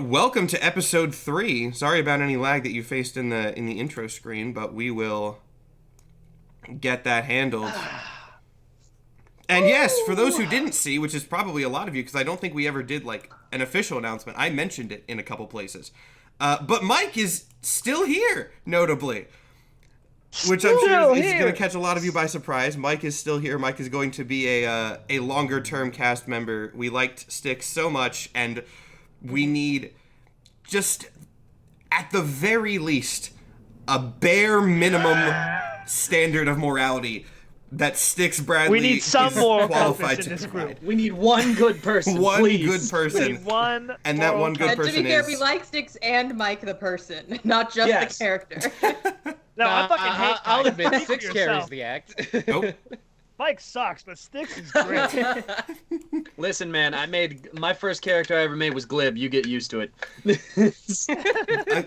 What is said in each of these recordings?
welcome to episode 3. Sorry about any lag that you faced in the intro screen, but we will get that handled. And yes, for those who didn't see, which is probably a lot of you, because I don't think we ever did like an official announcement. I mentioned it in a couple places, but Mike is still here, notably, which I'm sure is going to catch a lot of you by surprise. Mike is still here. Mike is going to be a longer term cast member. We liked Styx so much, and we need, just at the very least, a bare minimum standard of morality that Styx Bradley we need some more qualified in to this provide. group. We need one good person, One please. good person. We need one And that one good And to person be fair, is... we like Styx and Mike the person, not just Yes. the character. No, I fucking hate I'll Mike. admit, Speak for Styx carries yourself. the act. Nope. Mike sucks, but Styx is great. Listen, man, my first character I ever made was Glib. You get used to it.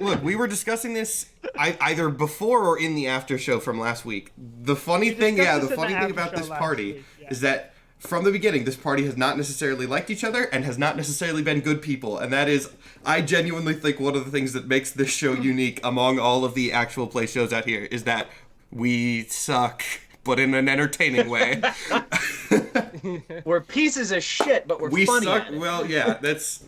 Look, we were discussing this either before or in the after show from last week. The funny thing about this party is that from the beginning, this party has not necessarily liked each other and has not necessarily been good people. And that is, I genuinely think one of the things that makes this show unique among all of the actual play shows out here is that we suck, but in an entertaining way. We're pieces of shit, but we're funny suck. at it. Well, yeah, that's...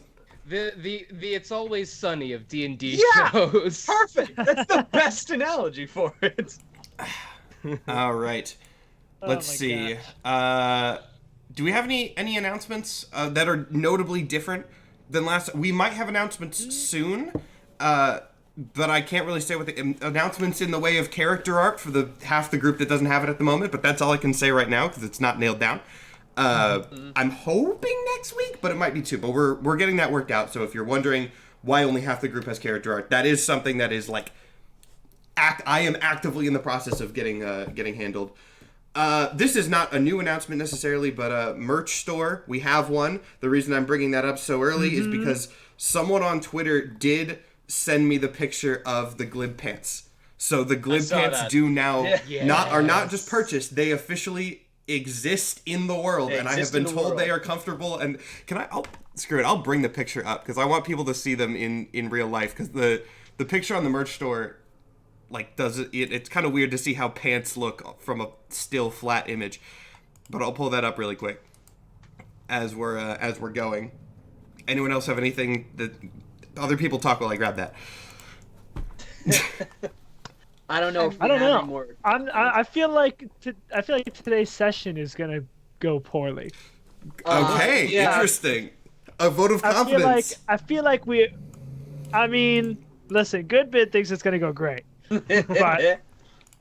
The It's Always Sunny of D&D Yeah! shows. Perfect! That's the best analogy for it. All right. Let's my see. gosh. Do we have any announcements that are notably different than last? We might have announcements soon, but I can't really say what the announcements in the way of character art for the half the group that doesn't have it at the moment. But that's all I can say right now because it's not nailed down. I'm hoping next week, but it might be too. But we're getting that worked out. So if you're wondering why only half the group has character art, that is something that is like I am actively in the process of getting handled. This is not a new announcement necessarily, but a merch store. We have one. The reason I'm bringing that up so early is because someone on Twitter did send me the picture of the Glib pants. So the Glib pants do now are not just purchased; they officially exist in the world, and I have been told they are comfortable. And I'll bring the picture up because I want people to see them in real life. Because the picture on the merch store, like, it's kind of weird to see how pants look from a still flat image. But I'll pull that up really quick as we're going. Anyone else have anything that other people talk while I grab that? I don't know if we I don't have know. any more. I feel like today's session is gonna go poorly. Okay, yeah. Interesting. A vote of confidence. I feel like listen, Goodbid thinks it's gonna go great, but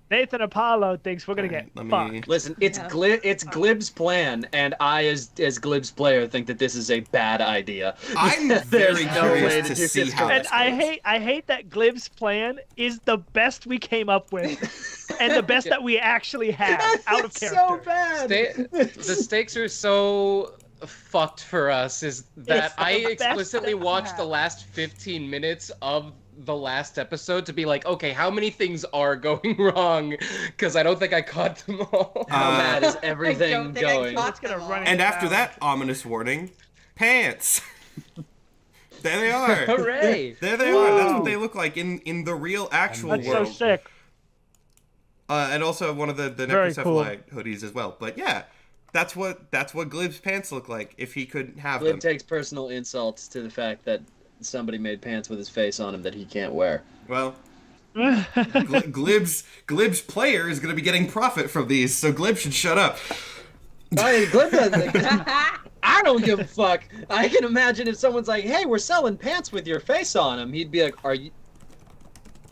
Nathan Apollo thinks we're gonna get fucked. Listen, it's Glib's plan, and I, as Glib's player, think that this is a bad idea. I'm very curious to see how And this goes. I hate that Glib's plan is the best we came up with, and the best that we actually have out of character. So bad. The stakes are so fucked for us is that I explicitly watched the last 15 minutes of the last episode to be like, okay, how many things are going wrong? Because I don't think I caught them all. How bad is everything going? It's gonna run And after down. that ominous warning, pants. There they are. Hooray! There they are. That's what they look like in the real actual That's so world. sick. And also one of the Very Necrocephaly hoodies as well. But yeah, that's what Glib's pants look like if he could have Glib them. takes personal insults to the fact that somebody made pants with his face on him that he can't wear. Well, Glib's player is going to be getting profit from these, so Glib should shut up. Glib doesn't. I don't give a fuck. I can imagine if someone's like, "Hey, we're selling pants with your face on them," he'd be like, "Are you?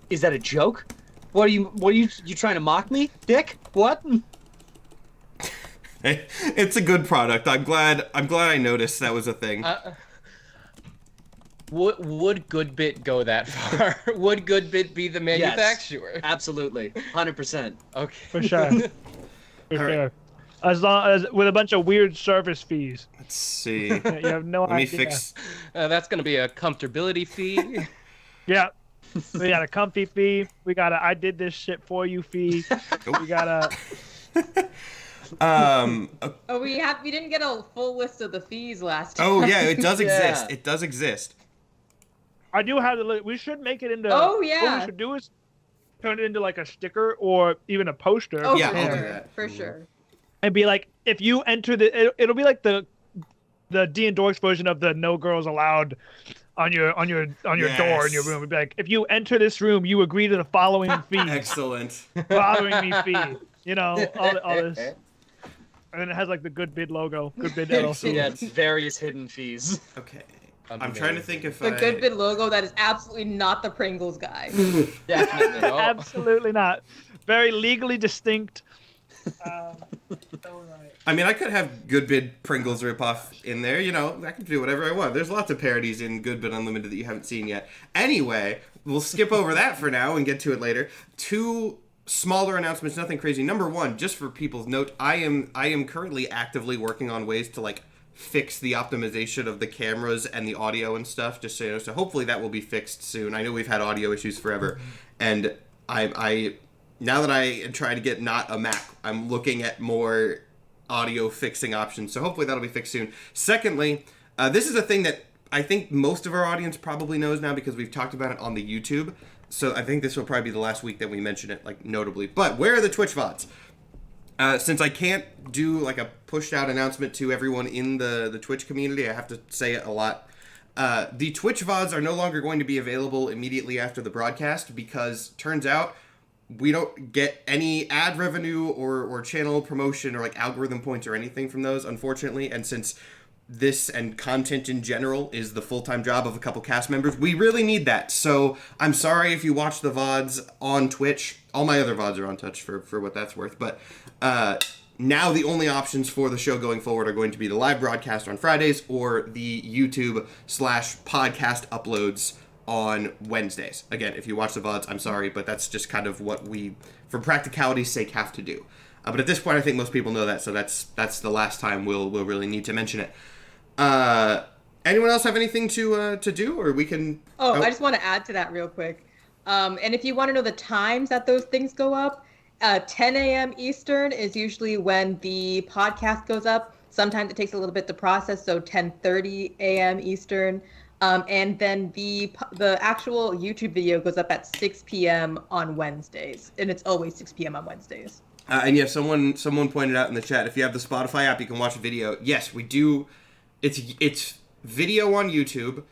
Is that a joke? What are you trying to mock me, Dick? What?" It's a good product. I'm glad I noticed that was a thing. Would Goodbid go that far? Would Goodbid be the manufacturer? Yes, absolutely, 100%. Okay. For sure. For sure. As long as with a bunch of weird service fees. Let's see. You have no Let me idea. fix. That's gonna be a comfortability fee. Yeah. We got a comfy fee. We got a I did this shit for you fee. We got a Oh, we didn't get a full list of the fees last time. Oh yeah, it does Yeah. exist. It does exist. I do have the. We should make it into. Oh What yeah. we should do is turn it into like a sticker or even a poster. Oh Yeah, for I'll do sure. that. For sure. And be like, if you enter it'll be like the D&Dorks version of the No Girls Allowed on your door in your Yes. room. It'd be like, if you enter this room, you agree to the following fee. Excellent. Following me fee. You know, all this. And then it has like the Goodbid logo. Goodbid LLC. Yeah, it's various hidden fees. Okay. I'm trying to think if The Goodbid logo that is absolutely not the Pringles guy. Definitely. No. Absolutely not. Very legally distinct. I mean, I could have Goodbid Pringles ripoff in there. You know, I can do whatever I want. There's lots of parodies in Goodbid Unlimited that you haven't seen yet. Anyway, we'll skip over that for now and get to it later. 2 smaller announcements, nothing crazy. Number 1, just for people's note, I am currently actively working on ways to like fix the optimization of the cameras and the audio and stuff. Just so you know, so hopefully that will be fixed soon. I know we've had audio issues forever, and I now that I am trying to get not a Mac, I'm looking at more audio fixing options. So hopefully that'll be fixed soon. Secondly, this is a thing that I think most of our audience probably knows now because we've talked about it on the YouTube. So I think this will probably be the last week that we mention it, like notably. But where are the Twitch VODs? Since I can't do like a pushed out announcement to everyone in the Twitch community, I have to say it a lot. The Twitch VODs are no longer going to be available immediately after the broadcast because turns out we don't get any ad revenue or channel promotion or like algorithm points or anything from those, unfortunately. And since this and content in general is the full-time job of a couple cast members, we really need that. So I'm sorry if you watch the VODs on Twitch. All my other VODs are on Twitch for what that's worth. But now the only options for the show going forward are going to be the live broadcast on Fridays or the YouTube/podcast uploads on Wednesdays. Again, if you watch the VODs, I'm sorry, but that's just kind of what we, for practicality's sake, have to do. But at this point, I think most people know that, so that's the last time we'll really need to mention it. Anyone else have anything to do, or we can? Oh, I just want to add to that real quick. And if you want to know the times that those things go up, 10 a.m. Eastern is usually when the podcast goes up. Sometimes it takes a little bit to process, so 10:30 a.m. Eastern. And then the actual YouTube video goes up at 6 p.m. on Wednesdays, and it's always 6 p.m. on Wednesdays. And yeah, someone pointed out in the chat, if you have the Spotify app, you can watch a video. Yes, we do. It's video on YouTube,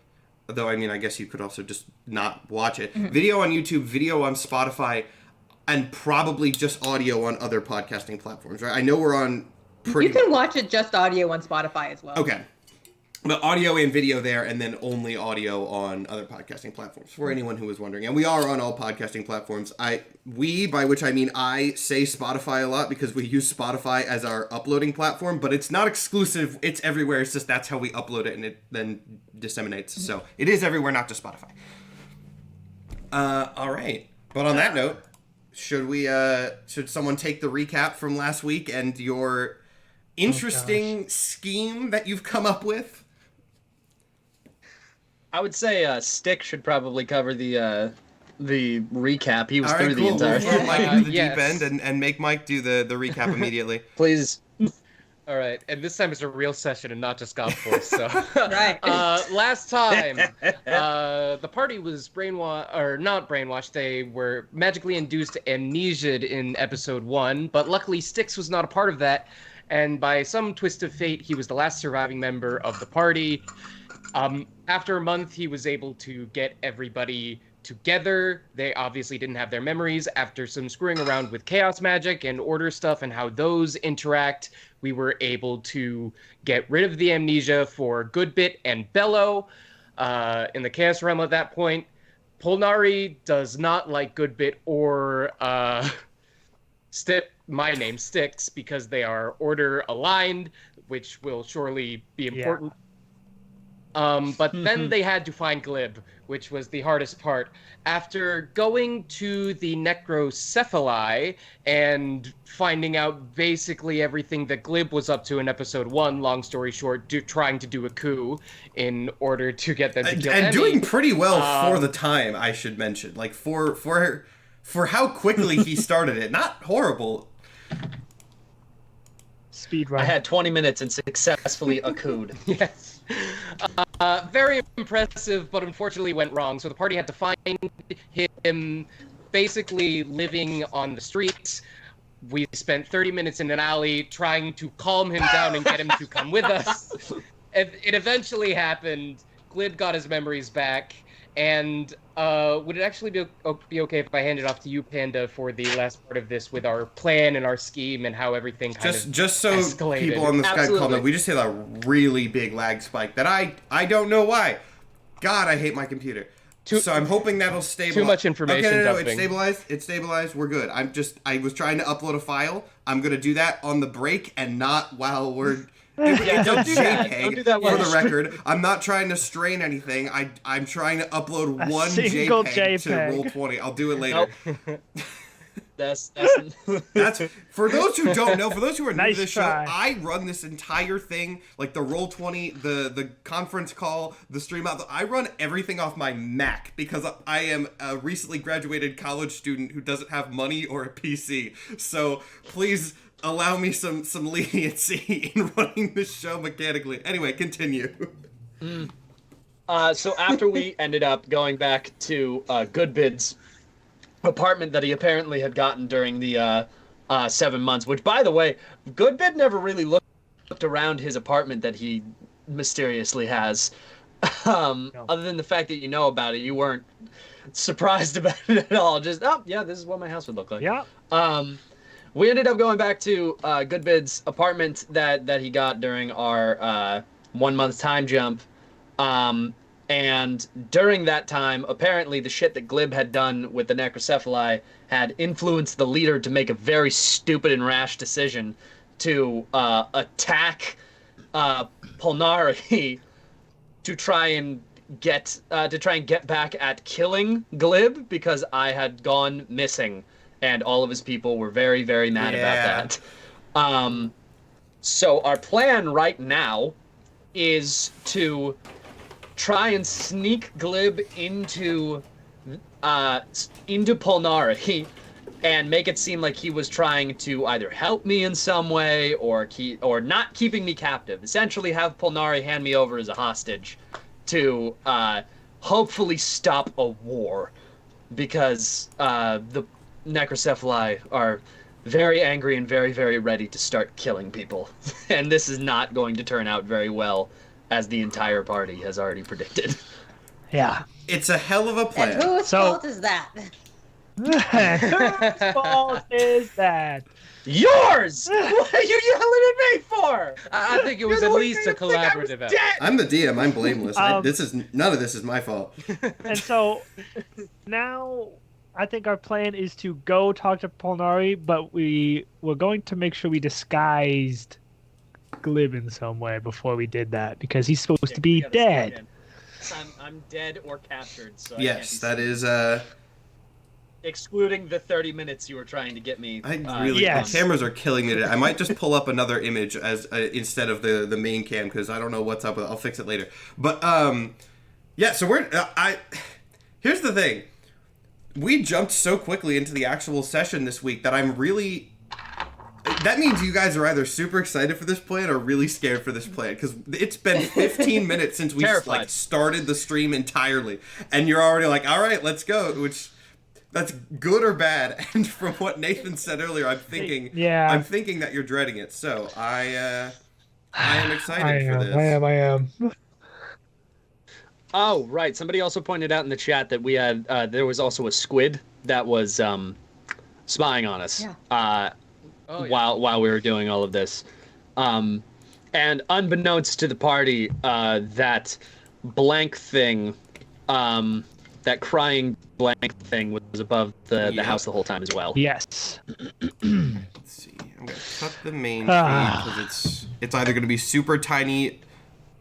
though. I mean, I guess you could also just not watch it. Mm-hmm. Video on YouTube, video on Spotify, and probably just audio on other podcasting platforms. Right? I know we're on. You can watch it just audio on Spotify as well. Okay. But audio and video there, and then only audio on other podcasting platforms, for anyone who was wondering. And we are on all podcasting platforms. We, by which I mean I, say Spotify a lot because we use Spotify as our uploading platform, but it's not exclusive. It's everywhere. It's just that's how we upload it, and it then disseminates. So it is everywhere, not just Spotify. All right. But on that note, should someone take the recap from last week and your interesting scheme that you've come up with? I would say Stick should probably cover the recap. He was All through right, the cool. entire We'll thing. Mike to the Yes. deep end and make Mike do the recap immediately. Please. All right, and this time it's a real session and not just Golf Force. So, Right. Last time, the party was not brainwashed. They were magically induced amnesia in episode 1, but luckily Styx was not a part of that. And by some twist of fate, he was the last surviving member of the party. After a month, he was able to get everybody together. They obviously didn't have their memories. After some screwing around with chaos magic and order stuff and how those interact, we were able to get rid of the amnesia for Goodbid and Bello in the chaos realm at that point. Polnari does not like Goodbid or my name Styx because they are order aligned, which will surely be important. But then they had to find Glib, which was the hardest part. After going to the Necrocephali and finding out basically everything that Glib was up to in episode 1, long story short, trying to do a coup in order to get them to kill and Emmy. doing pretty well for the time, I should mention. Like for how quickly he started it, not horrible. Speed run. I had 20 minutes and successfully accrued. Yes. Very impressive, but unfortunately went wrong. So the party had to find him basically living on the streets. We spent 30 minutes in an alley trying to calm him down and get him to come with us. It eventually happened. Glib got his memories back. And would it actually be okay if I hand it off to you, Panda, for the last part of this with our plan and our scheme and how everything just so escalated. People on the Skype comment, we just hit a really big lag spike that I don't know why. God, I hate my computer. So I'm hoping that'll stabilize. Too much information. Okay, no, dumping. it's stabilized. It's stabilized. We're good. I was trying to upload a file. I'm gonna do that on the break and not while we're. Yeah, don't do that. JPEG, Don't do that for the record. I'm not trying to strain anything. I'm trying to upload one JPEG to Roll20. I'll do it later. Nope. That's for those who don't know, for those who are new to this try. show, I run this entire thing, like the Roll20, the conference call, the stream out. I run everything off my Mac because I am a recently graduated college student who doesn't have money or a PC. So please allow me some leniency in running this show mechanically. Anyway, continue. So after we ended up going back to Goodbid's apartment that he apparently had gotten during the 7 months, which, by the way, Goodbid never really looked around his apartment that he mysteriously has. Other than the fact that you know about it, you weren't surprised about it at all. Just, oh, yeah, this is what my house would look like. Yeah. We ended up going back to Goodbid's apartment that he got during our 1 month time jump. And during that time, apparently the shit that Glib had done with the necrocephali had influenced the leader to make a very stupid and rash decision to attack Polnari to try and get back at killing Glib because I had gone missing. And all of his people were very, very mad about that. So our plan right now is to try and sneak Glib into Polnari and make it seem like he was trying to either help me in some way or not keeping me captive. Essentially, have Polnari hand me over as a hostage to hopefully stop a war, because the necrocephali are very angry and very, very ready to start killing people. And this is not going to turn out very well, as the entire party has already predicted. Yeah. It's a hell of a plan. And whose fault is that? Whose fault is that? Yours! What are you yelling at me for? I think it was at least a collaborative effort. I'm the DM. I'm blameless. None of this is my fault. And so now I think our plan is to go talk to Polnari, but we're going to make sure we disguised Glib in some way before we did that, because he's supposed to be dead. I'm dead or captured, so yes, that is excluding the 30 minutes you were trying to get me. Yes. The cameras are killing me today. I might just pull up another image as instead of the main cam, because I don't know what's up with it. I'll fix it later. But yeah, so here's the thing. We jumped so quickly into the actual session this week that I'm really... That means you guys are either super excited for this plan or really scared for this plan, because it's been 15 minutes since we started the stream entirely, and you're already like, all right, let's go, which that's good or bad. And from what Nathan said earlier, I'm thinking that you're dreading it. So I am excited for this. I am. Oh, right. Somebody also pointed out in the chat that we had there was also a squid that was spying on us. Yeah. While we were doing all of this. And unbeknownst to the party, that blank thing, that crying blank thing was above the house the whole time as well. Yes. Let's see. I'm going to cut the main feed because it's either going to be super tiny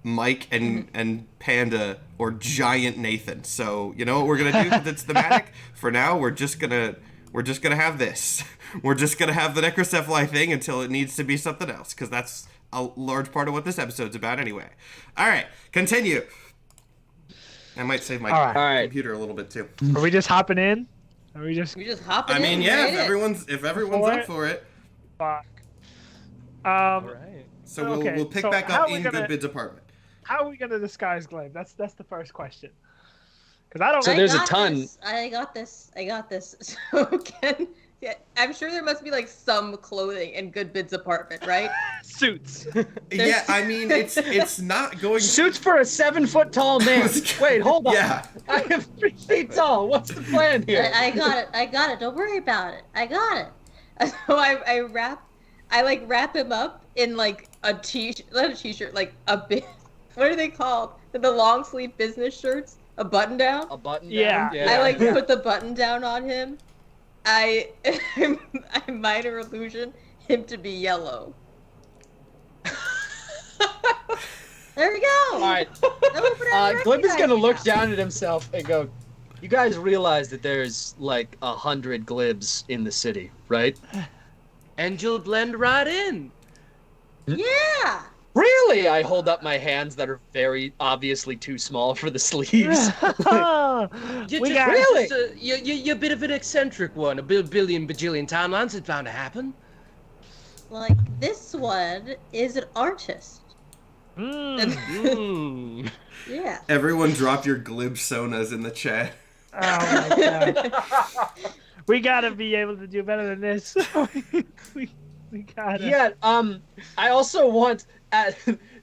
Mike and Panda or giant Nathan. So, you know what we're going to do because it's thematic? For now, we're just going to have this. We're just going to have the necrocephali thing until it needs to be something else, because that's a large part of what this episode's about anyway. All right, continue. I might save my computer a little bit too. Are we just hopping in? Are we just hopping in? I mean, yeah, if everyone's up for it. Fuck. All right. So we'll pick back up in Goodbid's apartment. How are we gonna disguise Glib? That's the first question. Because I don't. So there's a ton. I got this. So yeah, I'm sure there must be like some clothing in Goodbid's apartment, right? Suits. Yeah, I mean, it's not going. Suits for a 7-foot-tall man. Wait, hold on. Yeah. I am 3 feet tall. What's the plan here? I got it. Don't worry about it. I got it. So I wrap him up in like a t-shirt, not a t-shirt, like a bit. What are they called? The long sleeve business shirts. A button down. A button Yeah. down? I like put the button down on him. I minor illusion him to be yellow. There we go. All right. Glib is gonna look down at himself and go, "You guys realize that there's like 100 Glibs in the city, right?" And you'll blend right in. Yeah. Really? I hold up my hands that are very obviously too small for the sleeves. Really? You're a bit of an eccentric one. A billion bajillion timelines it's bound to happen. Like this one is an artist. Mm. Yeah. Everyone drop your glib sonas in the chat. Oh my god. We gotta be able to do better than this. we gotta. Yeah, I also want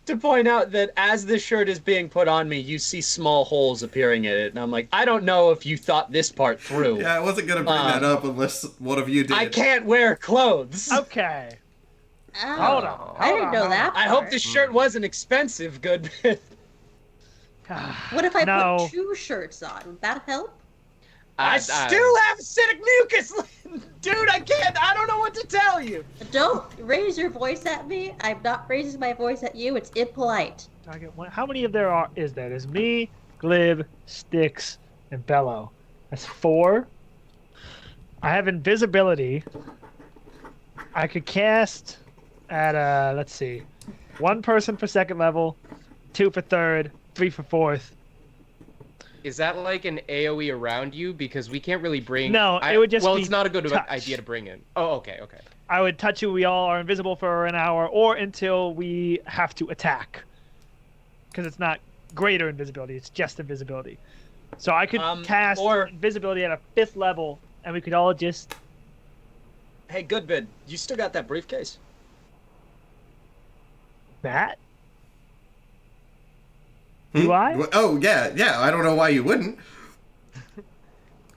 to point out that as this shirt is being put on me, you see small holes appearing in it, and I'm like, I don't know if you thought this part through. Yeah, I wasn't gonna bring that up unless one of you did. I can't wear clothes. Okay. Oh, Hold on. I didn't know that. I hope part. this shirt wasn't expensive, Goodbid. What if I No. put 2 shirts on? Would that help? I still have acidic mucus, dude. I don't know what to tell you. Don't raise your voice at me. I'm not raising my voice at you. It's impolite. How many of there is there? There's me, Glib, Styx, and Bello. That's 4. I have invisibility. I could cast at let's see, 1 person for 2nd level, 2 for 3rd, 3 for 4th. Is that like an AoE around you? Because we can't really bring. No, it would just Well, be it's not a good touch. idea to bring in. Oh, okay. I would touch you. We all are invisible for an hour, or until we have to attack. Because it's not greater invisibility; it's just invisibility. So I could cast invisibility at a 5th level, and we could all just. Hey, Goodbid, you still got that briefcase? That? Do I? Oh, yeah. I don't know why you wouldn't.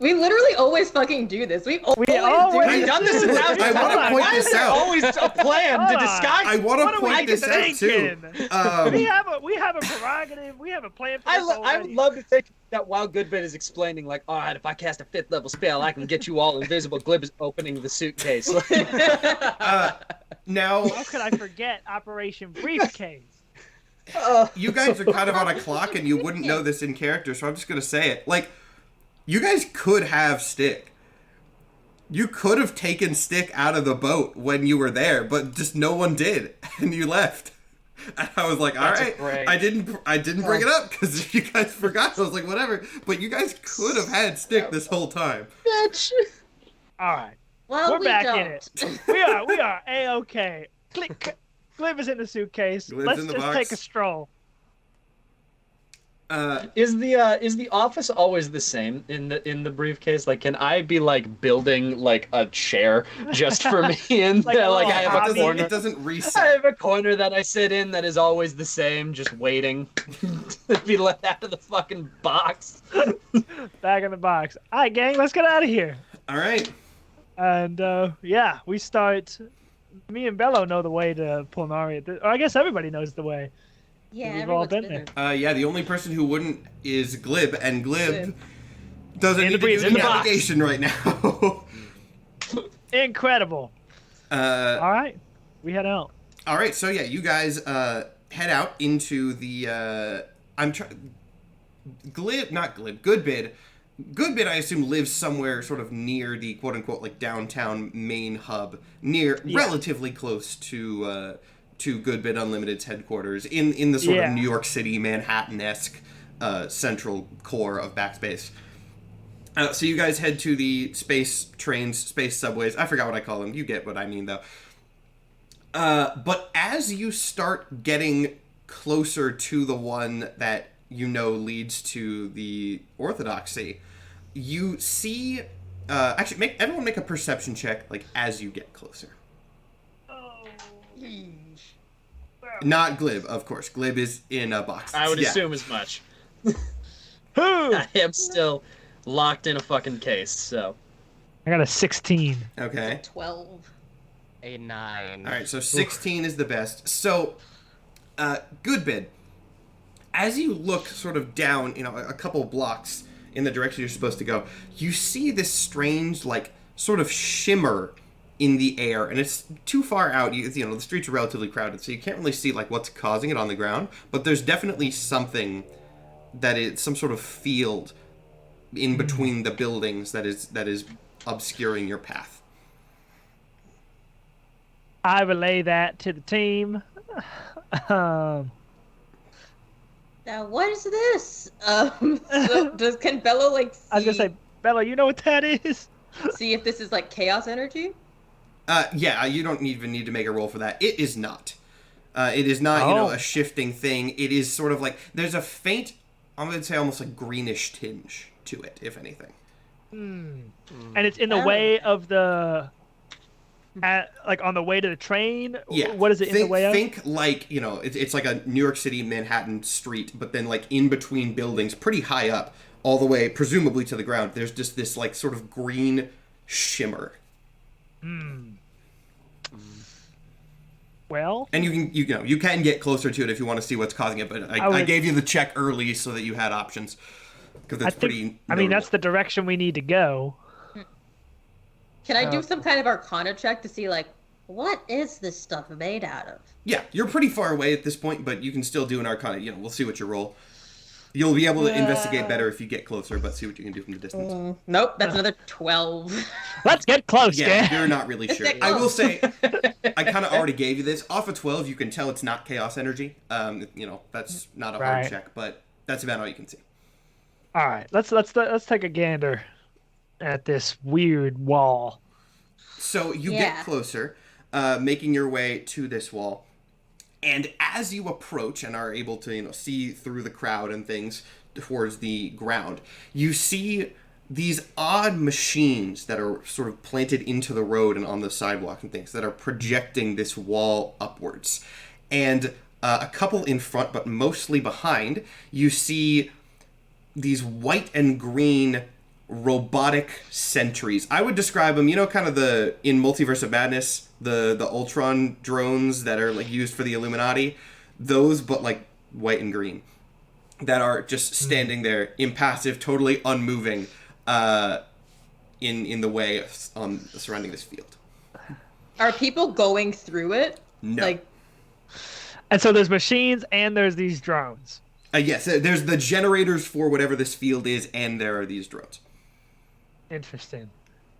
We literally always fucking do this. We always do We've done this 1,000 times. I want to point Why is this there out. always a plan to disguise? I want What to are we point this out too. We have a prerogative. We have a plan for this I would already. love to think that while Goodbid is explaining, like, all right, if I cast a 5th level spell, I can get you all invisible. Glib is opening the suitcase. Now, How could I forget Operation Briefcase? you guys are kind of on a clock, and you wouldn't know this in character, so I'm just gonna say it. Like, you guys could have Stick. You could have taken Stick out of the boat when you were there, but just no one did, and you left. And I was like, all right, I didn't bring it up because if you guys forgot, I was like, whatever. But you guys could have had Stick this whole time. Bitch. All right. Well, We're we back don't. in it. We are A-okay. Click. Glib is in the suitcase. Glib's Let's in the just box. take a stroll. Is the office always the same in the briefcase? Like, can I be like building like a chair just for me in Like there? a Like, little I have hobby. a corner. It doesn't I reset. have a corner that I sit in that is always the same, just waiting to be let out of the fucking box. Back in the box. All right, gang, let's get out of here. All right. And yeah, we start. Me and Bello know the way to Polnari. Or I guess everybody knows the way. Yeah, We've all everyone's been there. Yeah, the only person who wouldn't is Glib, and Glib doesn't In need the to do in the box. navigation right now. Incredible. All right, we head out. All right, so yeah, you guys head out into the. Goodbid. Goodbid, I assume, lives somewhere sort of near the quote-unquote like downtown main hub, relatively close to Goodbid Unlimited's headquarters in the sort of New York City, Manhattan-esque central core of Backspace. So you guys head to the space trains, space subways. I forgot what I call them. You get what I mean, though. But as you start getting closer to the one that you know leads to the orthodoxy, you see. Actually, everyone make a perception check, like as you get closer. Oh. Not Glib, of course. Glib is in a box. I would assume as much. Who? I am still locked in a fucking case, so. I got a 16. Okay. 12. A 9. All right, so 16 is the best. So, Goodbid, as you look sort of down, a couple blocks in the direction you're supposed to go, you see this strange, like, sort of shimmer in the air, and it's too far out. The streets are relatively crowded, so you can't really see, like, what's causing it on the ground, but there's definitely something that is some sort of field in between the buildings that is obscuring your path. I relay that to the team. Now, what is this? Can Bello, like, see, I was gonna say, Bella, you know what that is? see if this is, like, chaos energy? Yeah, you don't even need to make a roll for that. It is not. It is not, a shifting thing. It is sort of like, there's a faint, I'm going to say almost a greenish tinge to it, if anything. And it's in the way of the... like on the way to the train? Yeah. What is it in the way of? Think like, it's like a New York City, Manhattan street, but then like in between buildings, pretty high up, all the way, presumably to the ground, there's just this like sort of green shimmer. Well... And you can get closer to it if you want to see what's causing it, but I gave you the check early so that you had options. Because that's pretty... I mean, that's the direction we need to go. Can I do some kind of Arcana check to see, like, what is this stuff made out of? Yeah, you're pretty far away at this point, but you can still do an Arcana. We'll see what you roll. You'll be able to investigate better if you get closer, but see what you can do from the distance. Nope, that's another 12. Let's get close, Yeah, gang. you're not really sure. I will say, I kind of already gave you this. Off of 12, you can tell it's not chaos energy. That's not a hard check, but that's about all you can see. All right, let's take a gander at this weird wall. So you get closer, making your way to this wall. And as you approach and are able to, see through the crowd and things towards the ground, you see these odd machines that are sort of planted into the road and on the sidewalk and things that are projecting this wall upwards. And a couple in front, but mostly behind, you see these white and green robotic sentries. I would describe them, kind of in Multiverse of Madness, the Ultron drones that are like used for the Illuminati, those, but like white and green, that are just standing there, impassive, totally unmoving, in the way surrounding this field. Are people going through it? No. And so there's machines and there's these drones. Yes, there's the generators for whatever this field is, and there are these drones. Interesting.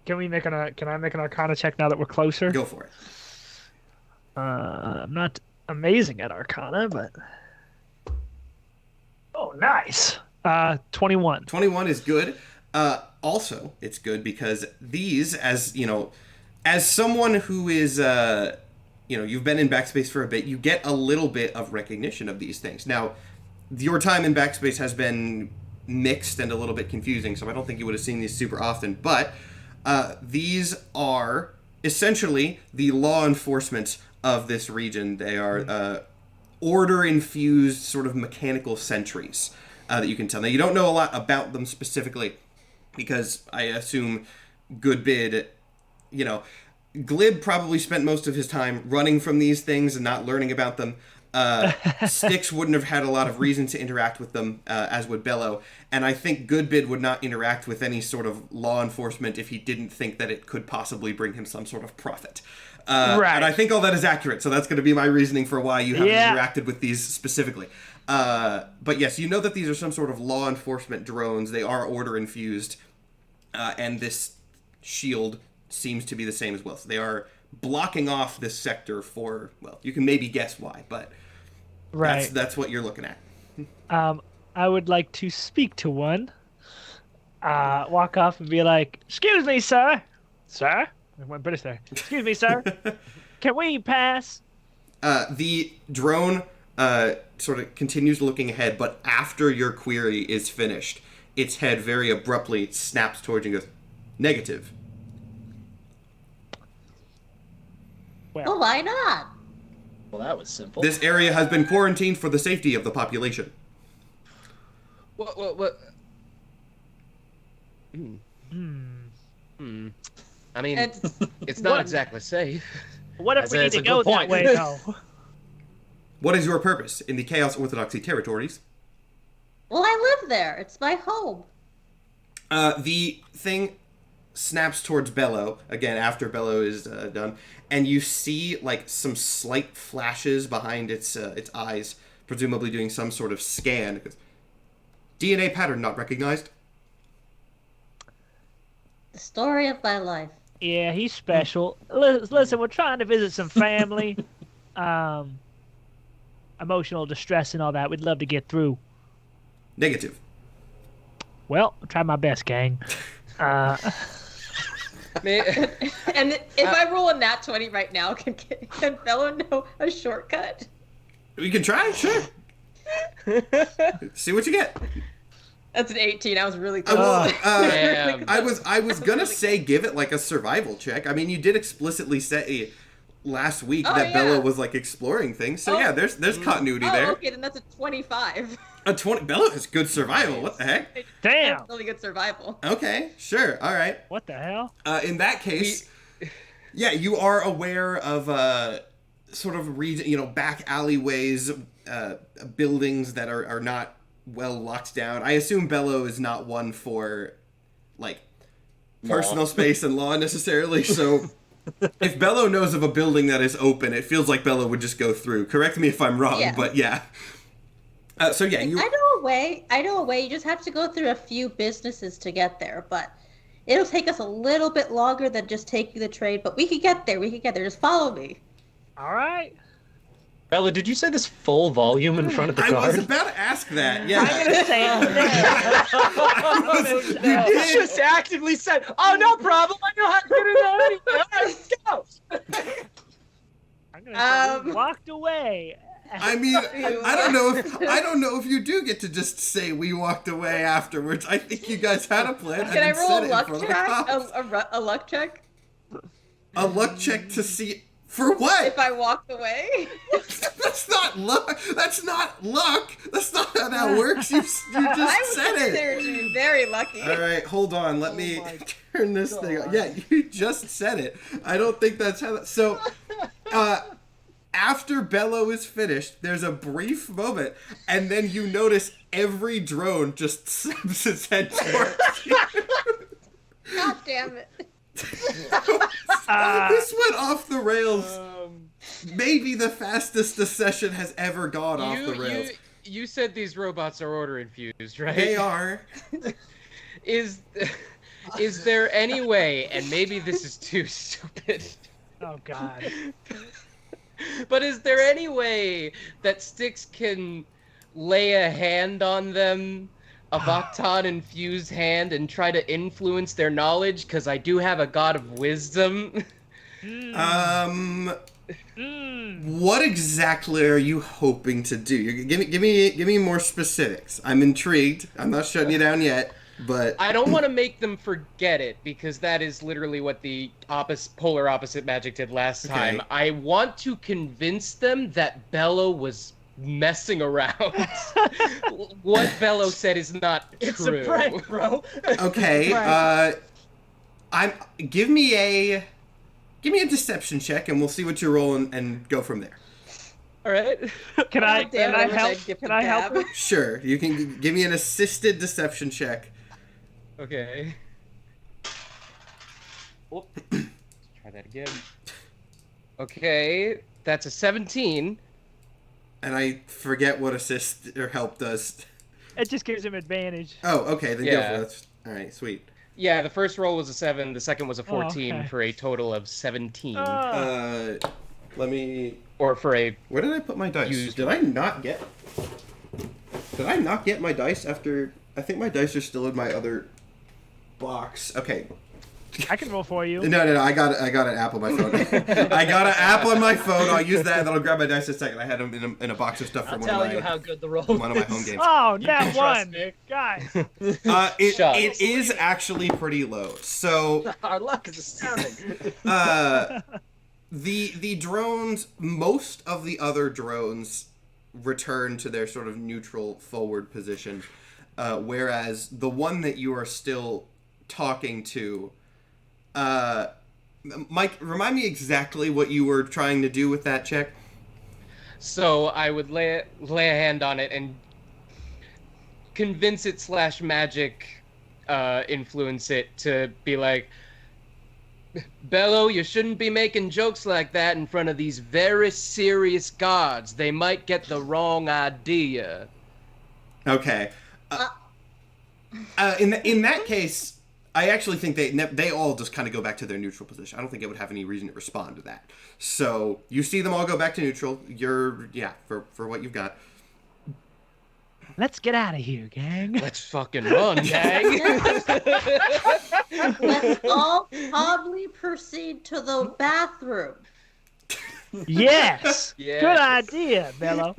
Can I make an Arcana check now that we're closer? Go for it. I'm not amazing at Arcana, but... Oh, nice. 21. 21 is good. Also, it's good because these, as someone who is, you've been in Backspace for a bit, you get a little bit of recognition of these things. Now, your time in Backspace has been mixed and a little bit confusing, so I don't think you would have seen these super often, but these are essentially the law enforcement of this region. They are order-infused sort of mechanical sentries that you can tell. Now, you don't know a lot about them specifically because I assume Goodbid, Glib probably spent most of his time running from these things and not learning about them. Styx wouldn't have had a lot of reason to interact with them, as would Bello, and I think Goodbid would not interact with any sort of law enforcement if he didn't think that it could possibly bring him some sort of profit. Right. And I think all that is accurate, so that's going to be my reasoning for why you haven't interacted with these specifically. But yes, you know that these are some sort of law enforcement drones. They are order infused, and this shield seems to be the same as well. So they are blocking off this sector for, well, you can maybe guess why, but that's what you're looking at. I would like to speak to one. Walk off and be like, "Excuse me, sir." Sir? I went British there. "Excuse me, sir. Can we pass?" The drone sort of continues looking ahead, but after your query is finished, its head very abruptly snaps towards you and goes, negative. Well, why not? Well, that was simple. This area has been quarantined for the safety of the population. What? I mean, it's not exactly safe. What if we need to go that way, though? What is your purpose in the Chaos Orthodoxy territories? Well, I live there. It's my home. The thing snaps towards Bello, again, after Bello is done, and you see, like, some slight flashes behind its eyes, presumably doing some sort of scan. It goes, DNA pattern not recognized. The story of my life. Yeah, he's special. Listen, we're trying to visit some family. Emotional distress and all that. We'd love to get through. Negative. Well, I'll try my best, gang. And if I roll a nat 20 right now, can Bello know a shortcut? We can try, sure. See what you get. That's an 18. I was really close. I was gonna say give it like a survival check. I mean, you did explicitly say last week that Bello was like exploring things. So yeah, there's continuity there. Okay, then that's a 25. A 20. Bello has good survival. What the heck? Damn. Really good survival. Okay, sure. All right. What the hell? In that case, yeah, you are aware of sort of back alleyways, buildings that are not well locked down. I assume Bello is not one for like personal space and law necessarily. So if Bello knows of a building that is open, it feels like Bello would just go through. Correct me if I'm wrong, but yeah. So yeah, you. I know a way. You just have to go through a few businesses to get there, but it'll take us a little bit longer than just taking the train. But we could get there. Just follow me. All right. Bella, did you say this full volume in front of the I guard? was about to ask that. Yeah. I'm gonna say You just actively said, "Oh, no problem. I know how to get in there anyway. All right, let's go." I'm gonna say we walked away. I mean, I don't know if you do get to just say we walked away afterwards. I think you guys had a plan. Can I roll a luck check? A luck check? A luck check to see for what? If I walked away? That's not luck. That's not luck. That's not how that works. You just said it. I would consider you very lucky. All right, hold on. Let me turn this thing on. Yeah, you just said it. I don't think that's how that... So, after Bello is finished, there's a brief moment, and then you notice every drone just snaps its head towards you. God damn it. This went off the rails. Maybe the fastest the session has ever gone off the rails. You said these robots are order infused, right? They are. Is there any way, and maybe this is too stupid. Oh God. But is there any way that Styx can lay a hand on them, a Vaktan infused hand, and try to influence their knowledge? Because I do have a god of wisdom. What exactly are you hoping to do? Give me more specifics. I'm intrigued. I'm not shutting you down yet. But I don't want to make them forget it, because that is literally what the polar opposite magic did last time. I want to convince them that Bello was messing around. What Bello said is not true. It's a prank, bro. Okay. Give me a deception check, and we'll see what you roll and go from there. All right. Can I help? Can I help? Sure. You can give me an assisted deception check. Okay. Let's try that again. Okay, that's a 17. And I forget what assist or help does. It just gives him advantage. Oh, okay, then go for it. All right, sweet. Yeah, the first roll was a 7, the second was a 14, for a total of 17. Let me... Or for a... Where did I put my dice? Did I not get my dice after... I think my dice are still in my other box. Okay. I can roll for you. No. I got an app on my phone. I got an app on my phone. I'll use that, and then I'll grab my dice in a second. I had them in a box of stuff from one tell you how good the roll of my home games. Oh, You nat can trust one, me. guys. It is actually pretty low. So Our luck is astounding. the drones, most of the other drones return to their sort of neutral forward position, whereas the one that you are still talking to, Mike, remind me exactly what you were trying to do with that check. So I would lay a hand on it and convince it / magic influence it to be like, Bello, you shouldn't be making jokes like that in front of these very serious gods. They might get the wrong idea. Okay. In that case, I actually think they all just kind of go back to their neutral position. I don't think it would have any reason to respond to that. So you see them all go back to neutral. For what you've got. Let's get out of here, gang. Let's fucking run, gang. Let's all calmly proceed to the bathroom. Yes. Yes. Good idea, Bello.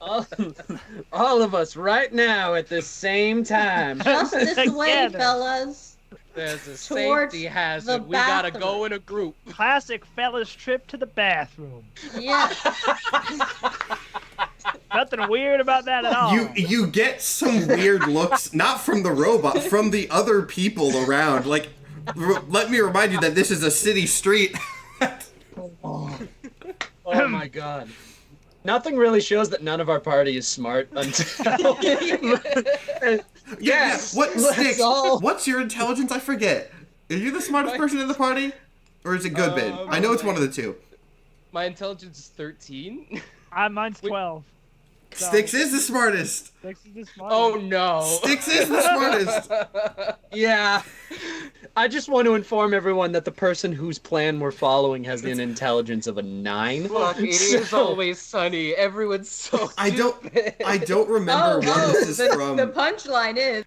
All of us right now at the same time. Just this way, Together. fellas. There's a Towards safety the hazard. We gotta go bathroom. in a group. Classic fellas trip to the bathroom. Yeah. Nothing weird about that at all. You get some weird looks, not from the robot, from the other people around. Like, let me remind you that this is a city street. Oh my god. Nothing really shows that none of our party is smart until. Yes. What let's Sticks? all- What's your intelligence? I forget. Are you the smartest person in the party, or is it Goodbid? I know it's one of the two. My intelligence is 13. Mine's 12. So, Sticks is the smartest. Sticks is the smartest. Oh no. Sticks is the smartest. Yeah. I just want to inform everyone that the person whose plan we're following has an intelligence of a 9. Fuck, it is always sunny. Everyone's so I don't remember where this is the from. punchline is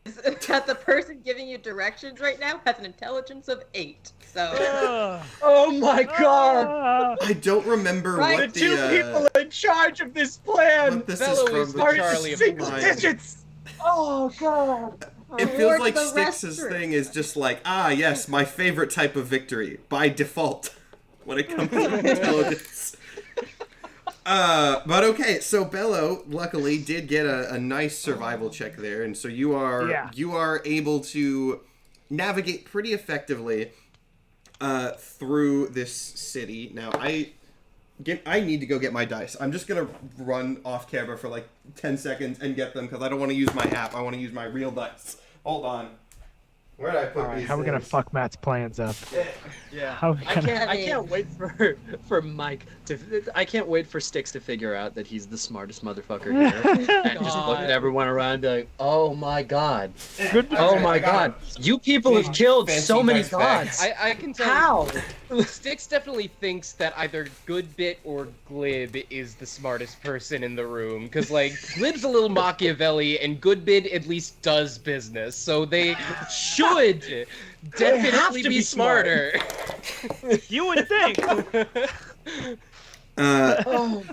that the person giving you directions right now has an intelligence of 8. So Ugh. Oh my god! I don't remember Right. what The two the people in charge of this plan what this Bello is is from. the are in Charlie of single mine. digits! Oh god! It feels Towards like the Styx's restroom. thing is just like, yes, my favorite type of victory by default when it comes to intelligence. But okay, so Bello luckily did get a nice survival check there, and so you are able to navigate pretty effectively through this city. Now I need to go get my dice. I'm just gonna run off camera for like 10 seconds and get them because I don't want to use my app. I want to use my real dice. Hold on. Where did I put All right, these how are we gonna things? fuck Matt's plans up? Yeah. How we I gonna... can't wait for Mike to. I can't wait for Styx to figure out that he's the smartest motherfucker here, and just look at everyone around and be like, "Oh my god! Good. Oh Okay, my I got god! You people have killed Fancy so many dice bags. gods. I can tell. How? Styx definitely thinks that either Goodbit or Glib is the smartest person in the room, because like Glib's a little Machiavelli and Goodbit at least does business, so they should definitely to be be smart. smarter. You would think.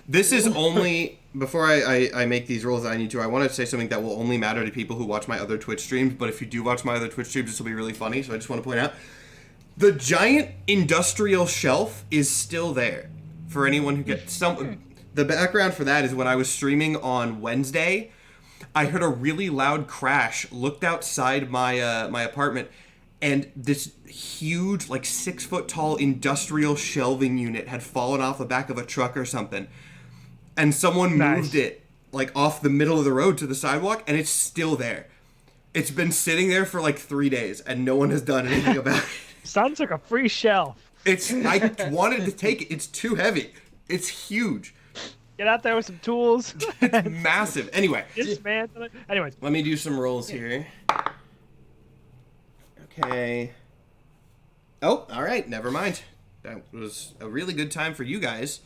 This is only before I make these rolls that I need to. I want to say something that will only matter to people who watch my other Twitch streams. But if you do watch my other Twitch streams, this will be really funny. So I just want to point out the giant industrial shelf is still there for anyone who gets some. The background for that is when I was streaming on Wednesday, I heard a really loud crash. Looked outside my my apartment, and this huge, like 6 foot tall industrial shelving unit had fallen off the back of a truck or something. And someone moved it like off the middle of the road to the sidewalk, and it's still there. It's been sitting there for like 3 days, and no one has done anything about it. Sounds like a free shelf. I wanted to take it. It's too heavy. It's huge. Get out there with some tools. It's massive. Anyway, Dismantle it. Anyways, let me do some rolls here. Okay. Oh, all right. Never mind. That was a really good time for you guys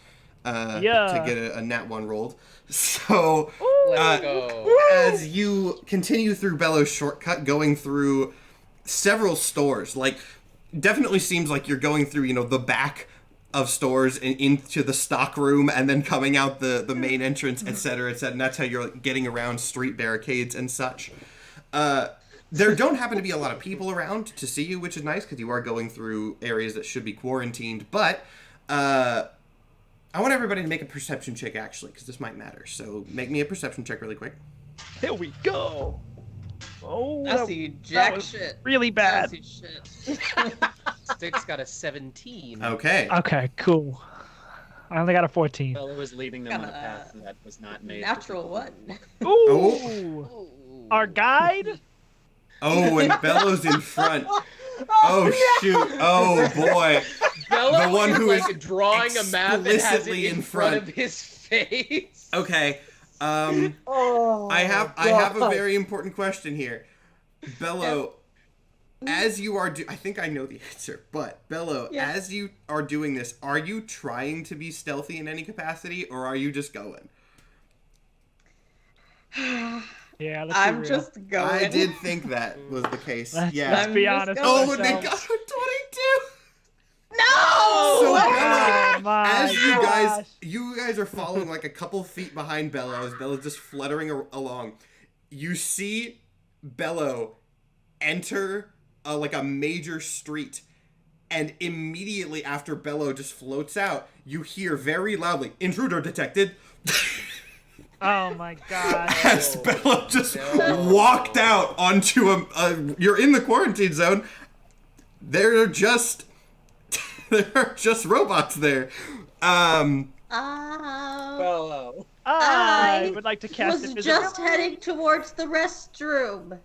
to get a nat 1 rolled. So, Let's go. as you continue through Bello's shortcut, going through several stores. Like, definitely seems like you're going through, you know, the back of stores and into the stock room and then coming out the main entrance, etc., etc. And that's how you're like, getting around street barricades and such. There don't happen to be a lot of people around to see you, which is nice because you are going through areas that should be quarantined. But I want everybody to make a perception check, actually, because this might matter. So make me a perception check really quick. Here we go. Oh, I see jack was shit. really I bad. see shit. Sticks got a 17. Okay. Okay, cool. I only got a 14. Bella was leading them on a path that was not made. Natural one. Ooh, Oh. our guide. Oh, and Bello's in front. Oh, shoot. Oh, boy. Bella The one is who like is drawing a map and has it explicitly in in front front. of his face. Okay. Oh, I have a very important question here. Bello, as you are I think I know the answer, but Bello, Yeah. as you are doing this, are you trying to be stealthy in any capacity, or are you just going? Yeah, let's I'm be real. just going. I did think that was the case. Let's Yeah. be I'm honest. just Oh, with and they ourselves. got a 22! No! So Oh my As gosh. you guys are following like a couple feet behind Bello as Bello's just fluttering along. You see Bello enter like a major street, and immediately after Bello just floats out, you hear very loudly, "Intruder detected." Oh my god. As Bello just walked out onto you're in the quarantine zone. There are just robots there. Bello. I I would like to cast was invisibility. just heading towards the restroom.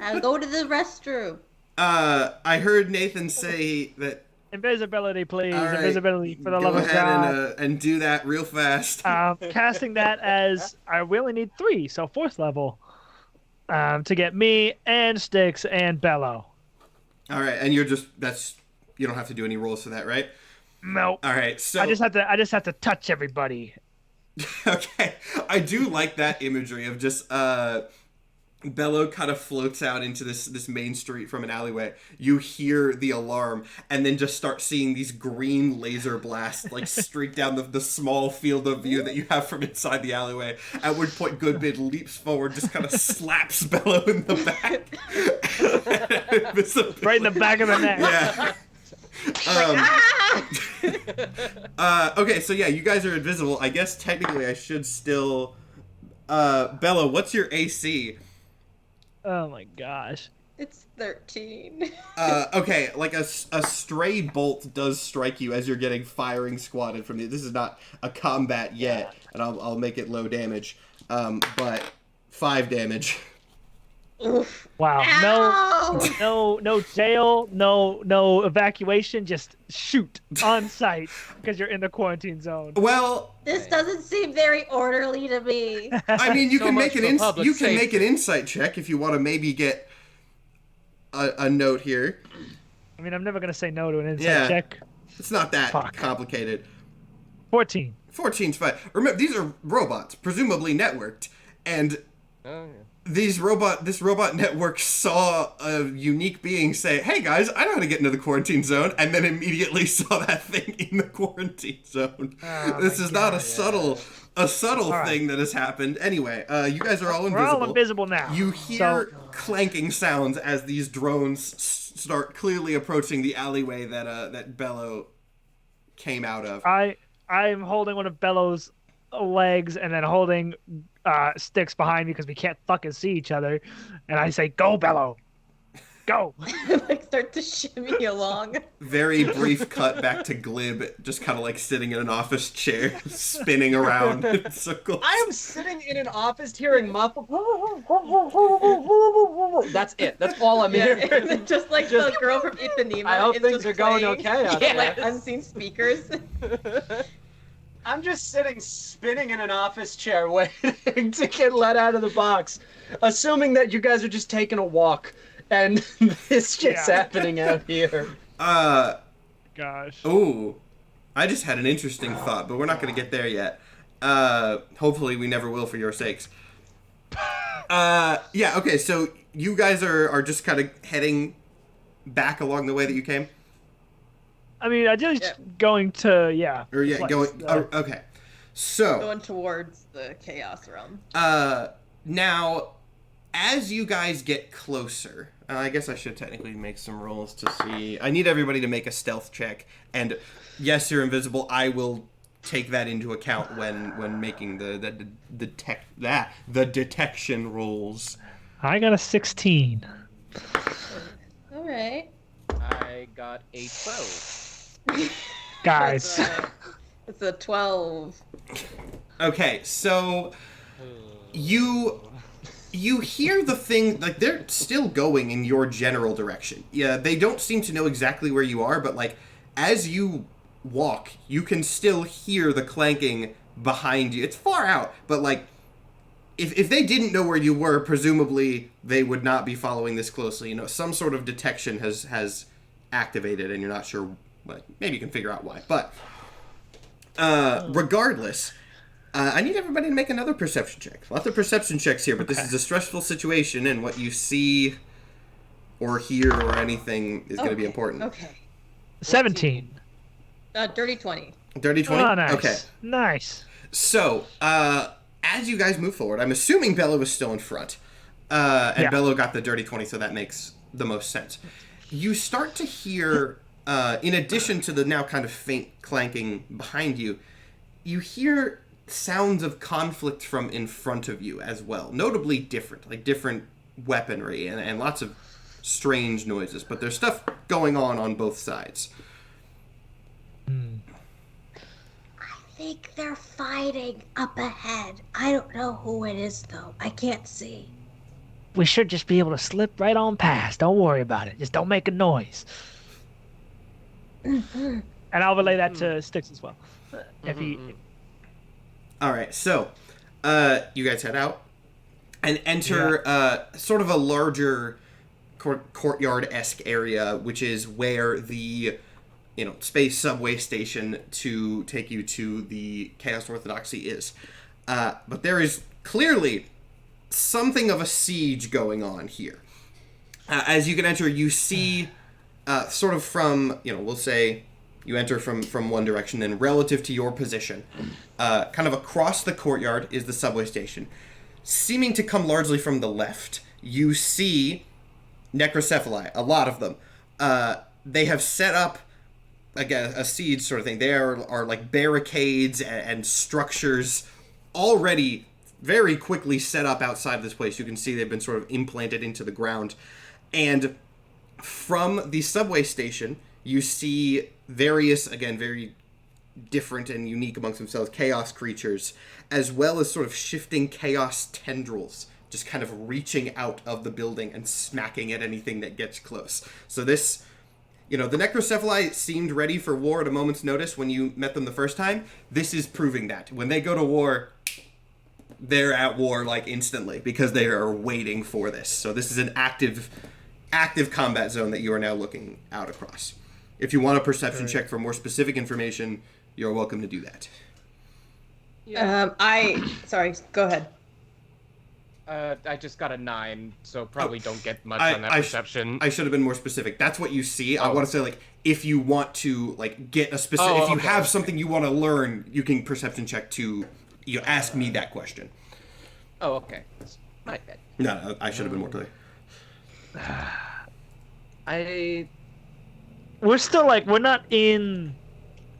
I'll go to the restroom. I heard Nathan say that. Invisibility, please. All right, Invisibility, for the go love of ahead God. and do that real fast. Casting that as we only need 3, so 4th level, to get me and Styx and Bello. All right, and you don't have to do any rolls for that, right? Nope. All right, so I just have to touch everybody. okay, I do like that imagery of just Bello kind of floats out into this main street from an alleyway. You hear the alarm, and then just start seeing these green laser blasts like streak down the small field of view that you have from inside the alleyway. At which point, Goodbid leaps forward, just kind of slaps Bello in the back. Right in the back of the neck. Yeah. Okay, so yeah, you guys are invisible. I guess technically I should still. Bello, what's your AC? Oh my gosh. It's 13. Okay, like a stray bolt does strike you as you're getting firing squatted from you. This is not a combat yet, and I'll make it low damage. But 5 damage. Oof. Wow. Ow! No jail, no evacuation, just shoot on sight because you're in the quarantine zone. Well, This doesn't seem very orderly to me. I mean, you So can much make for public you can make safety. an insight check if you want to maybe get a note here. I mean, I'm never gonna say no to an insight Yeah. check. It's not that Fuck. complicated. 14. 14's fine. Remember, these are robots, presumably networked, and Oh, yeah. this robot network saw a unique being say, "Hey guys, I know how to get into the quarantine zone," and then immediately saw that thing in the quarantine zone. Oh This my is not a God. subtle All right. thing that has happened. Anyway, you guys are all We're invisible. all invisible now. You hear So, clanking sounds as these drones start clearly approaching the alleyway that Bello came out of. I'm holding one of Bello's legs and then holding Sticks behind me because we can't fucking see each other. And I say, "Go, Bello, go!" Like start to shimmy along. Very brief cut back to Glib, just kind of like sitting in an office chair, spinning around in circles. I am sitting in an office hearing muffled. That's it. That's all I'm Yeah, hearing. and then just like the girl from Ipanema. I hope it's things just are going playing, okay out yeah, there. like unseen speakers. I'm just sitting spinning in an office chair waiting to get let out of the box, assuming that you guys are just taking a walk and this shit's Yeah. happening out here. Gosh. Ooh, I just had an interesting thought, but we're not going to get there yet. Hopefully we never will for your sakes. Yeah, okay, so you guys are just kind of heading back along the way that you came? I mean, I just going to, Or going... okay. So... Going towards the Chaos Realm. Now, as you guys get closer... I guess I should technically make some rolls to see... I need everybody to make a stealth check. And yes, you're invisible. I will take that into account when making the detection rolls. I got a 16. All right. I got a 12. Guys. It's a 12. Okay, so you hear the thing, like, they're still going in your general direction. Yeah, they don't seem to know exactly where you are, but, like, as you walk, you can still hear the clanking behind you. It's far out, but, like, if they didn't know where you were, presumably they would not be following this closely. You know, some sort of detection has activated, and you're not sure, well, maybe you can figure out why. But, regardless... I need everybody to make another perception check. Lots of perception checks here, but this is a stressful situation, and what you see or hear or anything is going to be important. Okay. 17. Dirty 20. Dirty 20? Oh, nice. Okay. Nice. So, as you guys move forward, I'm assuming Bello was still in front. And Bello got the dirty 20, so that makes the most sense. You start to hear, in addition to the now kind of faint clanking behind you, you hear... sounds of conflict from in front of you as well. Notably different, like different weaponry and lots of strange noises, but there's stuff going on both sides. I think they're fighting up ahead. I don't know who it is, though. I can't see. We should just be able to slip right on past. Don't worry about it. Just don't make a noise. And I'll relay that to Styx as well. If he... All right, so you guys head out and enter sort of a larger courtyard-esque area, which is where the space subway station to take you to the Chaos Orthodoxy is. But there is clearly something of a siege going on here. As you can enter, you see sort of from we'll say. You enter from one direction, and relative to your position, kind of across the courtyard is the subway station. Seeming to come largely from the left, you see necrocephali, a lot of them. They have set up, again, a siege sort of thing. They are like barricades and structures already very quickly set up outside this place. You can see they've been sort of implanted into the ground. And from the subway station, you see various, again, very different and unique amongst themselves, chaos creatures, as well as sort of shifting chaos tendrils, just kind of reaching out of the building and smacking at anything that gets close. So this, the necrocephali seemed ready for war at a moment's notice when you met them the first time. This is proving that. When they go to war, they're at war, like, instantly, because they are waiting for this. So this is an active combat zone that you are now looking out across. If you want a perception check for more specific information, you're welcome to do that. Sorry, go ahead. I just got a 9, so probably don't get much on that perception. I should have been more specific. That's what you see. I want to say, like, if you want to, like, get a specific... if you have something you want to learn, you can perception check to, ask me that question. Oh, okay. That's my bad. No, I should have been more clear. We're still, like, we're not in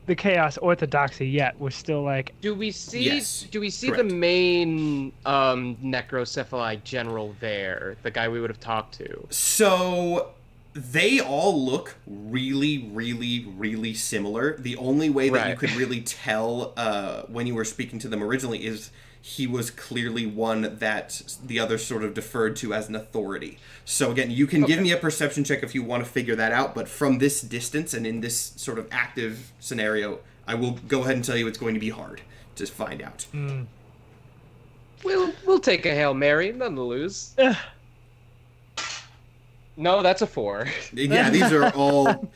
the Chaos Orthodoxy yet. We're still, like... Do we see correct. the main necrocephali general there? The guy we would have talked to? So, they all look really, really, really similar. The only way that you could really tell when you were speaking to them originally is he was clearly one that the others sort of deferred to as an authority. So again, you can give me a perception check if you want to figure that out, but from this distance and in this sort of active scenario, I will go ahead and tell you it's going to be hard to find out. We'll take a Hail Mary, none to lose. No, that's a 4. Yeah, these are all...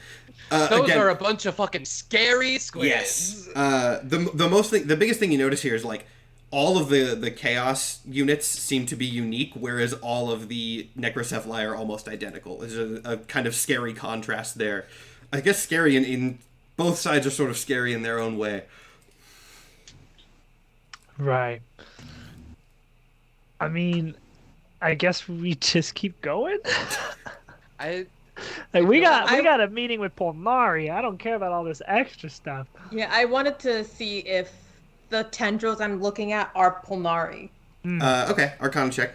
Those are a bunch of fucking scary squids. Yes. The biggest thing you notice here is, like, all of the chaos units seem to be unique, whereas all of the necrocephali are almost identical. There's a kind of scary contrast there. I guess scary in both sides are sort of scary in their own way. Right. I mean, I guess we just keep going. We got a meeting with Polnari. I don't care about all this extra stuff. Yeah, I wanted to see if the tendrils I'm looking at are Polnari. Okay, Arcana check.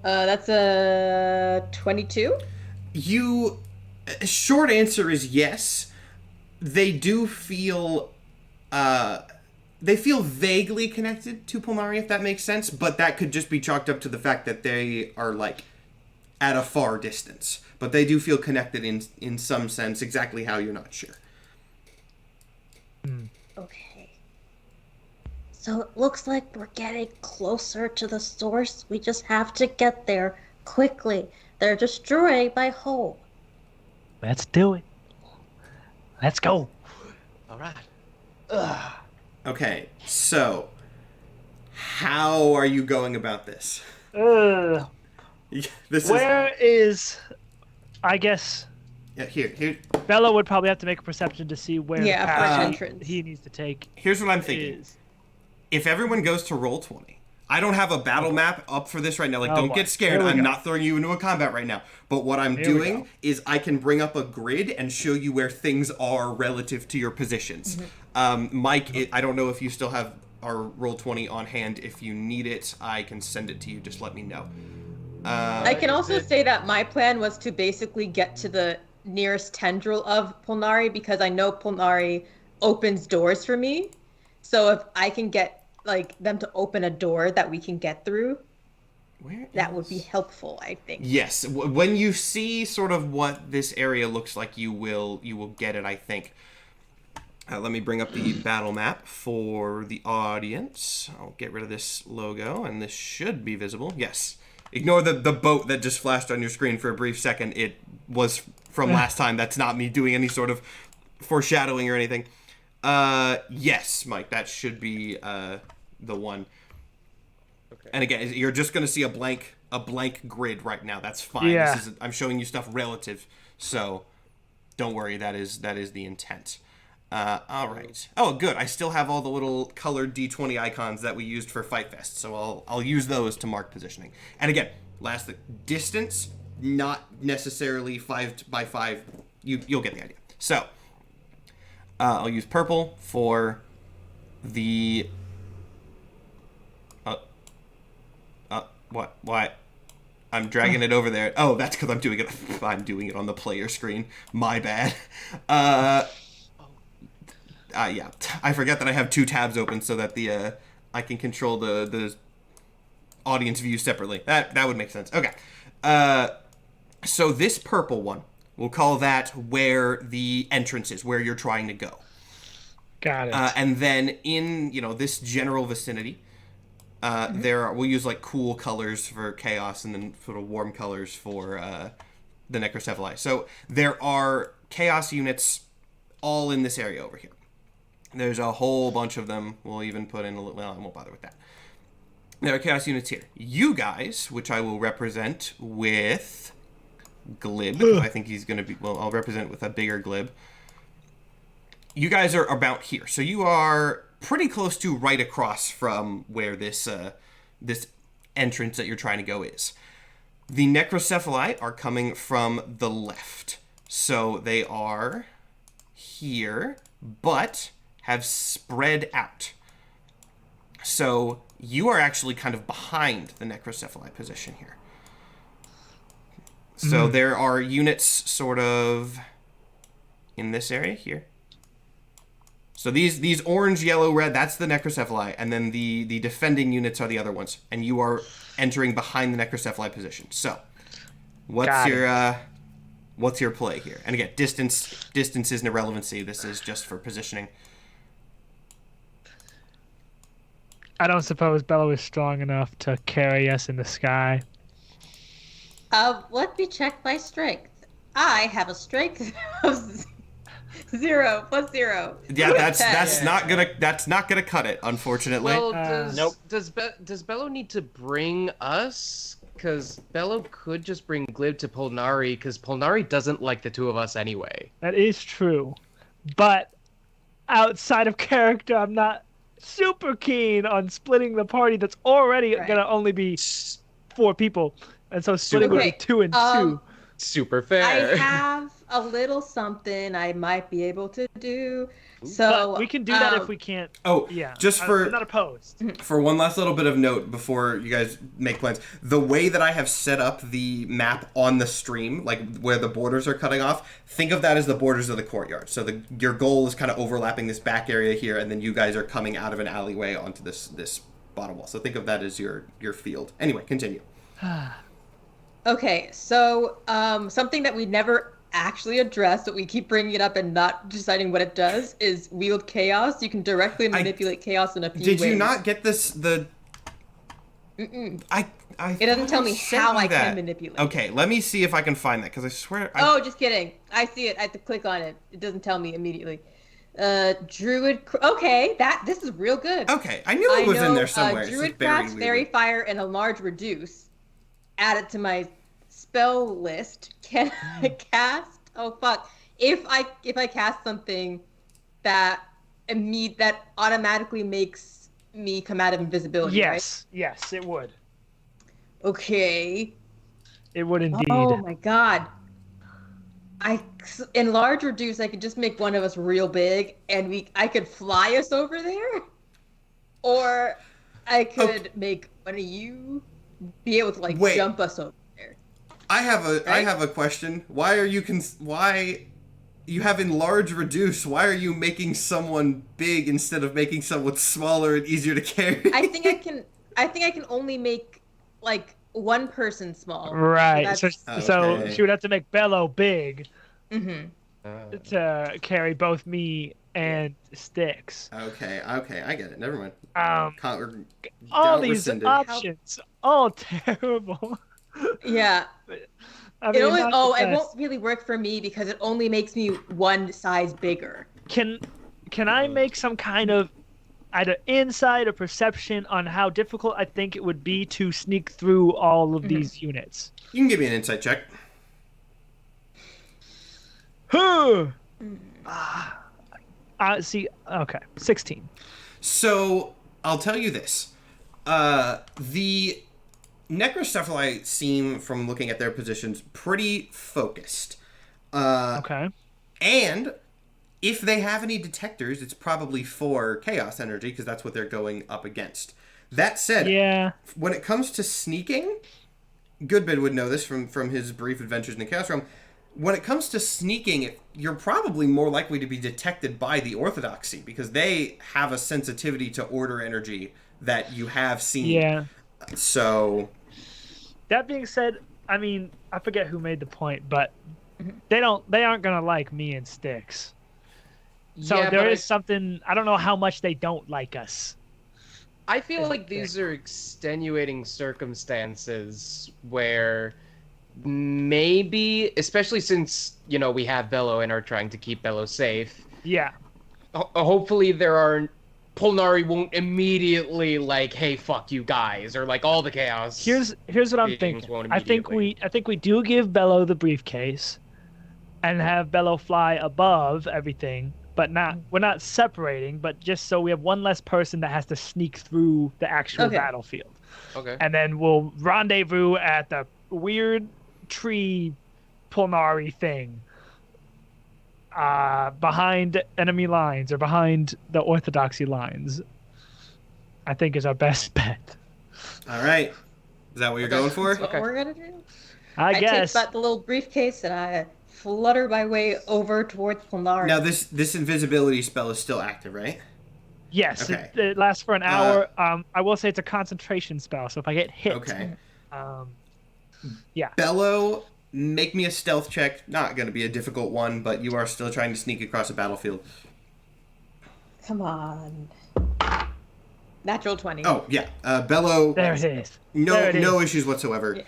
That's a 22. Short answer is yes. They do feel, they feel vaguely connected to Polnari, if that makes sense, but that could just be chalked up to the fact that they are, like, at a far distance. But they do feel connected in some sense, exactly how you're not sure. Okay. So it looks like we're getting closer to the source. We just have to get there quickly. They're destroying my home. Let's do it. Let's go. All right. Okay, so how are you going about this? Where is... I guess... Yeah, here. Bella would probably have to make a perception to see where the for path entrance. he needs to take. Here's what I'm thinking. Is. If everyone goes to Roll20, I don't have a battle map up for this right now. Like, Oh, don't boy. get scared. Here we I'm go. not throwing you into a combat right now. But what I'm Here we doing go. is I can bring up a grid and show you where things are relative to your positions. Mike, I don't know if you still have our Roll20 on hand. If you need it, I can send it to you. Just let me know. I can also say that my plan was to basically get to the nearest tendril of Polnari because I know Polnari opens doors for me. So if I can get them to open a door that we can get through, that would be helpful, I think. Yes, when you see sort of what this area looks like, you will get it, I think. Let me bring up the battle map for the audience. I'll get rid of this logo, and this should be visible. Yes. Ignore the boat that just flashed on your screen for a brief second. It was from last time. That's not me doing any sort of foreshadowing or anything. Yes, Mike, that should be the one. Okay. And again, you're just going to see a blank grid right now. That's fine. Yeah. I'm showing you stuff relative, so don't worry. That is the intent. All right. Oh, good. I still have all the little colored D20 icons that we used for Fight Fest, so I'll use those to mark positioning. And again, distance, not necessarily 5 by 5. You'll get the idea. So I'll use purple for the. What? I'm dragging it over there. Oh, that's because I'm doing it on the player screen. My bad. Yeah, I forget that I have 2 tabs open so that I can control the audience view separately. That would make sense. Okay. So this purple one, we'll call that where the entrance is, where you're trying to go. Got it. And then in this general vicinity, we'll use like cool colors for chaos and then sort of warm colors for the necrocephali. So there are chaos units all in this area over here. There's a whole bunch of them. We'll even put in I won't bother with that. There are chaos units here. You guys, which I will represent with Glib. I think he's going to be, I'll represent with a bigger Glib. You guys are about here. So you are pretty close to right across from where this entrance that you're trying to go is. The necrocephali are coming from the left. So they are here, but have spread out. So you are actually kind of behind the necrocephali position here. So there are units sort of in this area here. So these orange, yellow, red, that's the necrocephali, and then the defending units are the other ones. And you are entering behind the necrocephali position. So what's your play here? And again, distance is an irrelevancy. This is just for positioning. I don't suppose Bella is strong enough to carry us in the sky. Let me check my strength. I have a strength of 0 plus 0. Yeah, that's Yeah. not gonna cut it, unfortunately. Well, Nope. does Bello need to bring us? Because Bello could just bring Glib to Polnari, because Polnari doesn't like the two of us anyway. That is true. But outside of character, I'm not super keen on splitting the party that's already Right. going to only be 4 people. And so splitting would be Okay, 2 and 2. Super I fair. have a little something I might be able to do. So But we can do that if we can't. Oh, Yeah. just I'm not opposed. for one last little bit of note before you guys make plans, the way that I have set up the map on the stream, like where the borders are cutting off, think of that as the borders of the courtyard. So your goal is kind of overlapping this back area here, and then you guys are coming out of an alleyway onto this bottom wall. So think of that as your field. Anyway, continue. Okay, so something that we never actually addressed, but we keep bringing it up and not deciding what it does, is wield chaos. You can directly manipulate chaos in a few ways. Did you not get this? Mm-mm. It doesn't tell me how I can manipulate. Okay, let me see if I can find that, because I swear. Oh, just kidding. I see it. I have to click on it. It doesn't tell me immediately. Druid. Okay, this is real good. Okay, I knew it was in there somewhere. It's Druid just buried Craft, Fairy weirdly. Fire, and a large reduce. Add it to my spell list. Can I cast? Oh fuck! If I cast something that automatically makes me come out of invisibility. Yes. Yes, it would. Right? Okay. It would indeed. Oh my god. In large reduce, I could just make one of us real big, and I could fly us over there, or I could make one of you be able to Wait. jump us over there. I have Right? a question. Why are you why you have enlarge reduce? Why are you making someone big instead of making someone smaller and easier to carry? I think I can only make like one person small. Right. So, Okay. she would have to make Bello big Mm-hmm. to carry both me and Styx. Okay, I get it. Never mind. All Doubt these rescinded. options, all terrible. Yeah. I mean, not the It best. won't really work for me because it only makes me one size bigger. Can I make some kind of either insight or perception on how difficult I think it would be to sneak through all of these units? You can give me an insight check. See, okay, 16. So I'll tell you this: the necrocephali seem, from looking at their positions, pretty focused. Okay. And if they have any detectors, it's probably for chaos energy, because that's what they're going up against. That said, Yeah. when it comes to sneaking, Goodbid would know this from his brief adventures in the Chaos Realm. When it comes to sneaking, you're probably more likely to be detected by the Orthodoxy, because they have a sensitivity to order energy that you have seen. Yeah. So, That being said, I mean, I forget who made the point, but they aren't gonna like me and Styx. So Yeah, there but is something. I don't know how much they don't like us. I feel like these are extenuating circumstances where maybe, especially since, we have Bello and are trying to keep Bello safe, Yeah. hopefully Polnari won't immediately hey, fuck you guys, or all the chaos. Here's what I'm beings thinking. won't I think immediately. we do give Bello the briefcase, and have Bello fly above everything, but we're not separating, but just so we have one less person that has to sneak through the actual battlefield. Okay. And then we'll rendezvous at the weird tree Polnari thing. Behind enemy lines or behind the Orthodoxy lines, I think is our best bet. all right. Is that what you're going for? That's what we're gonna do. I guess. take the little briefcase and I flutter my way over towards Polnari. Now, this invisibility spell is still active, right? Yes, Okay. it lasts for an hour. I will say it's a concentration spell, so if I get hit, Okay. Yeah. Bello, make me a stealth check. Not going to be a difficult one, but you are still trying to sneak across a battlefield. Come on. Natural 20. Oh, yeah. Bello, There it is. no There it no is. issues whatsoever. Yeah.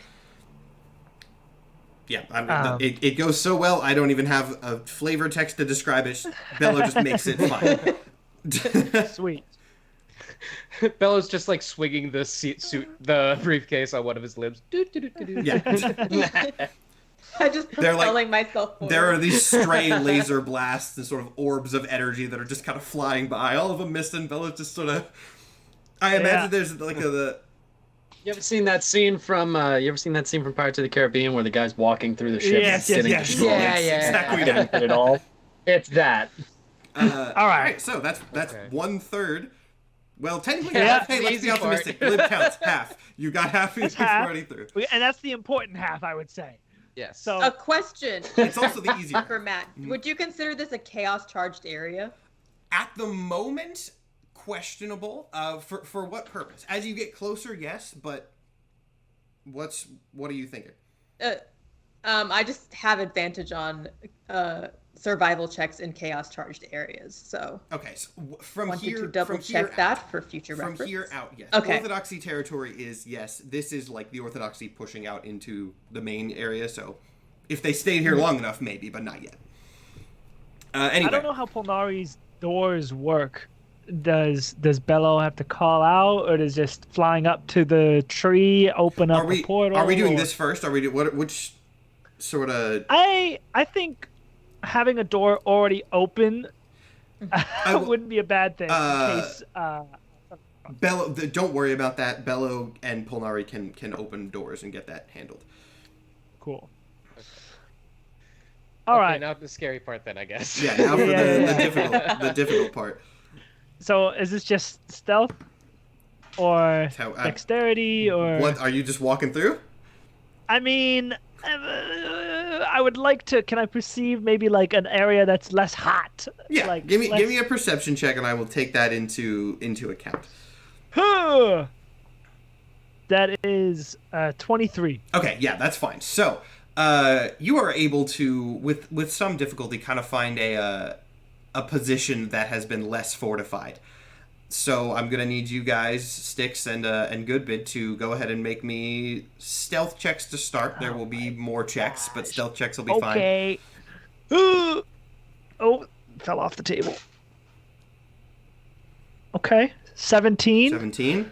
Yeah, it goes so well, I don't even have a flavor text to describe it. Bello just makes it fun. Sweet. Bello's just like swinging the briefcase on one of his limbs. Yeah. I just propelling myself forward. There are these stray laser blasts and sort of orbs of energy that are just kind of flying by. All of them missed, and Bella's just sort of... I imagine there's like You ever seen that scene from Pirates of the Caribbean where the guy's walking through the ship Yes, getting yes. destroyed? Yeah. Exactly Getting it all. It's that. All right. So that's Okay. 1/3. Well, technically, Yeah, hey, let's easy be part. optimistic. Glib counts half. You got half of the half. already through. And that's the important half, I would say. Yes. So A question It's also the easier. for Matt. Would you consider this a chaos charged area? At the moment, questionable. For what purpose? As you get closer, yes, but what are you thinking? I just have advantage on survival checks in chaos charged areas, so Okay, so from wanted here, to double from here check that for future From reference. here out, yes. Okay. Orthodoxy territory is, yes, this is like the Orthodoxy pushing out into the main area, so if they stayed here long enough, maybe, but not yet. Anyway. I don't know how Polnari's doors work. Does Bello have to call out, or does just flying up to the tree open up a portal? Are we doing or- this first? Are we which sort of... I think having a door already open wouldn't be a bad thing in case. Bello, don't worry about that. Bello and Polnari can open doors and get that handled. Cool. All right. Now the scary part, then I guess. Yeah, now for Yeah. the difficult part. So is this just stealth, or How, dexterity, or? what are you just walking through? I mean, I would like to. Can I perceive maybe like an area that's less hot? Yeah, Like, give me a perception check, and I will take that into account. Huh. That is 23. Okay, yeah, that's fine. So, you are able to, with some difficulty, kind of find a position that has been less fortified. So I'm gonna need you guys, Styx and Goodbid, to go ahead and make me stealth checks to start. There will be more checks, but stealth checks will be fine. Okay. Oh, fell off the table. Okay. 17. 17.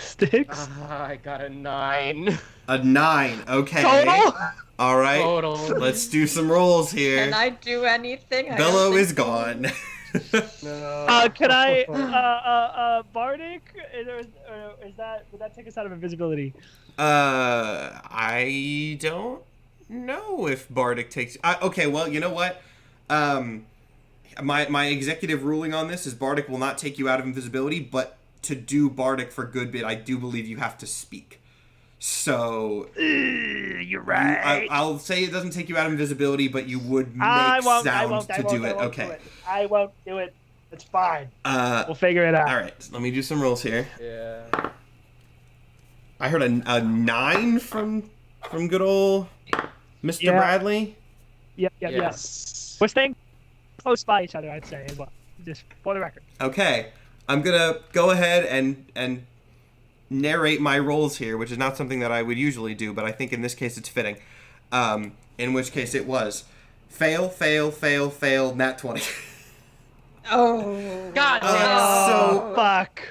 Sticks. I got a 9. A 9. Okay. Total? All right. Total. Let's do some rolls here. Can I do anything? I Bello don't think is so. gone. No. Can I, Bardic? Would that take us out of invisibility? I don't know if Bardic takes... okay, well, you know what? My executive ruling on this is Bardic will not take you out of invisibility, but to do Bardic for Goodbid, I do believe you have to speak. So... You're right. I'll say it doesn't take you out of invisibility, but you would make I won't to do it. Okay. I won't do it. It's fine. We'll We'll figure it out. All right, let me do some rolls here. Yeah. I heard a 9 from good old Mr. Yeah. Bradley. Yep. Yes. We're staying close by each other, I'd say, as well. Just for the record. Okay, I'm gonna go ahead and narrate my rolls here, which is not something that I would usually do, but I think in this case it's fitting. In which case it was fail, nat 20. Oh. God So Fuck.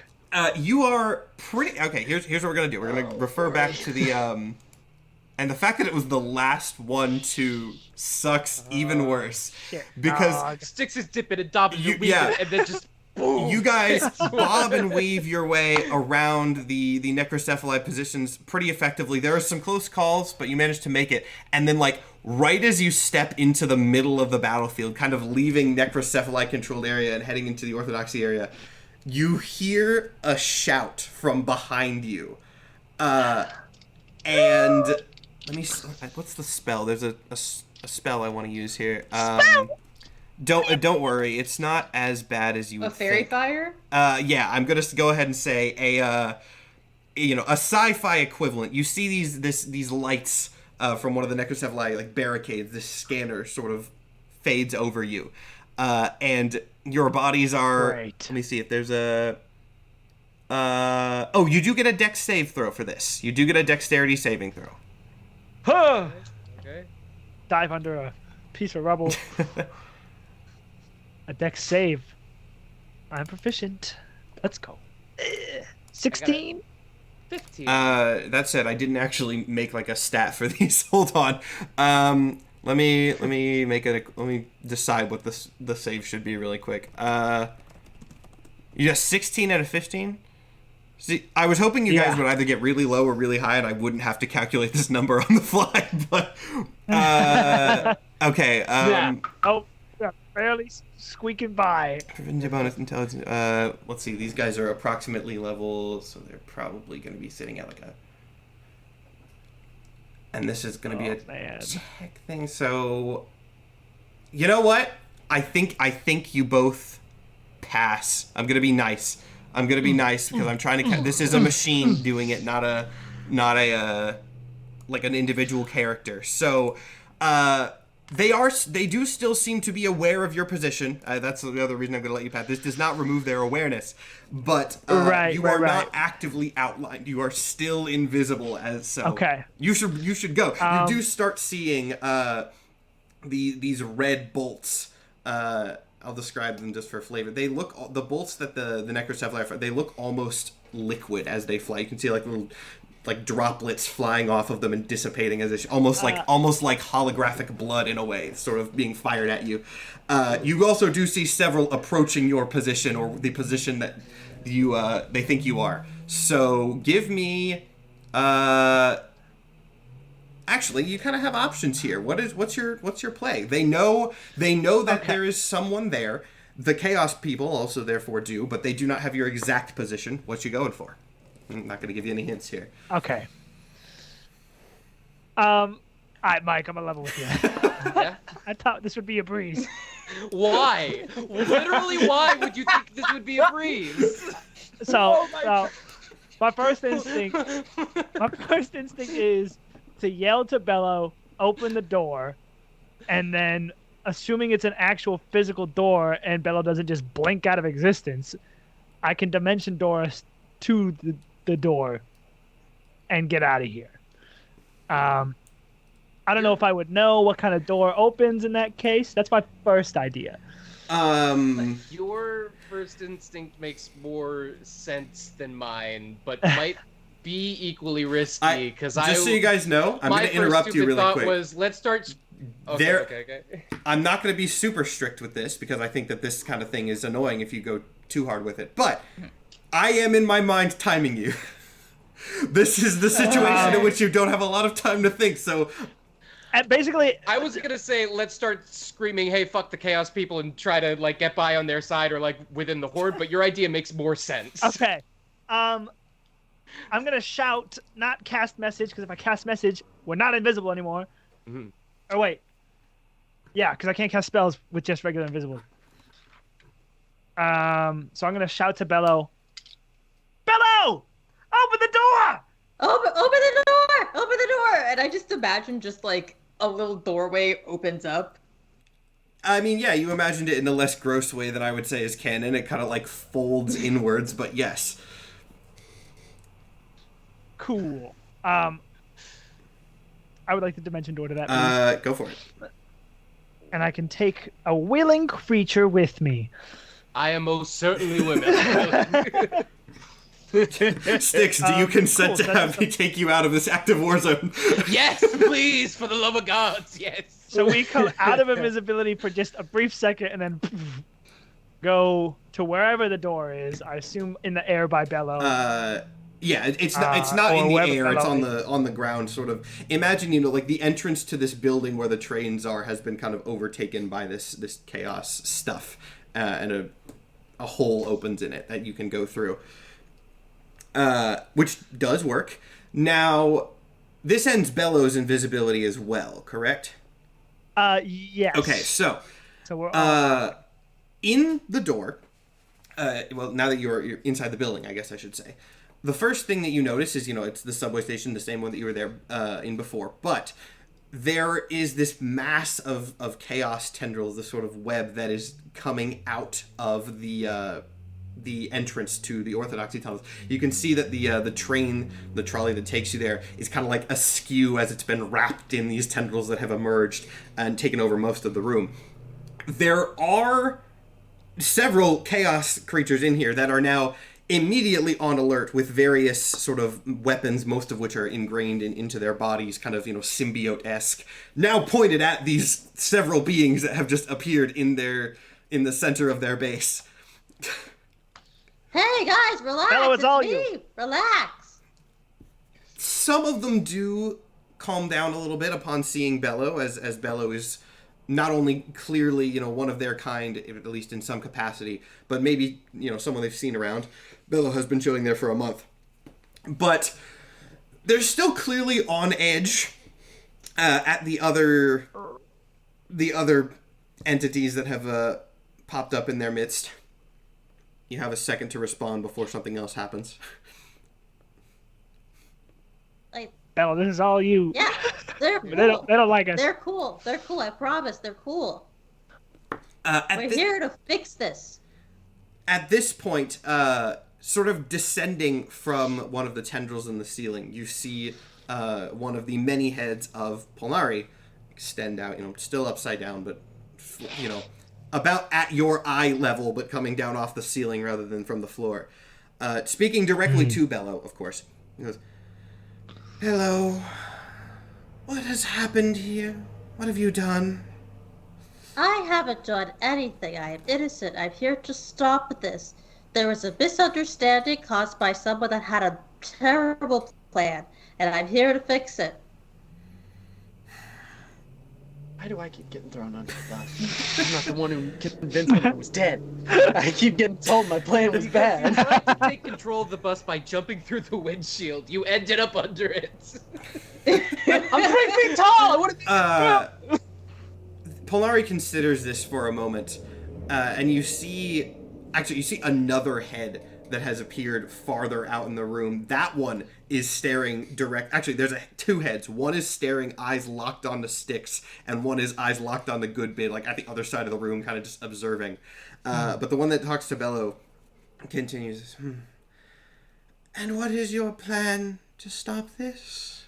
you are pretty okay. Here's what we're gonna do. We're gonna refer back to the and the fact that it was the last one to sucks even worse Shit. because Sticks his dip and Dobbins You- weave yeah. it, and then just boom. you guys bob and weave your way around the necrocephalite positions pretty effectively. There are some close calls, but you managed to make it. And then, like, right as you step into the middle of the battlefield, kind of leaving necrocephalite controlled area and heading into the orthodoxy area, you hear a shout from behind you. And let me. What's the spell? There's a spell I want to use here. Don't worry, it's not as bad as you would A fairy think. fire? Yeah, I'm gonna go ahead and say a sci-fi equivalent. You see these lights from one of the necrocephali like barricades. This scanner sort of fades over you, and your bodies are. Great. Let me see if there's a. Oh, you do get a dex save throw for this. You do get a dexterity saving throw. Huh! Okay. Dive under a piece of rubble. A dex save. I'm proficient. Let's go. 16. 15. That said, I didn't actually make like a stat for these. Hold on. Let me make it. Let me decide what the save should be really quick. You got 16 out of 15. See, I was hoping you guys would either get really low or really high, and I wouldn't have to calculate this number on the fly. But okay. Oh, barely squeaking by. Bonus intelligence. Let's see. These guys are approximately level, so they're probably going to be sitting at like a. And this is going to be a tech thing. So, you know what? I think you both pass. I'm going to be nice. Because I'm trying to. This is a machine doing it, not a like an individual character. So, they do still seem to be aware of your position. That's the other reason I'm going to let you pass. This does not remove their awareness, but you are not actively outlined. You are still invisible as so. Okay. You should go. You do start seeing these red bolts. I'll describe them just for flavor. They look, the bolts that the Necros have fly, they look almost liquid as they fly. You can see like little droplets flying off of them and dissipating as they almost like holographic blood in a way, sort of being fired at you. You also do see several approaching your position or the position that you they think you are. So give me actually, you kind of have options here. What's your play? They know that there is someone there. The Chaos people also therefore do, but they do not have your exact position. What you going for? I'm not going to give you any hints here. Okay. All right, Mike, I'm gonna level with you. Yeah? I thought this would be a breeze. Why? Literally, why would you think this would be a breeze? So, my first instinct is to yell to Bello, open the door, and then, assuming it's an actual physical door and Bello doesn't just blink out of existence, I can dimension door us to the door and get out of here. I don't know if I would know what kind of door opens in that case. That's my first idea. Your first instinct makes more sense than mine, but might be equally risky because just so you guys know, I'm going to interrupt you really quick. Was let's start. Okay. I'm not going to be super strict with this because I think that this kind of thing is annoying if you go too hard with it. But I am in my mind timing you. This is the situation in which you don't have a lot of time to think. So. And basically, I was gonna say let's start screaming, "Hey, fuck the Chaos people!" and try to like get by on their side or like within the horde. But your idea makes more sense. Okay, I'm gonna shout, not cast message, because if I cast message, we're not invisible anymore. Mm-hmm. Or wait, yeah, because I can't cast spells with just regular invisible. So I'm gonna shout to Bello. Bello, open the door! Open the door! Open the door! And I just imagine just like a little doorway opens up. I mean, yeah, you imagined it in a less gross way than I would say is canon. It kind of like folds inwards, but yes. Cool. I would like the dimension door to that. Go for it. And I can take a willing creature with me. I am most certainly willing. Styx, do you consent to have me take you out of this active war zone? Yes, please, for the love of gods, yes. So we come out of invisibility for just a brief second and then go to wherever the door is. I assume in the air by Bello. Yeah, it's not in the air. It's on the ground, sort of. Imagine, like the entrance to this building where the trains are has been kind of overtaken by this chaos stuff, and a hole opens in it that you can go through, which does work. Now, this ends Bello's invisibility as well, correct? Yes. Okay, so we're in the door. Well, now that you're inside the building, I guess I should say. The first thing that you notice is, it's the subway station, the same one that you were there in before. But there is this mass of chaos tendrils, this sort of web that is coming out of the the entrance to the orthodoxy tunnels. You can see that the train, the trolley that takes you there, is kind of like askew as it's been wrapped in these tendrils that have emerged and taken over most of the room. There are several chaos creatures in here that are now immediately on alert with various sort of weapons, most of which are ingrained into their bodies, kind of, symbiote-esque, now pointed at these several beings that have just appeared in the center of their base. Hey guys, relax. Bello, it's all me. you. Relax. Some of them do calm down a little bit upon seeing Bello, as Bello is not only clearly, one of their kind, at least in some capacity, but maybe, someone they've seen around. Bello has been chilling there for a month. But they're still clearly on edge at the other entities that have popped up in their midst. You have a second to respond before something else happens. Bello, this is all you. Yeah, they're cool. They don't like us. They're cool. They're cool. I promise. They're cool. We're here to fix this. At this point, sort of descending from one of the tendrils in the ceiling, you see one of the many heads of Polnari extend out, still upside down, but, about at your eye level, but coming down off the ceiling rather than from the floor. Speaking directly to Bello, of course. He goes, "Hello. What has happened here? What have you done?" I haven't done anything. I am innocent. I'm here to stop this. There was a misunderstanding caused by someone that had a terrible plan, and I'm here to fix it. Why do I keep getting thrown under the bus? I'm not the one who convinced me I was dead. I keep getting told my plan was You bad. tried to take control of the bus by jumping through the windshield. You ended up under it. I'm 3 feet tall! I would've Polnari considers this for a moment, and you see another head that has appeared farther out in the room. That one is staring actually, there's two heads. One is staring, eyes locked on the sticks, and one is eyes locked on the Goodbid, like at the other side of the room, kind of just observing. But the one that talks to Bello continues, "And what is your plan to stop this?"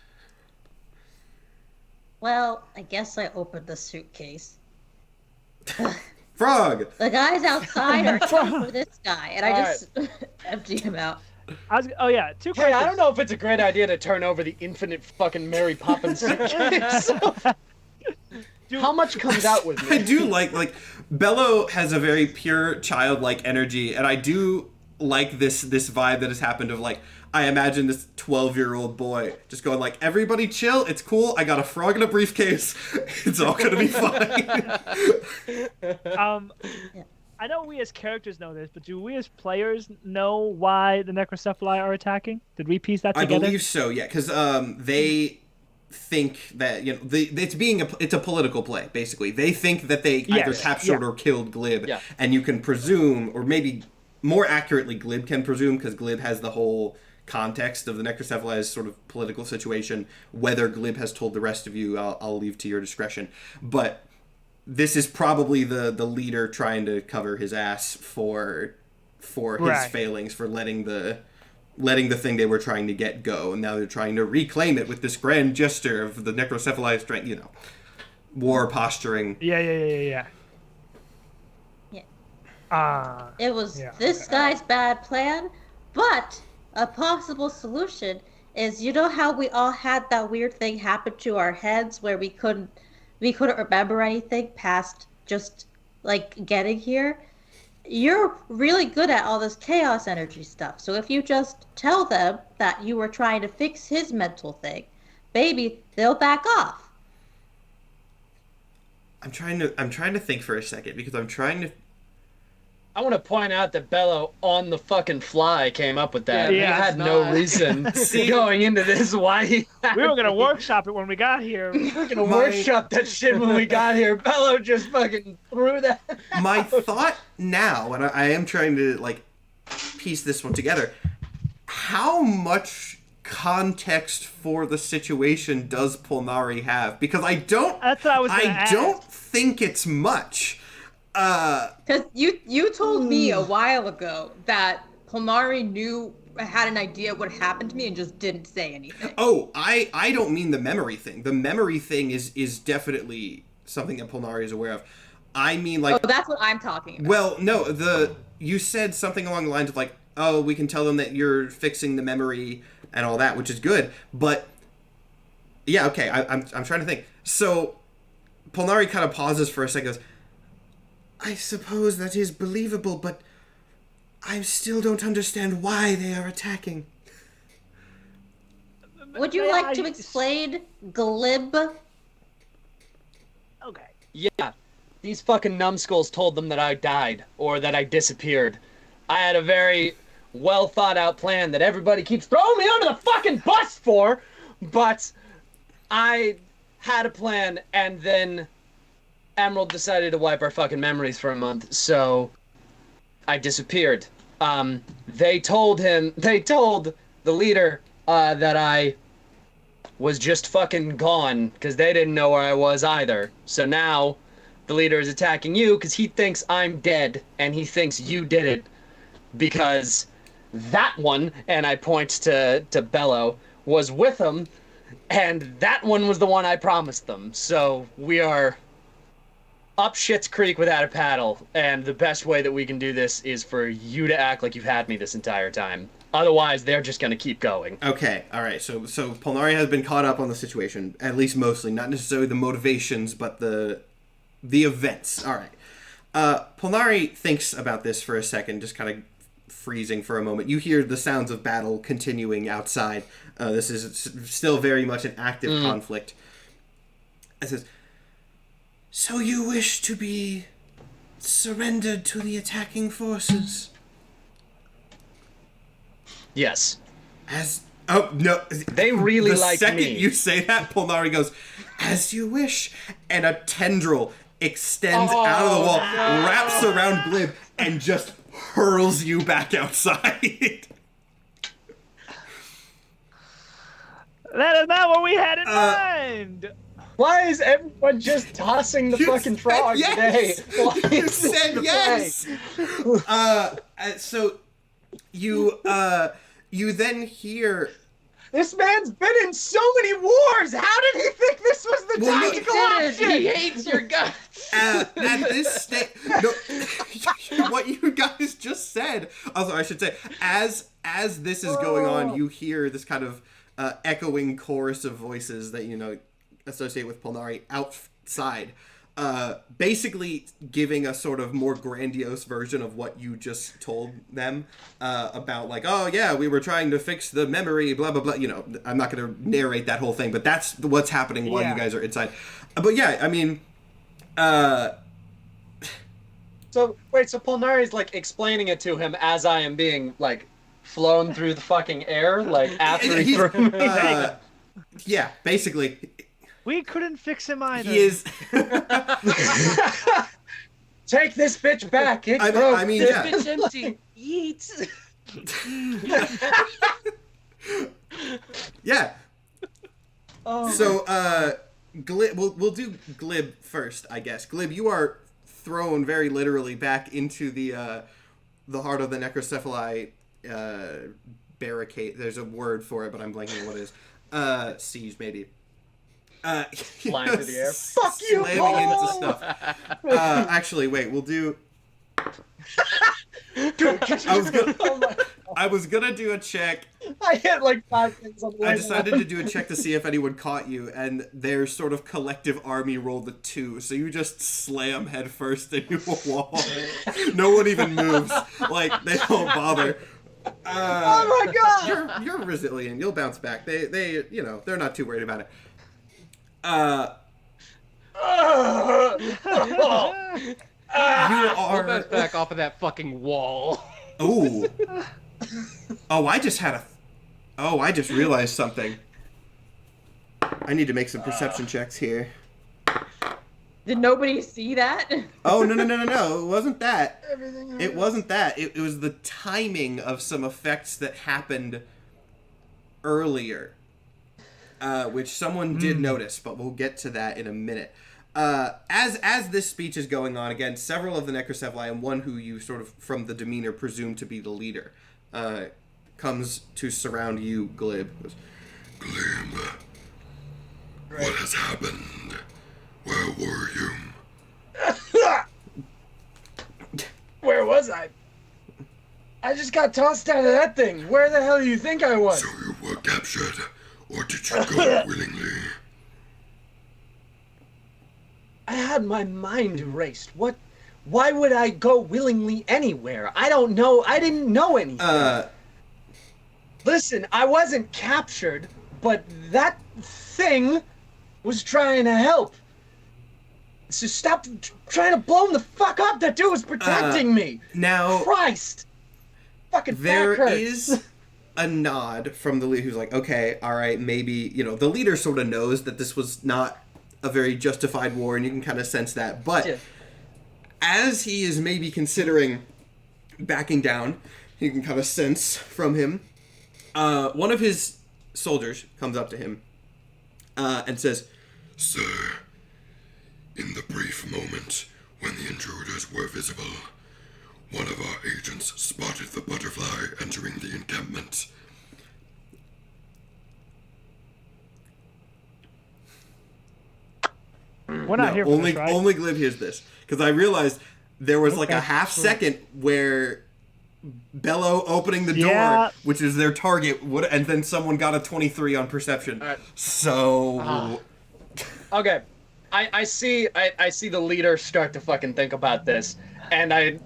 Well, I guess I opened the suitcase. Frog! The guys outside are looking for this guy, and I just empty him out. Two Hey, questions. I don't know if it's a great idea to turn over the infinite fucking Mary Poppins suitcase. How much comes out with I me? do like Bello has a very pure childlike energy, and I do like this vibe that has happened of I imagine this 12-year-old boy just going everybody chill, it's cool, I got a frog in a briefcase, it's all gonna be fine. I know we as characters know this, but do we as players know why the necrocephali are attacking? Did we piece that together? I believe so, yeah, because they think that it's a political play, basically. They think that they either captured or killed Glib, and you can presume, or maybe more accurately, Glib can presume, because Glib has the whole context of the necrocephali's sort of political situation. Whether Glib has told the rest of you, I'll leave to your discretion. But this is probably the leader trying to cover his ass for his failings, for letting the thing they were trying to get go, and now they're trying to reclaim it with this grand gesture of the necrocephali's strength, war posturing. Yeah. It was this guy's bad plan, but a possible solution is, how we all had that weird thing happen to our heads where we couldn't remember anything past just getting here? You're really good at all this chaos energy stuff, so if you just tell them that you were trying to fix his mental thing, maybe they'll back off. I'm trying to think for a second, because I want to point out that Bello on the fucking fly came up with that. Yeah, he had no reason going into this why he we were gonna workshop it when we got here. We were gonna workshop that shit when we got here. Bello just fucking threw that My out. thought now, and I am trying to piece this one together, how much context for the situation does Polnari have? Because I don't That's what I was gonna ask. don't think it's much. Because you told me a while ago that Polnari had an idea what happened to me and just didn't say anything. Oh, I don't mean the memory thing. The memory thing is definitely something that Polnari is aware of. I mean, like... Oh, that's what I'm talking about. Well, no, you said something along the lines of, like, oh, we can tell them that you're fixing the memory and all that, which is good, but... Yeah, okay, I'm trying to think. So, Polnari kind of pauses for a second, goes, I suppose that is believable, but I still don't understand why they are attacking. Would you like to explain glib? Okay. Yeah, these fucking numbskulls told them that I died, or that I disappeared. I had a very well thought out plan that everybody keeps throwing me under the fucking bus for, but I had a plan, and then Emerald decided to wipe our fucking memories for a month, so I disappeared. They told the leader, that I was just fucking gone, because they didn't know where I was either. So now, the leader is attacking you, because he thinks I'm dead, and he thinks you did it. Because that one, and I point to Bello, was with him, and that one was the one I promised them. So we are up shit's creek without a paddle, and the best way that we can do this is for you to act like you've had me this entire time. Otherwise, they're just gonna keep going. Okay, alright, so Polnari has been caught up on the situation, at least mostly, not necessarily the motivations, but the events. Alright. Polnari thinks about this for a second, just kind of freezing for a moment. You hear the sounds of battle continuing outside. This is still very much an active conflict. It says, so you wish to be surrendered to the attacking forces? Yes. Oh, no. They really like me. The second you say that, Polnari goes, as you wish, and a tendril extends out of the wall, wraps around Glib, and just hurls you back outside. That is not what we had in mind! Why is everyone just tossing the fucking frog yes. today? Why You is this said the yes! play? So, you then hear... This man's been in so many wars! How did he think this was the tactical option? He hates your guts! At this stage... No, what you guys just said... Also, I should say, as this is going on, you hear this kind of echoing chorus of voices that, associate with Polnari outside, basically giving a sort of more grandiose version of what you just told them, about, like, oh yeah, we were trying to fix the memory, blah blah blah. I'm not going to narrate that whole thing, but that's what's happening while you guys are inside. But yeah, I mean, So Polnari's like explaining it to him as I am being like flown through the fucking air, like after he threw me. Yeah, basically. We couldn't fix him either. He is. Take this bitch back. It broke. I mean, This yeah. bitch empty. Yeet. Yeah. Oh. So, Glib, we'll do Glib first, I guess. Glib, you are thrown very literally back into the heart of the necrocephali barricade. There's a word for it, but I'm blanking on what it is. Siege, maybe. Flying through the air. Fuck you, slamming Paul! into stuff. Actually, wait, we'll do... I was gonna do a check. I hit like 5 things on the way. I decided to do a check to see if anyone caught you, and their sort of collective army rolled a 2, so you just slam head first into a wall. No one even moves. Like, they don't bother. Oh my god! You're resilient. You'll bounce back. They they're not too worried about it. You We'll are bounce back off of that fucking wall. Ooh. Oh, I just realized something. I need to make some perception checks here. Did nobody see that? Oh, no. It wasn't that. It wasn't that. It was the timing of some effects that happened earlier, which someone did notice, but we'll get to that in a minute. As this speech is going on, again, several of the Necrocephali, and one who you sort of, from the demeanor, presume to be the leader, comes to surround you, Glib. Glib, what has happened? Where were you? Where was I? I just got tossed out of that thing. Where the hell do you think I was? So you were captured, or did you go willingly? I had my mind erased. What? Why would I go willingly anywhere? I don't know. I didn't know anything. Listen, I wasn't captured, but that thing was trying to help. So stop trying to blow him the fuck up. That dude was protecting me. Now, Christ. Fucking there back hurts. is a nod from the leader who's like, okay, all right, maybe, the leader sort of knows that this was not a very justified war, and you can kind of sense that. But as he is maybe considering backing down, you can kind of sense from him, one of his soldiers comes up to him and says, Sir, in the brief moment when the intruders were visible, one of our agents spotted the butterfly entering the encampment. We're not here for only, this, right? Only Glib hears this. Because I realized there was like a half second where Bello opening the door, which is their target, and then someone got a 23 on perception. So... Okay. I see the leader start to fucking think about this. And I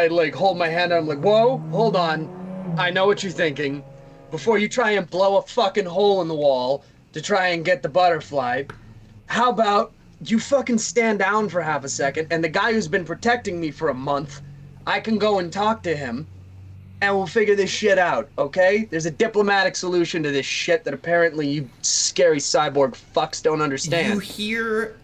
like hold my hand and I'm like, whoa, hold on. I know what you're thinking. Before you try and blow a fucking hole in the wall to try and get the butterfly, how about you fucking stand down for half a second, and the guy who's been protecting me for a month, I can go and talk to him, and we'll figure this shit out, okay? There's a diplomatic solution to this shit that apparently you scary cyborg fucks don't understand. You hear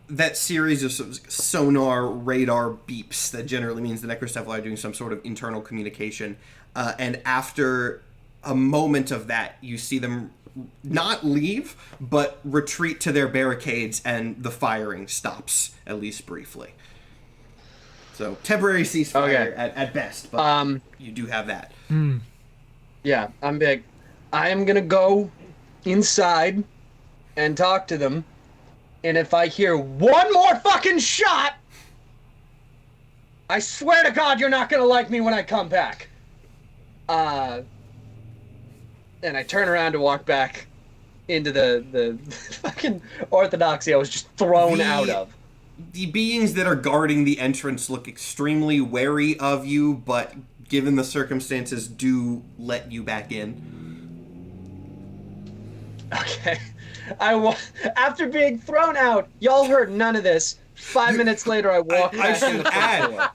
that series of sonar radar beeps that generally means the Necrocephali are doing some sort of internal communication, and after a moment of that, you see them not leave, but retreat to their barricades, and the firing stops, at least briefly. So, temporary ceasefire at best, but you do have that. Yeah, I'm big. I am gonna go inside and talk to them, and if I hear one more fucking shot, I swear to God you're not gonna like me when I come back. And I turn around to walk back into the fucking orthodoxy I was just thrown out of. The beings that are guarding the entrance look extremely wary of you, but given the circumstances, do let you back in. Okay. After being thrown out, y'all heard none of this. 5 minutes later, I walk back. I should add,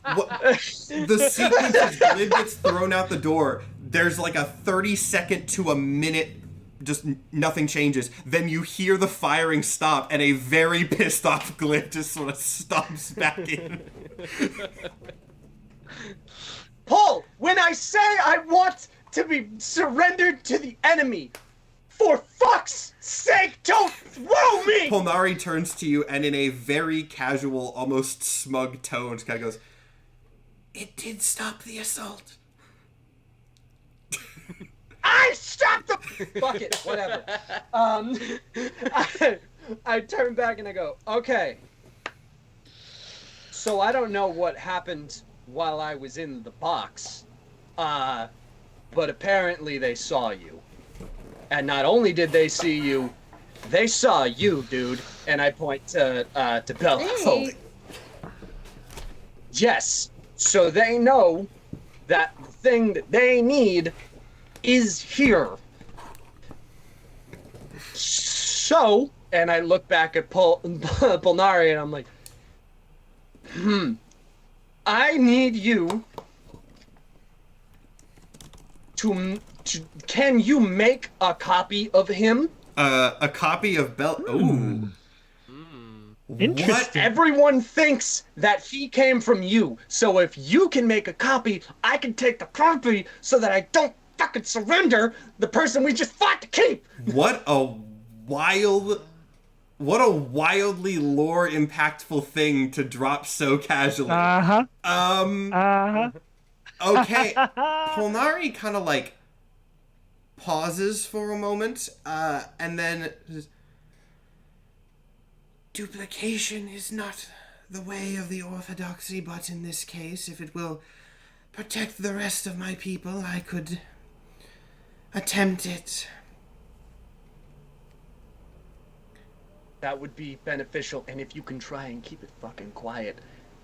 the sequence as Glib gets thrown out the door, there's like a 30-second to a minute, just nothing changes. Then you hear the firing stop, and a very pissed off Glib just sort of stomps back in. Paul, when I say I want to be surrendered to the enemy, for fuck's sake, don't throw me! Polnari turns to you, and in a very casual, almost smug tone, just kind of goes, "It did stop the assault." I stopped the... Fuck it, whatever. I turn back and I go, okay. So I don't know what happened while I was in the box, but apparently they saw you. And not only did they see you, they saw you, dude. And I point to Bella. Hey. Yes, so they know that the thing that they need is here. So, and I look back at Polnari and I'm like, I need you to can you make a copy of him? A copy of Ooh. Interesting. What? Everyone thinks that he came from you. So if you can make a copy, I can take the copy so that I don't fucking surrender the person we just fought to keep. What a wild What a wildly lore impactful thing to drop so casually. Uh-huh. Okay. Polnari kind of like pauses for a moment, and then says, duplication is not the way of the orthodoxy, but in this case, if it will protect the rest of my people, I could attempt it. That would be beneficial, and if you can try and keep it fucking quiet,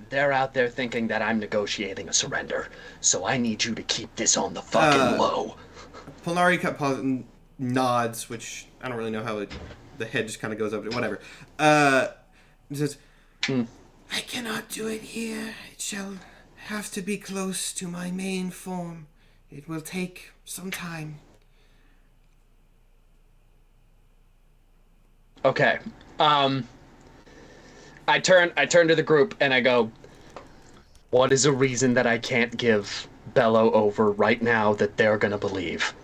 they're out there thinking that I'm negotiating a surrender, so I need you to keep this on the fucking low. Polnari pauses, nods, which I don't really know how the head just kind of goes up to whatever. It says, I cannot do it here. It shall have to be close to my main form. It will take some time. Okay. I turn to the group and I go, what is a reason that I can't give Bello over right now that they're gonna believe?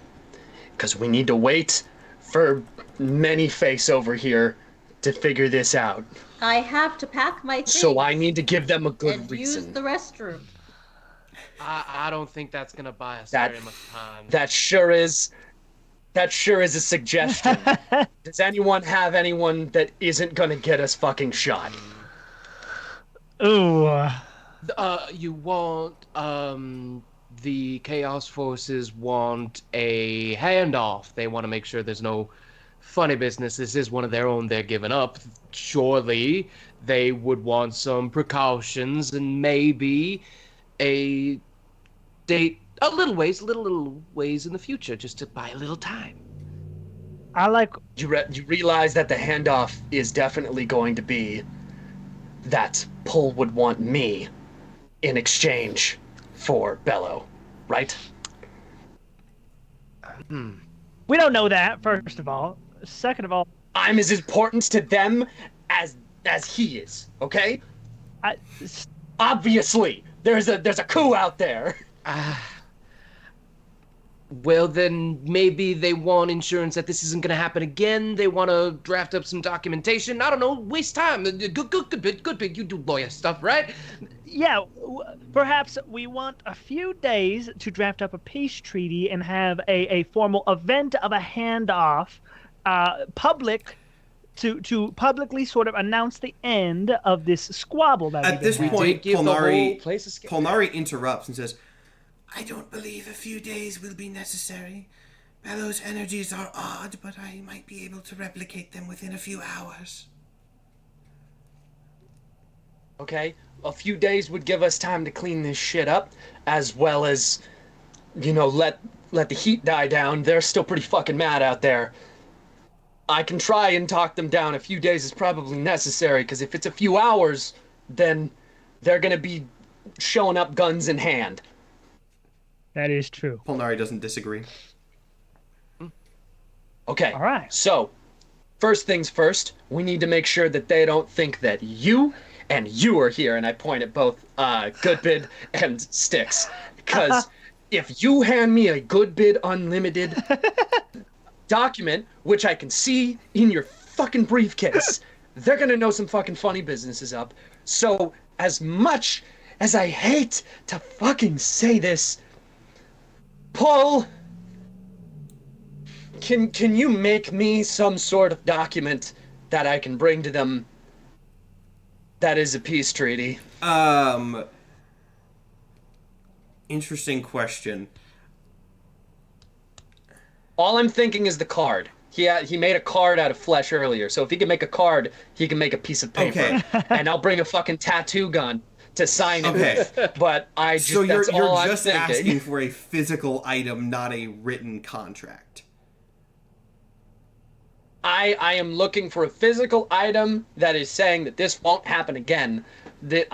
Because we need to wait for Many-Face over here to figure this out. I have to pack my things. So I need to give them a good and reason. use the restroom. I don't think that's gonna buy us very much time. That sure is a suggestion. Does anyone have anyone that isn't gonna get us fucking shot? Ooh. You want, the Chaos Forces want a handoff. They want to make sure there's no funny business. This is one of their own they're giving up. Surely they would want some precautions and maybe a date a little ways in the future just to buy a little time. I like... You realize that the handoff is definitely going to be that Pull would want me in exchange for Bello, right? We don't know that, first of all. Second of all... I'm as important to them as he is, okay? Obviously, there's a coup out there. Well, then maybe they want insurance that this isn't going to happen again. They want to draft up some documentation. I don't know, waste time. Good, you do lawyer stuff, right? Yeah, perhaps we want a few days to draft up a peace treaty and have a formal event of a handoff, public, to publicly sort of announce the end of this squabble that At this having. point, Polnari Polnari interrupts and says, I don't believe a few days will be necessary. Bello's energies are odd, but I might be able to replicate them within a few hours. Okay, a few days would give us time to clean this shit up, as well as, let the heat die down. They're still pretty fucking mad out there. I can try and talk them down. A few days is probably necessary, because if it's a few hours, then they're gonna be showing up guns in hand. That is true. Polnari doesn't disagree. Okay. All right. So, first things first, we need to make sure that they don't think that you are here, and I point at both Goodbid and Styx. Because if you hand me a Goodbid Unlimited document, which I can see in your fucking briefcase, they're gonna know some fucking funny business is up. So, as much as I hate to fucking say this, Paul, can you make me some sort of document that I can bring to them that is a peace treaty? Interesting question. All I'm thinking is the card. He made a card out of flesh earlier, so if he can make a card, he can make a piece of paper. Okay. And I'll bring a fucking tattoo gun to sign it Okay. with. But So you're that's all I'm just thinking. asking for a physical item, not a written contract. I am looking for a physical item that is saying that this won't happen again. That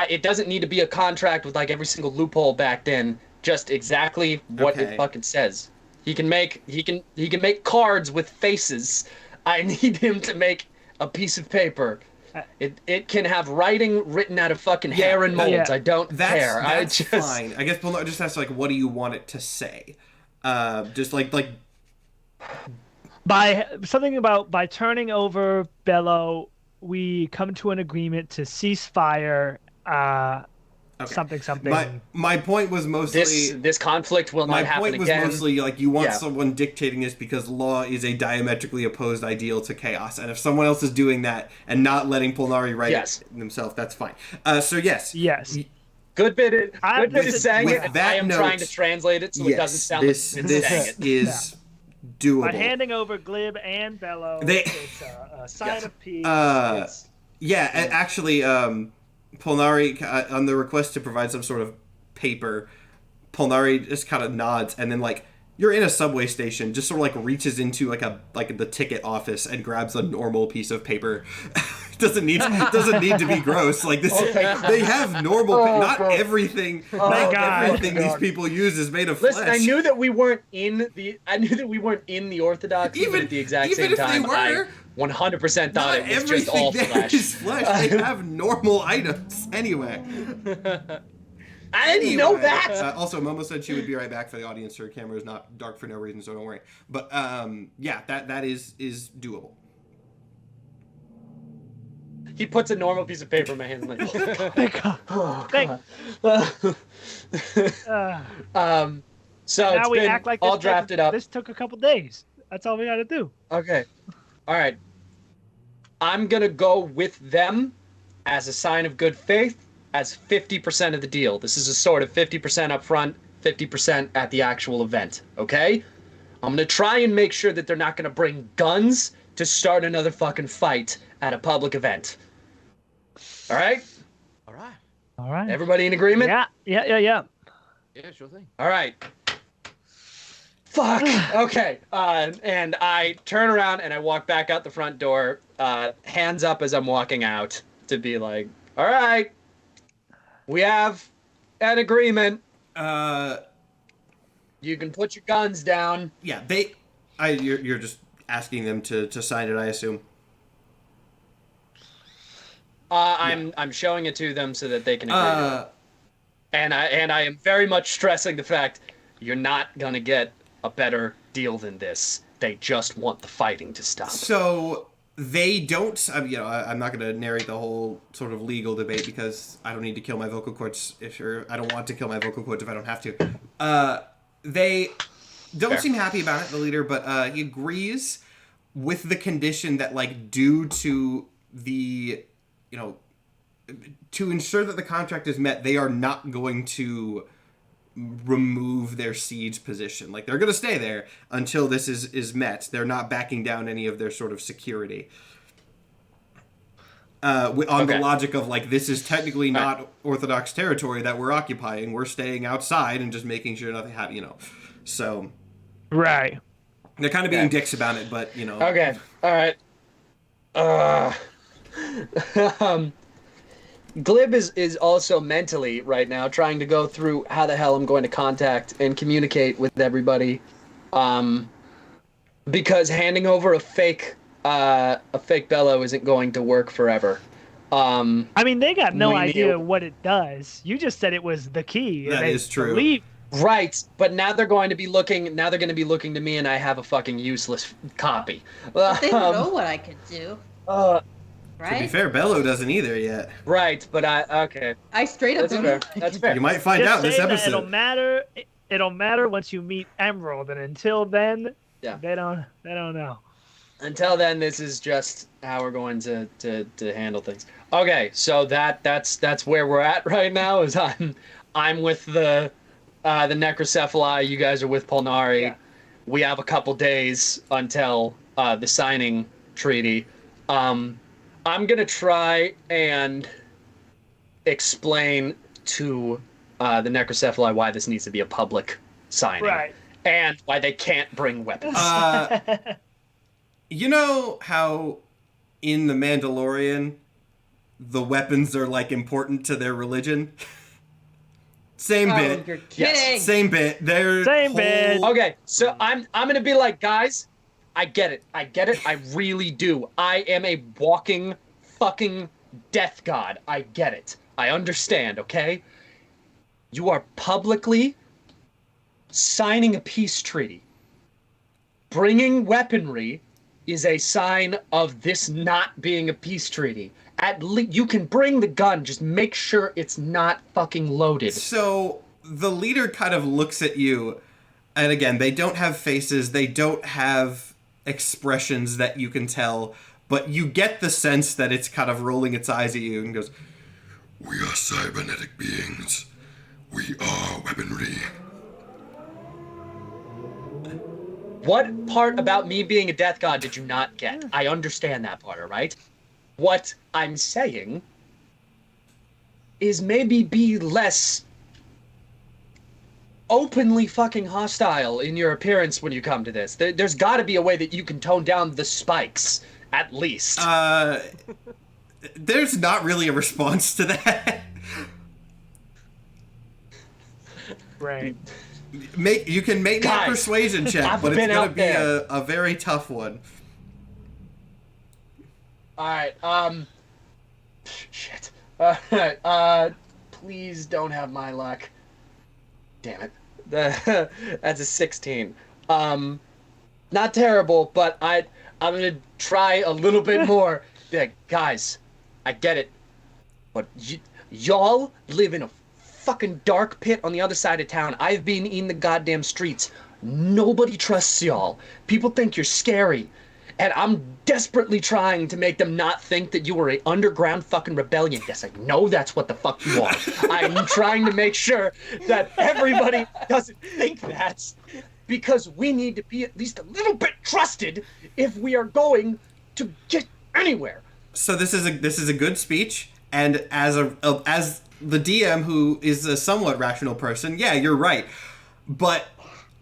it doesn't need to be a contract with like every single loophole backed in. Just exactly what Okay. it fucking says. He can make cards with faces. I need him to make a piece of paper. It can have writing written out of fucking hair and molds. Yeah. I don't care. That's I just fine. I guess Polnari just asks, like, what do you want it to say? Just like By turning over Bello, we come to an agreement to cease fire. Okay. Something. My point was mostly this conflict will not happen again. My point was mostly like you want someone dictating this because law is a diametrically opposed ideal to chaos, and if someone else is doing that and not letting Polnari write it himself, that's fine. So yes. Goodbid is saying it. I am trying to translate it so it doesn't sound like this is doable. By handing over Glib and Bello, it's a sign of peace. Actually, Polnari, on the request to provide some sort of paper, Polnari just kind of nods, and then like you're in a subway station, just sort of like reaches into like the ticket office and grabs a normal piece of paper. doesn't need to be gross. Like this, they have normal. Not everything. Everything these people use is made of flesh. Listen, I knew that we weren't in the Orthodox even at the exact same time. Even if they were, 100% thought it was just all flesh. Everything there is flesh. They have normal items anyway. I didn't know that. Also, Momo said she would be right back for the audience. Her camera is not dark for no reason, so don't worry. But that is doable. He puts a normal piece of paper in my hand, like, thank God. So now we been act like all drafted up. This took a couple days. That's all we got to do. Okay. All right. I'm gonna go with them as a sign of good faith as 50% of the deal. This is a sort of 50% up front, 50% at the actual event. Okay. I'm gonna try and make sure that they're not gonna bring guns to start another fucking fight at a public event. All right? All right. Everybody in agreement? Yeah. Yeah, sure thing. All right. Fuck. Okay. And I turn around and I walk back out the front door, hands up as I'm walking out to be like, all right, we have an agreement. You can put your guns down. Yeah, you're just asking them to sign it, I assume. I'm showing it to them so that they can agree to it. And I am very much stressing the fact you're not gonna get a better deal than this. They just want the fighting to stop. So they don't. I'm not gonna narrate the whole sort of legal debate because I don't need to kill my vocal cords I don't want to kill my vocal cords if I don't have to. They don't seem happy about it, the leader, but he agrees with the condition that, like, due to the, to ensure that the contract is met, they are not going to remove their siege position. Like, they're going to stay there until this is met. They're not backing down any of their sort of security. On the logic of, like, this is technically not Orthodox territory that we're occupying. We're staying outside and just making sure nothing happens, So... Right. They're kind of being dicks about it, but, Okay. All right. Glib is also mentally right now trying to go through how the hell I'm going to contact and communicate with everybody, because handing over a fake bellow isn't going to work forever. I mean, they got no idea what it does. You just said it was the key. That is true. Right, but now they're going to be looking. Now they're going to be looking to me, and I have a fucking useless copy. But they don't know what I could do. Right? To be fair, Bello doesn't either yet. Right, but okay. I straight up don't know. That's fair. You might find out in this episode. It'll matter once you meet Emerald, and until then, they don't know. Until then, this is just how we're going to handle things. Okay, so that's where we're at right now. Is I'm with the Necrocephali. You guys are with Polnari. Yeah. We have a couple days until the signing treaty. I'm gonna try and explain to the Necrocephali why this needs to be a public signing, right? And why they can't bring weapons. You know how in The Mandalorian the weapons are, like, important to their religion? Same bit. You're kidding. Yes, same bit. Same bit. Okay, so I'm gonna be like, guys, I get it. I really do. I am a walking fucking death god. I get it. I understand, okay? You are publicly signing a peace treaty bringing weaponry is a sign of this not being a peace treaty. At least you can bring the gun, just make sure it's not fucking loaded. So the leader kind of looks at you, and again, they don't have faces, they don't have expressions that you can tell, but you get the sense that it's kind of rolling its eyes at you and goes, We are cybernetic beings. We are weaponry. What part about me being a death god did you not get? I understand that part, all right? What I'm saying is maybe be less openly fucking hostile in your appearance when you come to this. There's got to be a way that you can tone down the spikes, at least. There's not really a response to that. Right. You can make me a Guys, persuasion check, I've but it's been gonna out be there. a very tough one. All right, shit. Please don't have my luck. Damn it. That's a 16. Not terrible, but I'm gonna try a little bit more. Be like, guys, I get it, but y'all live in a fucking dark pit on the other side of town. I've been in the goddamn streets. Nobody trusts y'all. People think you're scary. And I'm desperately trying to make them not think that you are an underground fucking rebellion. Yes, I know that's what the fuck you are. I'm trying to make sure that everybody doesn't think that, because we need to be at least a little bit trusted if we are going to get anywhere. So this is a good speech, and as the DM, who is a somewhat rational person, yeah, you're right. But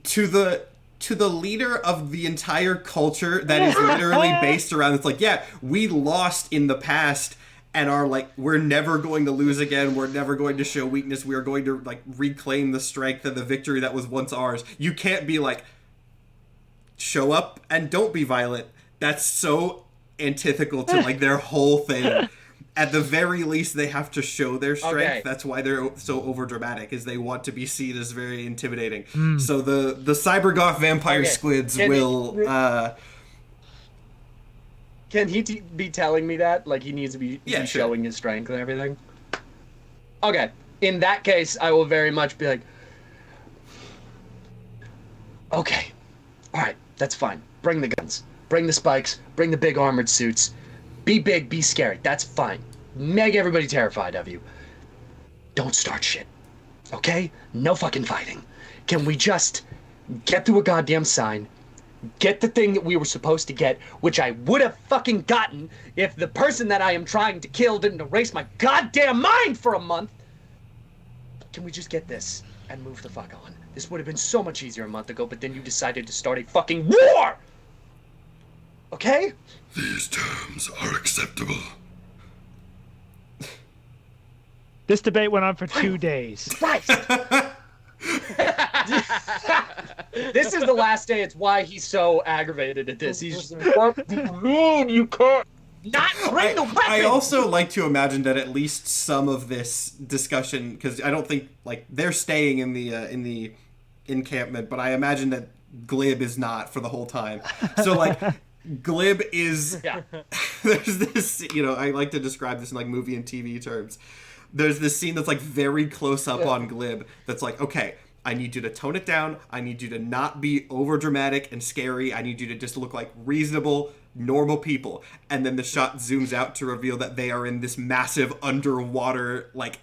to the leader of the entire culture that is literally based around, it's like, yeah, we lost in the past and are like, we're never going to lose again. We're never going to show weakness. We are going to like reclaim the strength and the victory that was once ours. You can't be like, show up and don't be violent. That's so antithetical to like their whole thing. At the very least, they have to show their strength. Okay. That's why they're so overdramatic, is they want to be seen as very intimidating. So the cybergoth vampire squids will... Can he be telling me that? Like, he needs to be showing his strength and everything? Okay. In that case, I will very much be like, okay. Alright, that's fine. Bring the guns. Bring the spikes. Bring the big armored suits. Be big, be scary. That's fine. Make everybody terrified of you. Don't start shit. Okay? No fucking fighting. Can we just get through a goddamn sign, get the thing that we were supposed to get, which I would have fucking gotten if the person that I am trying to kill didn't erase my goddamn mind for a month? Can we just get this and move the fuck on? This would have been so much easier a month ago, but then you decided to start a fucking war! Okay? These terms are acceptable. This debate went on for 2 days. Christ! This is the last day. It's why he's so aggravated at this. He's just like, you can't not bring the weapon! I also like to imagine that at least some of this discussion, because I don't think, like, they're staying in the encampment, but I imagine that Glib is not for the whole time. So, like... Glib is... Yeah. There's this, I like to describe this in like movie and TV terms. There's this scene that's like very close up on Glib that's like, okay, I need you to tone it down. I need you to not be over dramatic and scary. I need you to just look like reasonable, normal people. And then the shot zooms out to reveal that they are in this massive underwater, like,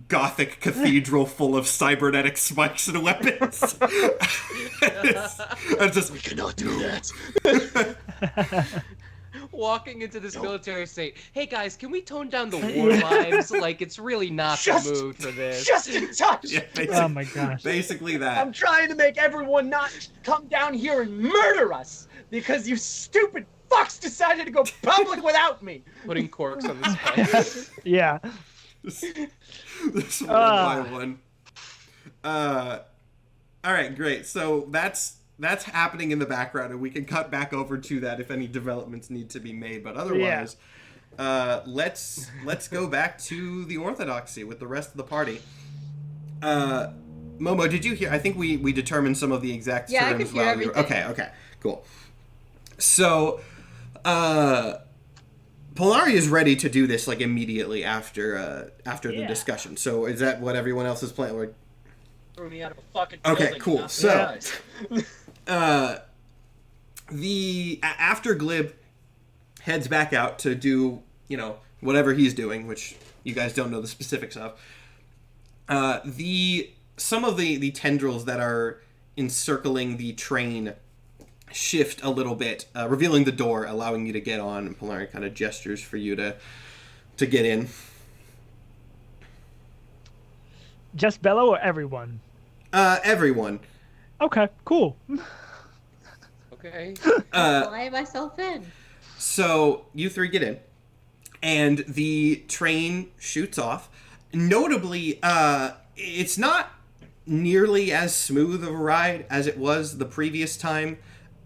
Gothic cathedral full of cybernetic spikes and weapons. it's just, We cannot do that. Walking into this military state. Hey guys, can we tone down the war vibes? Like, it's really not the mood for this. Just in touch! yeah, Oh my gosh. basically that. I'm trying to make everyone not come down here and murder us because you stupid fucks decided to go public without me. Putting corks on the spikes. Yeah. This one by one. All right, great. So that's happening in the background, and we can cut back over to that if any developments need to be made. But otherwise, let's go back to the orthodoxy with the rest of the party. Momo, did you hear? I think we determined some of the exact terms. Yeah, I could hear everything. Okay, Cool. So, Polari is ready to do this like immediately after the discussion. So is that what everyone else is planning? Like, Threw me out of a fucking okay, building, cool. not So, surprised. after Glib heads back out to do, whatever he's doing, which you guys don't know the specifics of, some of the tendrils that are encircling the train shift a little bit, revealing the door, allowing you to get on, and Polari kind of gestures for you to get in. Just Bello or everyone? Everyone. Okay, cool. Okay. Fly myself in. So you three get in, and the train shoots off. Notably, it's not nearly as smooth of a ride as it was the previous time.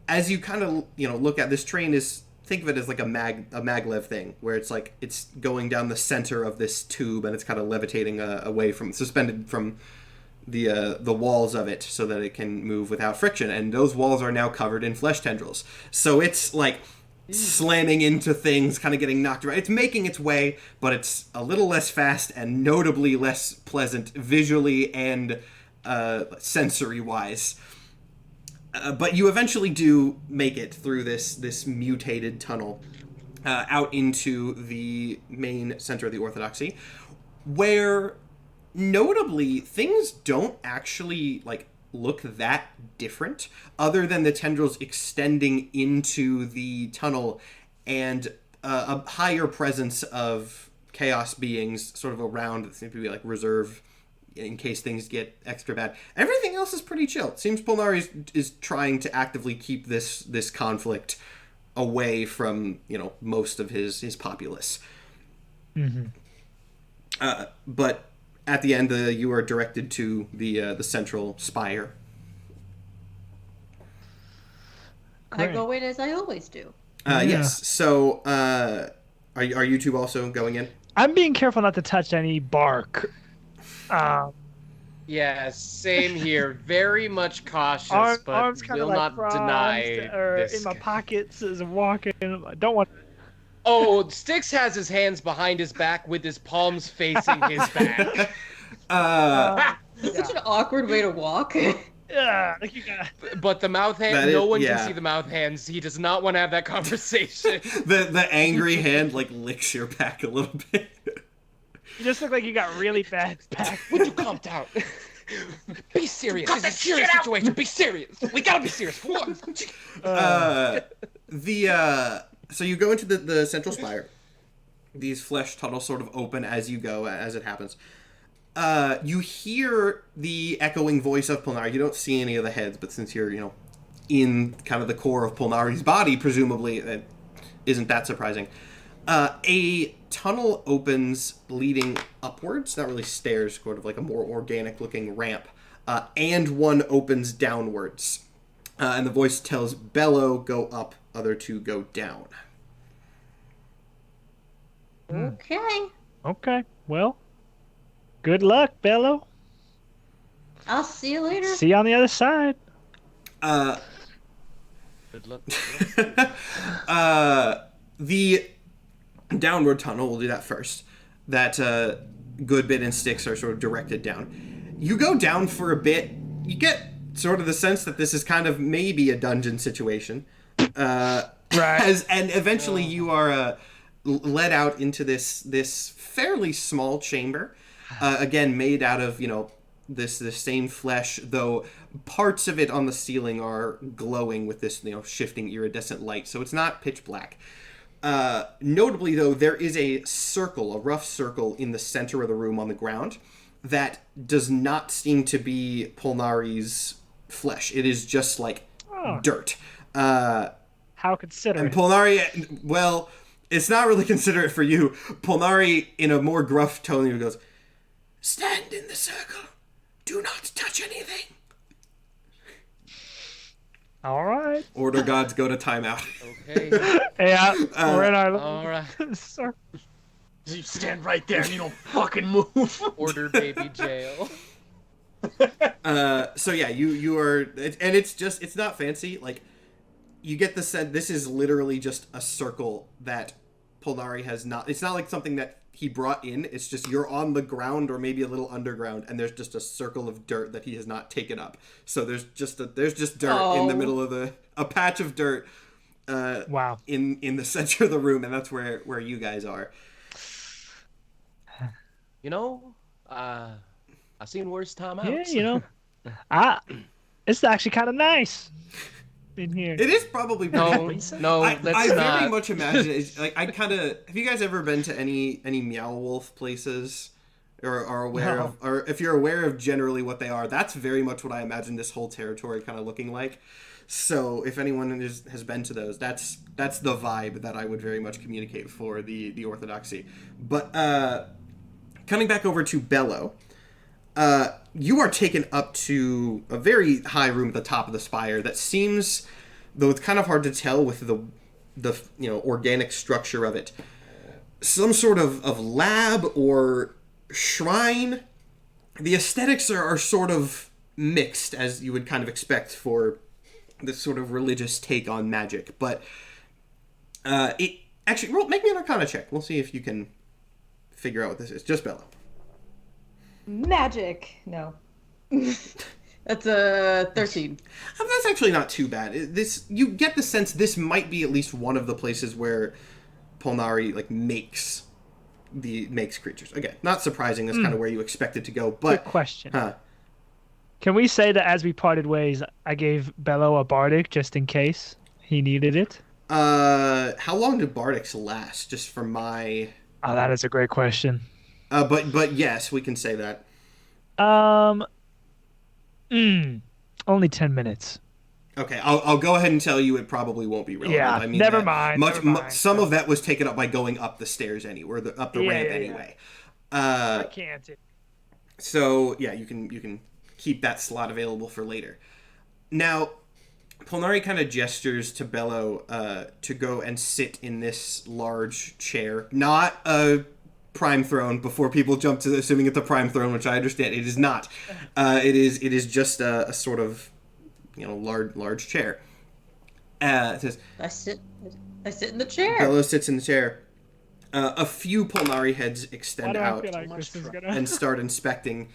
As you kind of look at this train, think of it as like a maglev thing, where it's like it's going down the center of this tube and it's kind of levitating away from, suspended from the walls of it, so that it can move without friction. And those walls are now covered in flesh tendrils, so it's like slamming into things, kind of getting knocked around. It's making its way, but it's a little less fast and notably less pleasant visually and sensory wise. But you eventually do make it through this mutated tunnel out into the main center of the Orthodoxy, where notably things don't actually look that different, other than the tendrils extending into the tunnel and a higher presence of chaos beings sort of around that seem to be reserved in case things get extra bad. Everything else is pretty chill. It seems Polnari is trying to actively keep this conflict away from most of his populace. Mm-hmm. But at the end, you are directed to the central spire. I go in as I always do. Yes. So, are you two also going in? I'm being careful not to touch any bark. Yeah, same here. Very much cautious, arms but kind will of not crossed, deny or this. in my pockets as I'm walking. I don't want. Oh, Styx has his hands behind his back with his palms facing his back. It's such an awkward way to walk. Yeah, you got. But the mouth hand, no one can see the mouth hands. He does not want to have that conversation. The angry hand licks your back a little bit. You just look like you got really bad back. Would you calm down? Be serious. This is a serious situation. Be serious. We gotta be serious. For what? So you go into the central spire. These flesh tunnels sort of open as you go, as it happens. You hear the echoing voice of Polnari. You don't see any of the heads, but since you're, in kind of the core of Polnari's body, presumably, it isn't that surprising. A tunnel opens leading upwards, not really stairs, sort of like a more organic-looking ramp, and one opens downwards. And the voice tells Bello, go up, other two go down. Okay. Okay, well, good luck, Bello. I'll see you later. See you on the other side. Good luck. The downward tunnel, we'll do that first. That Goodbid and Styx are sort of directed down. You go down for a bit. You get sort of the sense that this is kind of maybe a dungeon situation. Right. And eventually you are led out into this fairly small chamber. Again, made out of, this same flesh, though parts of it on the ceiling are glowing with this, shifting iridescent light. So it's not pitch black. Notably, though, there is a rough circle in the center of the room on the ground that does not seem to be Polnari's flesh. It is just dirt. How considerate. And Polnari, well, it's not really considerate for you. Polnari, in a more gruff tone, goes, "Stand in the circle. Do not touch anything." All right. Order gods go to timeout. Okay. Yeah, we're in our. All right. Sir. You stand right there and you don't fucking move. Order baby jail. So yeah, you are, and it's not fancy. you get the sense this is literally just a circle that Polnari has not. It's not like something that he brought in. It's just you're on the ground or maybe a little underground, and there's just a circle of dirt that he has not taken up. So there's just dirt in the middle of a patch of dirt. Wow. In the center of the room, and that's where you guys are. You know, I've seen worse timeouts. Yeah, you know, it's actually kind of nice in here. It is probably pretty No, I that's very not. much imagine it's like I kind of. Have you guys ever been to any Meow Wolf places, or are aware of, or if you're aware of generally what they are? That's very much what I imagine this whole territory kind of looking like. So if anyone has been to those, that's the vibe that I would very much communicate for the Orthodoxy. But coming back over to Bello, you are taken up to a very high room at the top of the spire that seems, though it's kind of hard to tell with the organic structure of it, some sort of lab or shrine. The aesthetics are sort of mixed, as you would kind of expect for this sort of religious take on magic. But it actually, make me an Arcana check. We'll see if you can figure out what this is. Just Bello. Magic. No. That's a 13. That's actually not too bad. You get the sense this might be at least one of the places where Polnari makes creatures. Again, not surprising. That's kind of where you expect it to go. But quick question. Can we say that as we parted ways, I gave Bello a bardic just in case he needed it? How long do bardics last? Just for my. Oh, that is a great question. But yes, we can say that. Only 10 minutes. Okay, I'll go ahead and tell you it probably won't be relevant. Yeah, I mean, never mind. Some of that was taken up by going up the stairs anyway, or up the ramp anyway. I can't. So yeah, you can keep that slot available for later. Now, Polnari kind of gestures to Bello to go and sit in this large chair, not a prime throne. Before people jump to assuming it's a prime throne, which I understand it is not. It is just a sort of large chair. It says, I sit in the chair. Bello sits in the chair. A few Polnari heads extend out and start inspecting.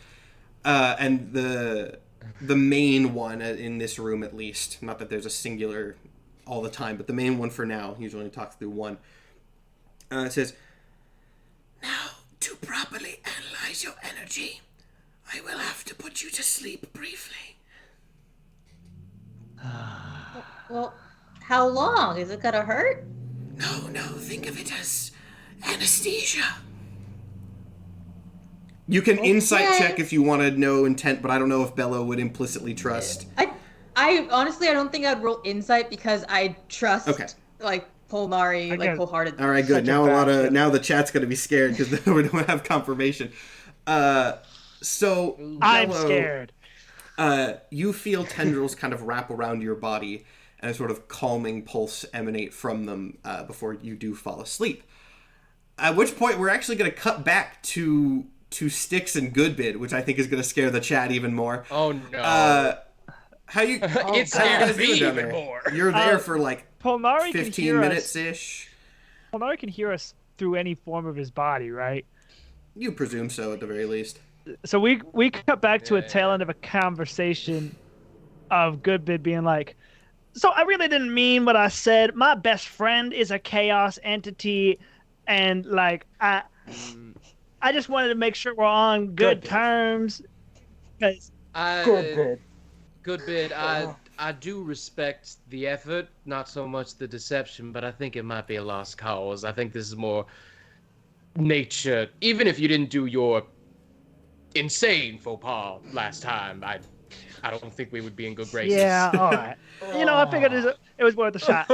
And the main one in this room, at least, not that there's a singular all the time, but the main one for now, usually only talks through one. It says, "Now, to properly analyze your energy, I will have to put you to sleep briefly." Well, how long? Is it gonna hurt? No, think of it as anesthesia. You can insight check if you want to know intent, but I don't know if Bello would implicitly trust. I honestly, I don't think I'd roll insight because I trust Polnari wholeheartedly. All right, good. Now the chat's gonna be scared because we don't have confirmation. So I'm Bello, scared. You feel tendrils kind of wrap around your body and a sort of calming pulse emanate from them before you do fall asleep. At which point we're actually going to cut back to Styx and Goodbid, which I think is going to scare the chat even more. Oh no! How you? It scares me even more. You're there for Polnari 15 minutes ish. Polnari can hear us through any form of his body, right? You presume so, at the very least. So we cut back to a tail end of a conversation of Goodbid being like, "So I really didn't mean what I said. My best friend is a chaos entity, and I just wanted to make sure we're on good terms." Goodbid. Goodbid. I do respect the effort, not so much the deception, but I think it might be a lost cause. I think this is more nature. Even if you didn't do your insane faux pas last time, I don't think we would be in good graces. Yeah, all right. I figured it was worth a shot.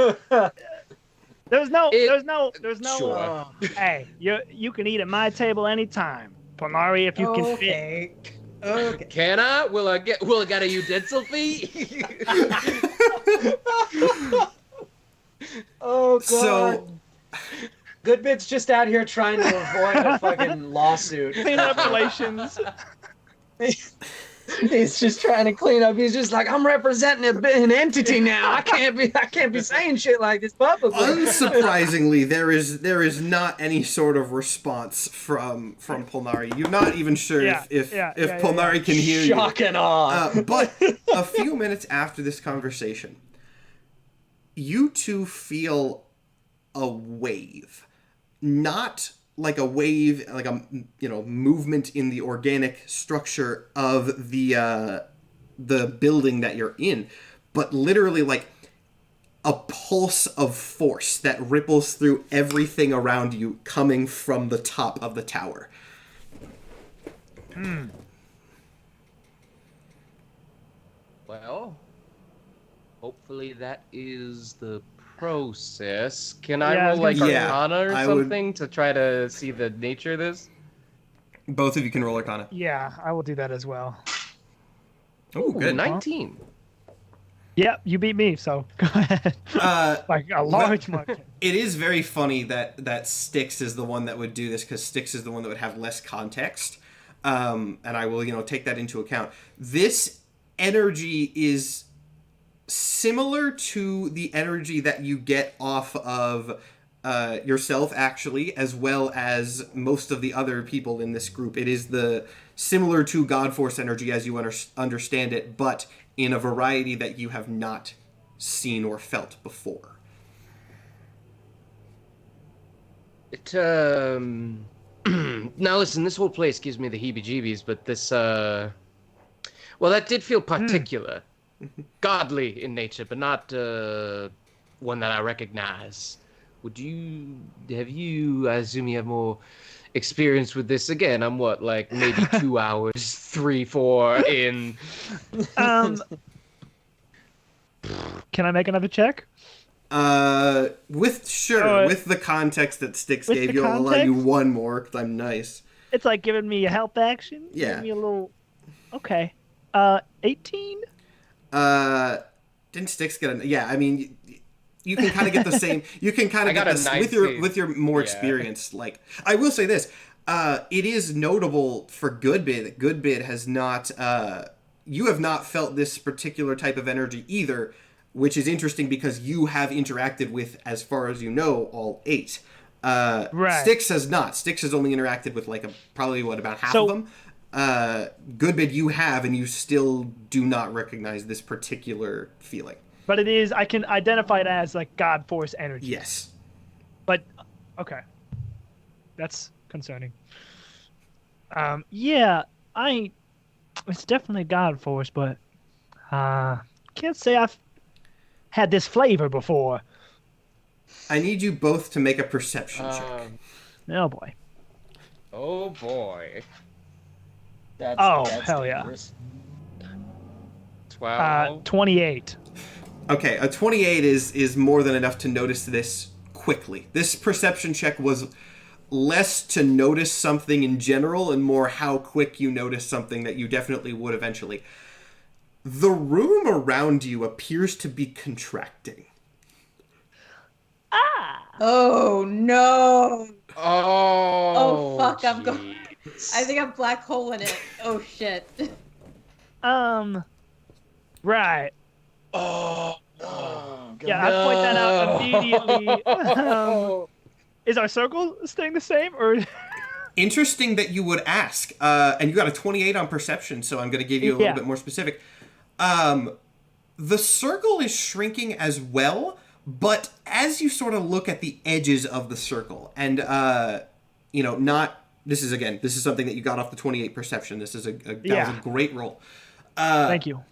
There's no. Sure. Hey, you can eat at my table anytime, Polnari, if you can fit. Okay. Can I? Will I get a utensil fee? Oh god. So, Goodbid's just out here trying to avoid a fucking lawsuit. Clean up relations. He's just trying to clean up. He's just like, I'm representing an entity now. I can't be saying shit like this publicly. Unsurprisingly, there is not any sort of response from Polnari. You're not even sure if Polnari can hear you. Shock and awe. But a few minutes after this conversation, you two feel a wave. Not like a wave, like a movement in the organic structure of the building that you're in, but literally like a pulse of force that ripples through everything around you, coming from the top of the tower. Well, hopefully that is the process. Can I roll like Arcana or something to try to see the nature of this? Both of you can roll Arcana. Yeah, I will do that as well. Oh, good. 19. Yep, you beat me, so go ahead. Like a large margin. It is very funny that Styx is the one that would do this, because Styx is the one that would have less context. And I will, take that into account. This energy is similar to the energy that you get off of yourself, actually, as well as most of the other people in this group. It is similar to God Force energy as you understand it, but in a variety that you have not seen or felt before. Now listen, this whole place gives me the heebie-jeebies, but this, well, that did feel particular. Godly in nature, but not one that I recognize. Have you, I assume you have more experience with this again? I'm what, like maybe 2 hours, 3, 4 in. Can I make another check? With the context that Styx gave you, I'll allow you one more, because I'm nice. It's like giving me a help action? Yeah. Giving me a little... Okay. 18? Didn't Styx get yeah, I mean, you can kind of get the same. You can kind of get this with your more experience. Like, I will say this, it is notable for Goodbid that Goodbid has not. You have not felt this particular type of energy either, which is interesting because you have interacted with, as far as you know, all 8. Right. Styx has not. Styx has only interacted with probably about half of them. Goodbid you have, and you still do not recognize this particular feeling. But it is, I can identify it as like God Force energy. Yes. But, okay. That's concerning. Yeah, it's definitely God Force, but, can't say I've had this flavor before. I need you both to make a perception check. Oh boy. Oh boy. That's hell dangerous. yeah. 12. 28. Okay, a 28 is more than enough to notice this quickly. This perception check was less to notice something in general and more how quick you notice something that you definitely would eventually. The room around you appears to be contracting. Oh no. Oh Fuck, I'm going. I think I'm black hole in it. Oh shit. Right. Oh, yeah, I point that out immediately. Is our circle staying the same, or? Interesting that you would ask. And you got a 28 on perception, so I'm going to give you a little bit more specific. The circle is shrinking as well, but as you sort of look at the edges of the circle, and this is something that you got off the 28 perception. This is that was a great roll. Thank you.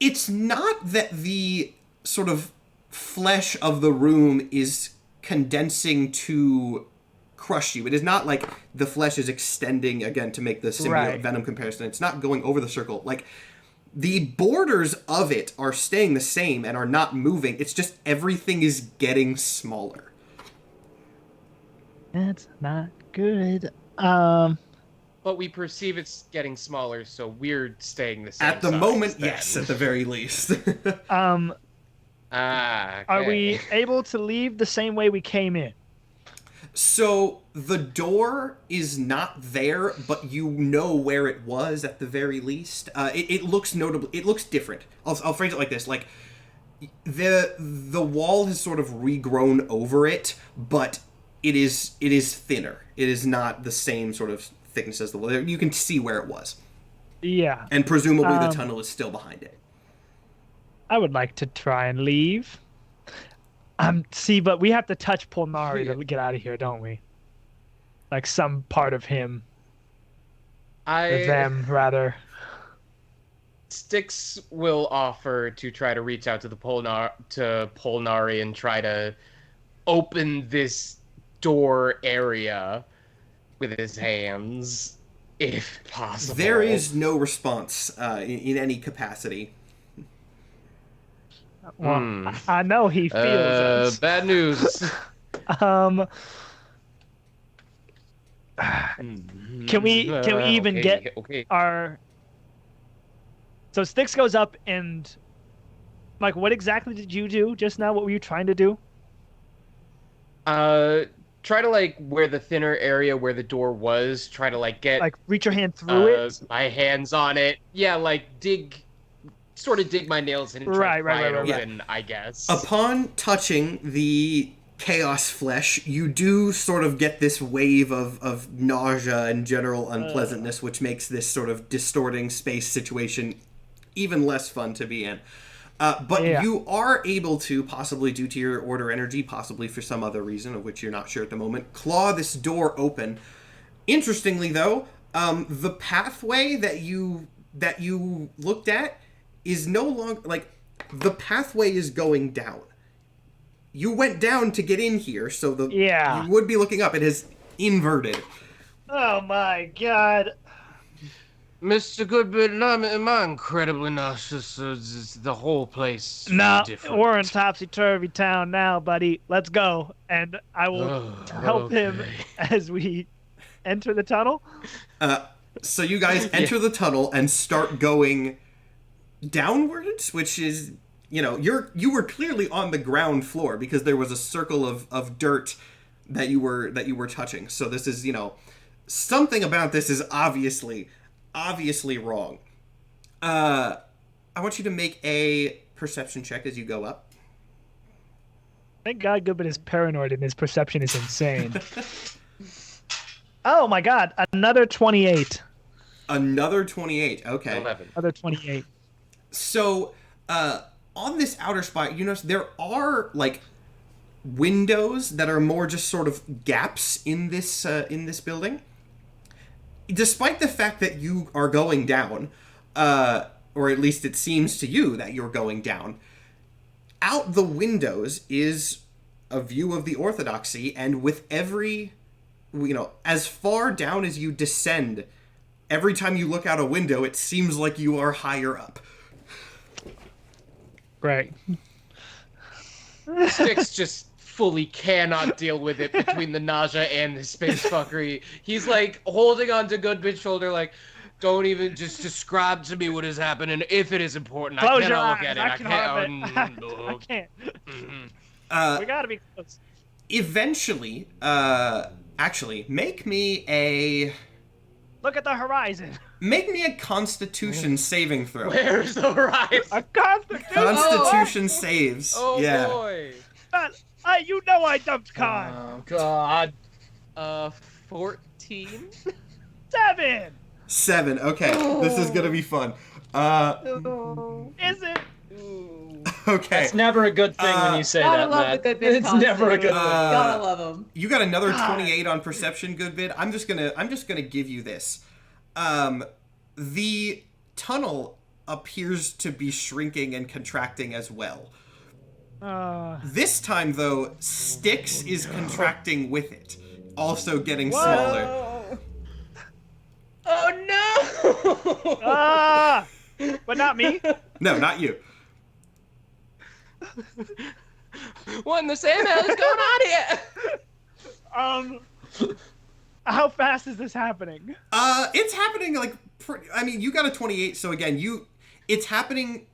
It's not that the sort of flesh of the room is condensing to crush you. It is not like the flesh is extending again to make the symbiote venom comparison. It's not going over the circle. Like, the borders of it are staying the same and are not moving. It's just everything is getting smaller. That's not good. But we perceive it's getting smaller, so we're staying the same At the size, moment, then. yes, at the very least. Okay. Are we able to leave the same way we came in? So, The door is not there, but you know where it was at the very least. It looks notable. It looks different. I'll phrase it like this: like the wall has sort of regrown over it, but it is thinner. It is not the same sort of thickness as the wall. You can see where it was. Yeah. And presumably the tunnel is still behind it. I would like to try and leave. See, but we have to touch Polnari to get out of here, don't we? Like some part of him. Or them, rather. Styx will offer to try to reach out to Polnari and try to open this door area with his hands, if possible. There is no response in any capacity. Well, I know he feels us. Bad news. Can we even get our... So Styx goes up and... Mike, what exactly did you do just now? What were you trying to do? Try to, like, where the thinner area where the door was, try to, like, get... Like, reach your hand through it? My hands on it. Yeah, like, sort of dig my nails in and try to pry it open, I guess. Upon touching the chaos flesh, you do sort of get this wave of nausea and general unpleasantness, which makes this sort of distorting space situation even less fun to be in. But you are able to, possibly due to your order energy, possibly for some other reason of which you're not sure at the moment, claw this door open. Interestingly, though, the pathway that you looked at is no longer, like, the pathway is going down. You went down to get in here, so you would be looking up. It is inverted. Oh my god. Mr. Goodbid, am I incredibly nauseous? The whole place No, different? we're in topsy-turvy town now, buddy. Let's go. And I will help him as we enter the tunnel. So you guys enter the tunnel and start going downwards, which is, you were clearly on the ground floor because there was a circle of dirt that you were touching. So this is, something about this is obviously wrong. I want you to make a perception check as you go up. Thank God Goodbid is paranoid and his perception is insane. Oh my god, another 28. Another 28, okay. 11. Another 28. So, on this outer spot, you notice there are, like, windows that are more just sort of gaps in this building. Despite the fact that you are going down, or at least it seems to you that you're going down, out the windows is a view of the Orthodoxy, and with every, as far down as you descend, every time you look out a window, it seems like you are higher up. Right. Styx just fully cannot deal with it between the nausea and the space fuckery. He's like holding onto Goodbid's shoulder, like, don't even just describe to me what is happening. If it is important, Close I your cannot eyes. look at it. I can't. I can't. We gotta be close. Eventually, actually, make me a Look at the horizon. Make me a Constitution saving throw. Where's the horizon? A Constitution. Constitution saves. Oh yeah. boy. You know I dumped Con. Oh god. 14. 7. 7. Okay, this is gonna be fun. Is it? Okay. It's never a good thing when you say gotta that, love Matt. the Goodbid It's never a good thing. gotta love them. You got another 28 on perception, Goodbid. I'm just gonna give you this. The tunnel appears to be shrinking and contracting as well. This time, though, Styx is contracting with it, also getting smaller. Oh no! But not me. No, not you. What in the same hell is going on here? How fast is this happening? It's happening like, you got a 28, so again, it's happening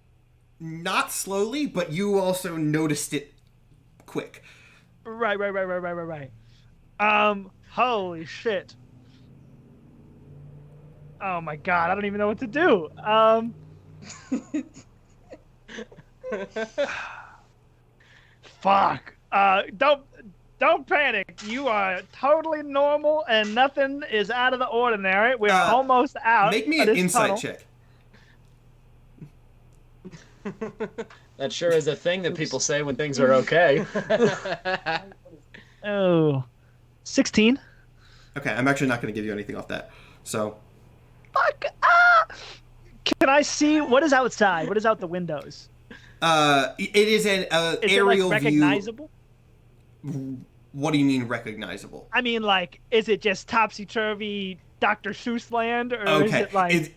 not slowly, but you also noticed it quick. Right. Holy shit. Oh my god, I don't even know what to do. Fuck. Don't panic. You are totally normal and nothing is out of the ordinary. We're almost out. Make me of an this insight tunnel. check. That sure is a thing that people say when things are okay. Oh. 16. Okay, I'm actually not going to give you anything off that. So, Fuck. Ah! Can I see what is outside? What is out the windows? it is an Is aerial it like recognizable? view. What do you mean recognizable? I mean, like, is it just topsy-turvy Dr. Seuss land, or is it like...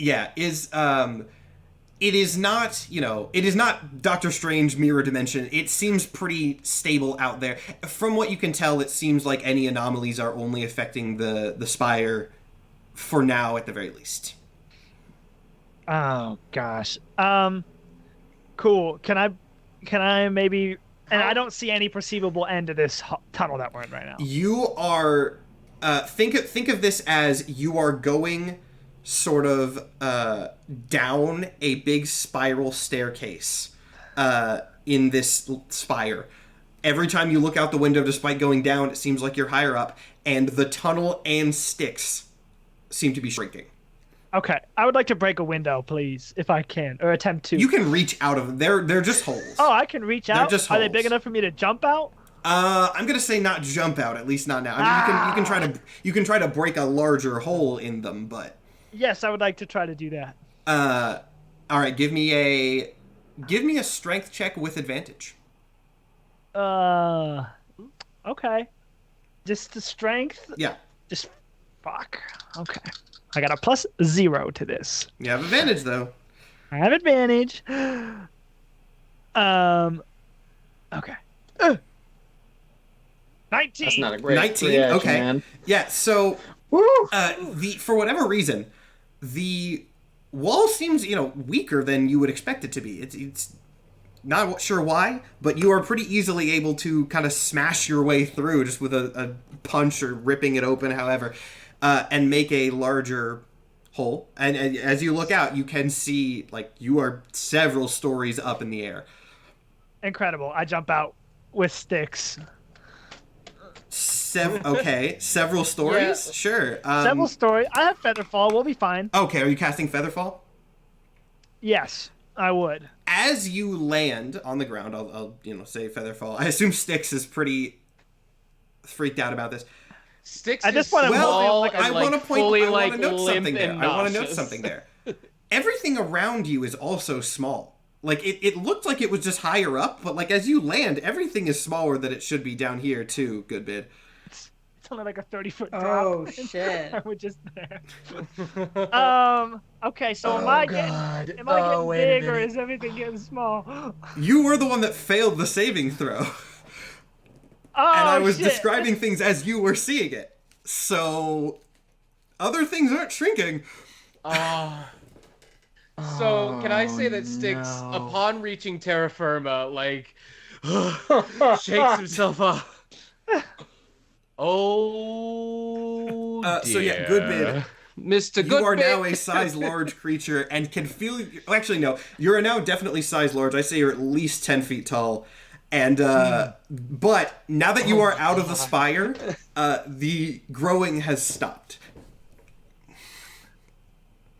It is not, it is not Doctor Strange mirror dimension. It seems pretty stable out there. From what you can tell, it seems like any anomalies are only affecting the spire for now, at the very least. Oh, gosh. Cool. Can I maybe... And I don't see any perceivable end to this tunnel that we're in right now. You are... think of this as you are going sort of down a big spiral staircase in this spire. Every time you look out the window, despite going down, it seems like you're higher up, and the tunnel and sticks seem to be shrinking. Okay, I would like to break a window, please, if I can, or attempt to. You can reach out of them. They're just holes. Oh, I can reach out? They're just Are they holes. big enough for me to jump out? I'm gonna say not jump out, at least not now. I mean, you can try to break a larger hole in them, but Yes, I would like to try to do that. all right, give me a strength check with advantage. Okay. Just the strength? Yeah. Just, fuck. Okay. I got a +0 to this. You have advantage though. I have advantage. Okay. 19. That's not a great 19. reaction, Okay. man. Yeah. So, for whatever reason, the wall seems weaker than you would expect it to be. It's not sure why, but you are pretty easily able to kind of smash your way through just with a punch or ripping it open, however, and make a larger hole. And as you look out, you can see you are several stories up in the air. Incredible. I jump out with sticks. Several stories? Yeah. Sure. Several stories. I have Featherfall. We'll be fine. Okay, are you casting Featherfall? Yes, I would. As you land on the ground, I'll say Featherfall. I assume Styx is pretty freaked out about this. Styx At this is point, I'm small like, and, I want to point. fully, I want to note limp something there. and I want to note nauseous. something there. Everything around you is also small. It looked like it was just higher up, but as you land, everything is smaller than it should be down here too. Goodbid. It's only like a 30-foot drop. Oh shit. We're just there. Okay, so am I getting wait big or is everything getting small? You were the one that failed the saving throw, Oh, and I was shit. describing things as you were seeing it. So, other things aren't shrinking. So, can I say that Styx, upon reaching terra firma, shakes himself up? Oh, So yeah, Goodbid. Mr. You are Goodbid. now a size large creature and can feel. Actually, no, you are now definitely size large. I say you're at least 10 feet tall. And but now that you are out of the spire, the growing has stopped.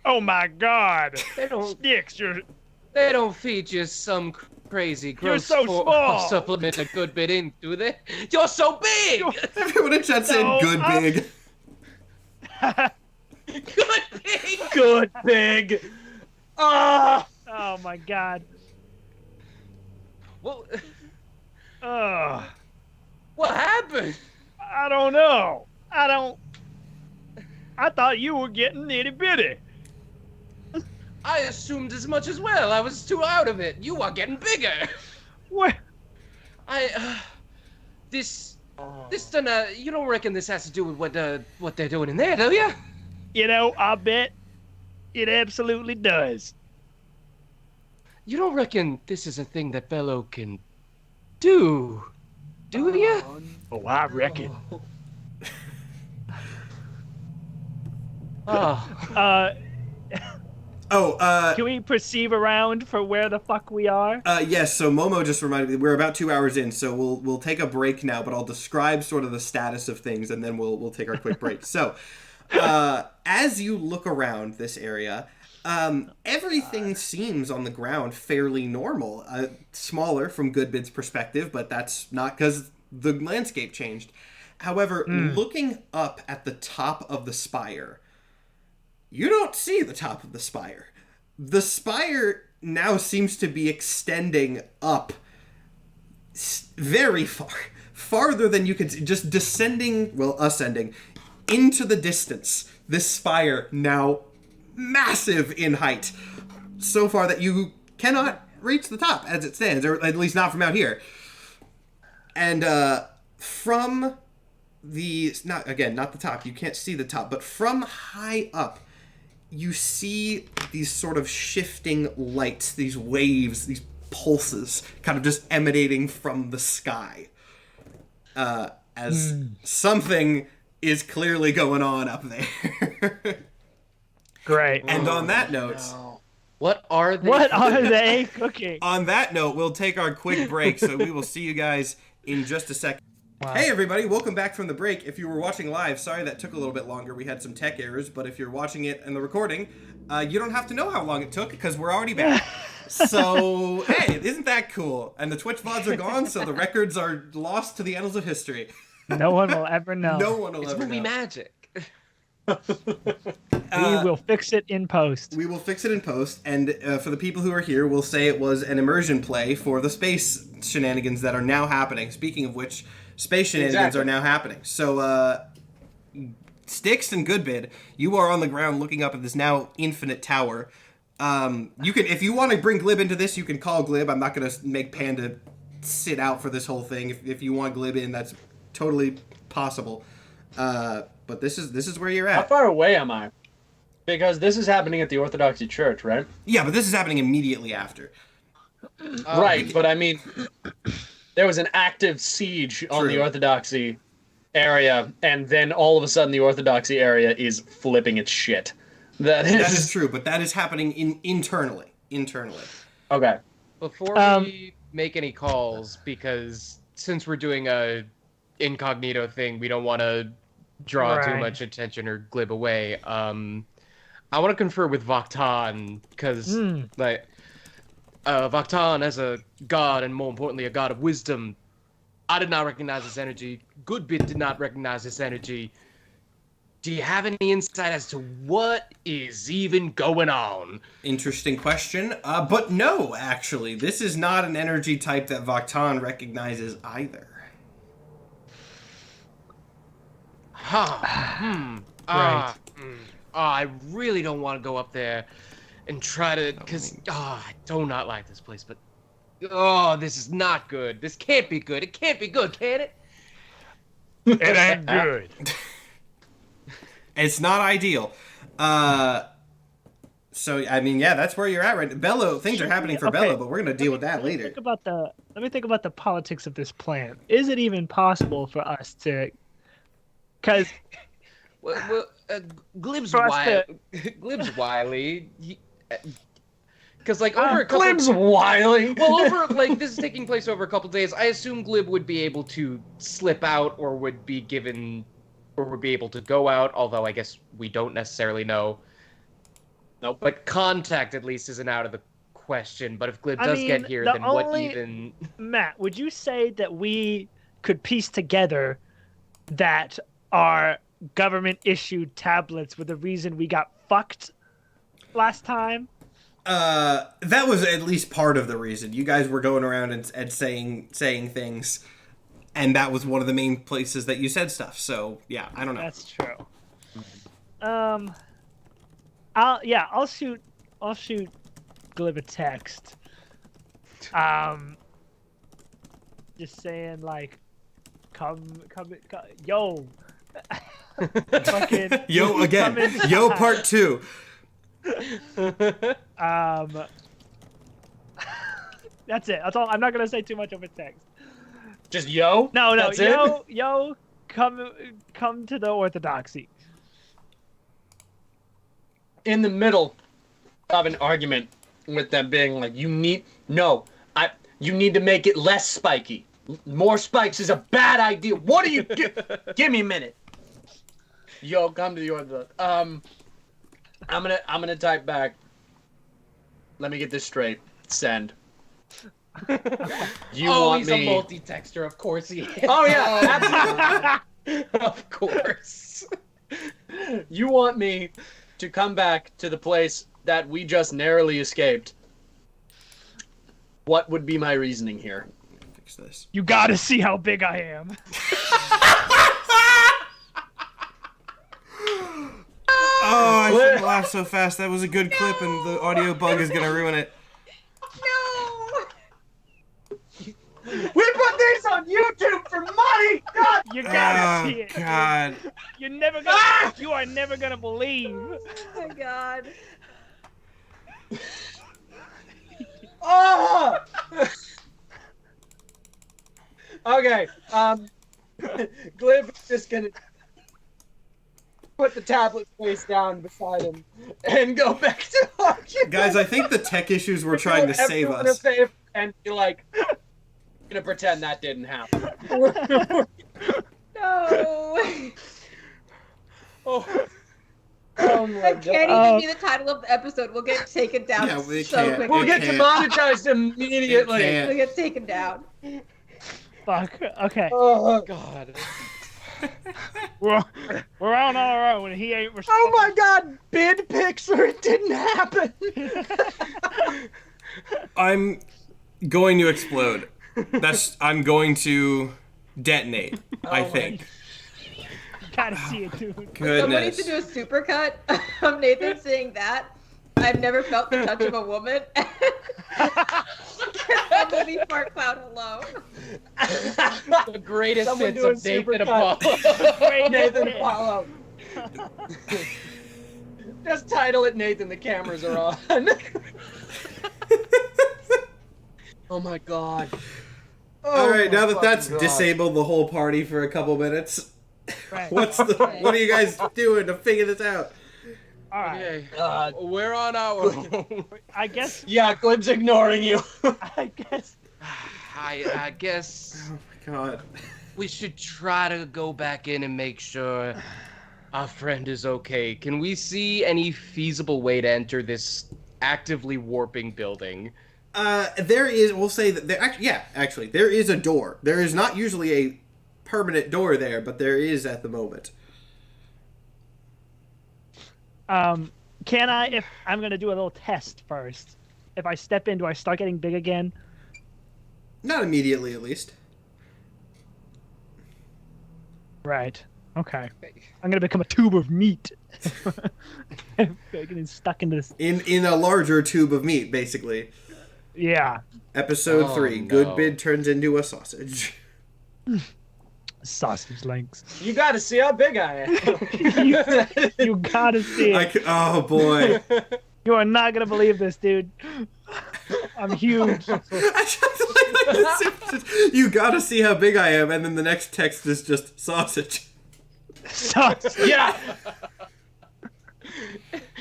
Oh my god. They don't, Sticks, they don't feed you some crazy gross so small. supplement a good bit in, do they? You're so big! Everyone in chat said No, good big. Good big! Good big. Ah! Oh my god. Well, What happened? I don't know. I thought you were getting itty bitty. I assumed as much as well. I was too out of it. You are getting bigger. What? This done. You don't reckon this has to do with what they're doing in there, do you? I bet it absolutely does. You don't reckon this is a thing that Bello can do you? Oh, I reckon. Oh. Can we perceive around for where the fuck we are? Yes, so Momo just reminded me, we're about 2 hours in, so we'll take a break now, but I'll describe sort of the status of things, and then we'll take our quick break. So, as you look around this area, everything seems on the ground fairly normal. Smaller from Goodbid's perspective, but that's not because the landscape changed. However, looking up at the top of the spire, you don't see the top of the spire. The spire now seems to be extending up very far. Farther than you could see. Just ascending into the distance. This spire now massive in height. So far that you cannot reach the top as it stands, or at least not from out here. And from the... not the top. You can't see the top. But from high up, you see these sort of shifting lights, these waves, these pulses, kind of just emanating from the sky. As something is clearly going on up there. Great. And on that note... No. What are they? What are they cooking? On that note, we'll take our quick break, so we will see you guys in just a second. Wow. Hey everybody, welcome back from the break. If you were watching live, sorry that took a little bit longer. We had some tech errors, but if you're watching it in the recording, you don't have to know how long it took because we're already back. So, hey, isn't that cool? And the Twitch VODs are gone, so the records are lost to the annals of history. No one will ever know. No one will It's ever movie know. magic. We will fix it in post. We will fix it in post, and for the people who are here, we'll say it was an immersion play for the space shenanigans that are now happening. Speaking of which, space shenanigans are now happening. So, Styx and Goodbid, you are on the ground looking up at this now infinite tower. You can, if you want to bring Glib into this, you can call Glib. I'm not going to make Panda sit out for this whole thing. If you want Glib in, that's totally possible. But this is where you're at. How far away am I? Because this is happening at the Orthodoxy Church, right? Yeah, but this is happening immediately after. Right, but I mean, there was an active siege on the Orthodoxy area, and then all of a sudden the Orthodoxy area is flipping its shit. That is true, but that is happening internally. Okay. Before we make any calls, because since we're doing a incognito thing, we don't want to draw too much attention or glib away. I want to confer with Vaktan, because Vaktan as a god, and more importantly a god of wisdom, I did not recognize this energy. Goodbid did not recognize this energy. Do you have any insight as to what is even going on? Interesting question. But no, actually. This is not an energy type that Vaktan recognizes either. I really don't want to go up there and try to, because I do not like this place, but this is not good. This can't be good. It can't be good, can it? It ain't good. It's not ideal. So, I mean, yeah, that's where you're at right now. Bello, things are happening for Bello, but we're going to deal with that later. Let me think about the politics of this plan. Is it even possible for us to... Because... Glib's wily. Because, like, over a couple... Glib's wily! Well, this is taking place over a couple days. I assume Glib would be able to slip out or would be able to go out, although I guess we don't necessarily know. Nope. But contact, at least, isn't out of the question. But if Glib does get here, then what even... Matt, would you say that we could piece together that our government-issued tablets were the reason we got fucked last time? That was at least part of the reason. You guys were going around and saying things, and that was one of the main places that you said stuff. So, yeah, I don't know. That's true. I'll shoot Glib a text. Just saying, like, come yo. Fucking, yo again. Yo part 2. That's it. That's all. I'm not gonna say too much over text. Just yo? No. That's yo, come to the Orthodoxy. in the middle of an argument with them being like, you need to make it less spiky. More spikes is a bad idea. What do you give me a minute. Yo, come to the order. I'm gonna type back. Let me get this straight. Send. He's a multi-texter, of course he is. Oh yeah, absolutely. Of course. You want me to come back to the place that we just narrowly escaped. What would be my reasoning here? Fix this. You gotta see how big I am. Oh, I shouldn't laugh so fast. That was a good clip, and the audio bug is gonna ruin it. No! We put these on YouTube for money! God! You gotta see it. God. You are never gonna believe. Oh my god. Oh! Okay, Glib is just gonna put the tablet face down beside him and go back to arguing. Guys, I think the tech issues were trying to save Everyone us. a favor and be like, gonna pretend that didn't happen. No! Oh my I god. can't even be the title of the episode. We'll get taken down Yeah, we so can't. quickly. We'll get demonetized immediately. It We'll get taken down. Fuck. Okay. Oh, God. We're on our own, and he ain't responding. oh my god, bid picture, it didn't happen. I'm going to explode. I'm going to detonate, I think. Gotta see it, dude. Someone needs Goodness. to do a supercut of Nathan saying that. I've never felt the touch of a woman. Somebody fart cloud alone. The greatest Someone hits do a of Nathan supercut. Apollo. Nathan Apollo. Just title it Nathan, the cameras are on. Oh my god. Oh Alright, my now that that's fucking God. disabled the whole party for a couple minutes, Right. what are you guys doing to figure this out? All right. Okay, God. we're on our own. I guess. Yeah, Glib's ignoring you. I guess. I guess Oh my god. we should try to go back in and make sure our friend is okay. Can we see any feasible way to enter this actively warping building? There is, we'll say that actually, there is a door. There is not usually a permanent door there, but there is at the moment. Can I? If I'm gonna do a little test first. If I step in, do I start getting big again? Not immediately, at least. Right. Okay. I'm gonna become a tube of meat. Getting stuck into this. In a larger tube of meat, basically. Yeah. Episode Oh, 3, no. Goodbid turns into a sausage. Sausage links. You gotta see how big I am. You gotta see it. Oh boy. You are not gonna believe this, dude. I'm huge. I just like The Simpsons. You gotta see how big I am, and then the next text is just sausage. Sausage. Yeah.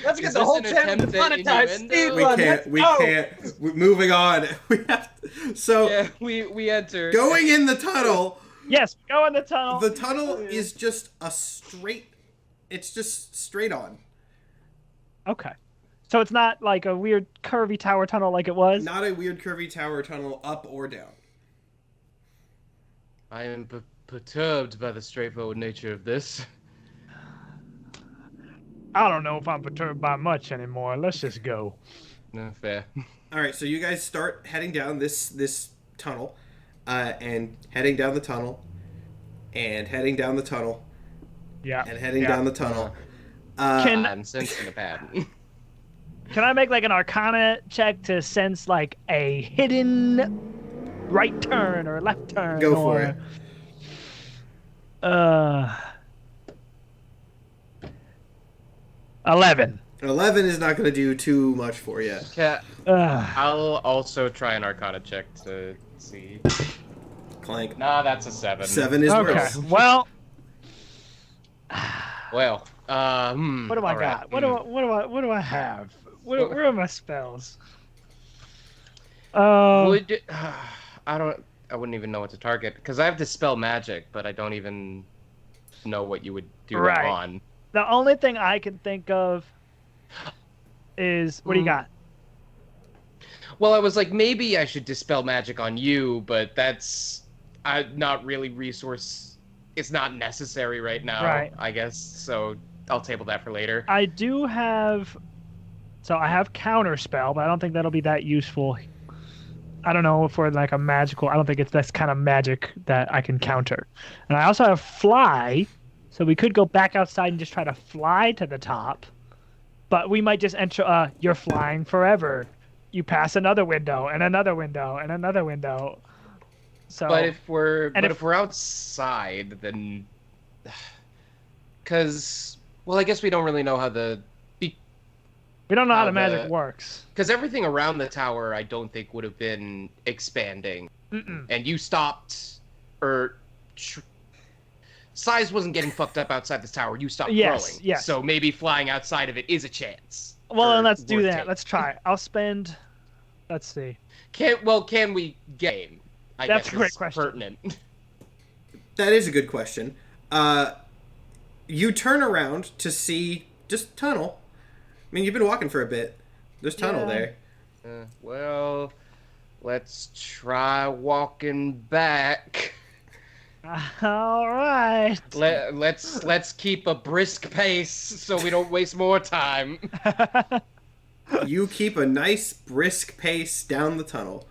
Let's Is get the this whole an channel attempt at monetized. innuendo? We can't. We can't. Moving on. We have. So Yeah, we enter. going in the tunnel. Yes, go in the tunnel. The tunnel is just a straight. It's just straight on. Okay. So it's not like a weird curvy tower tunnel like it was? Not a weird curvy tower tunnel up or down. I am perturbed by the straightforward nature of this. I don't know if I'm perturbed by much anymore. Let's just go. No, fair. All right, so you guys start heading down this tunnel, and heading down the tunnel, and heading down the tunnel, Yeah. and heading Yeah. down the tunnel. I'm sensing a pattern. Can I make like an Arcana check to sense like a hidden right turn or left turn? Go for it. 11. 11 is not going to do too much for you. Yeah, Ugh. I'll also try an Arcana check to see. Clank. Nah, that's a 7. 7 is Okay. worse. Well, Well, What do I got? What do I have? Where are my spells? I wouldn't even know what to target because I have Dispel Magic, but I don't even know what you would do that on. The only thing I can think of is what do you got? Well, I was like, maybe I should Dispel Magic on you, but that's not really resource. It's not necessary right now, I guess. So I'll table that for later. I do have... So I have Counterspell, but I don't think that'll be that useful. I don't know for like a magical... I don't think it's this kind of magic that I can counter. And I also have Fly, so we could go back outside and just try to fly to the top. But we might just enter... you're flying forever. You pass another window, and another window, and another window. So, but if we're outside, then because I guess we don't really know how we don't know how the magic works. Because everything around the tower, I don't think would have been expanding, and you stopped, or size wasn't getting fucked up outside this tower. You stopped growing. Yes. So maybe flying outside of it is a chance. Well, then let's do that. Take. Let's try. I'll spend. Let's see. Can we game? That's a great question. Pertinent. That is a good question. You turn around to see just tunnel. I mean, you've been walking for a bit. There's tunnel there. Well, let's try walking back. All right. Let's keep a brisk pace so we don't waste more time. You keep a nice brisk pace down the tunnel.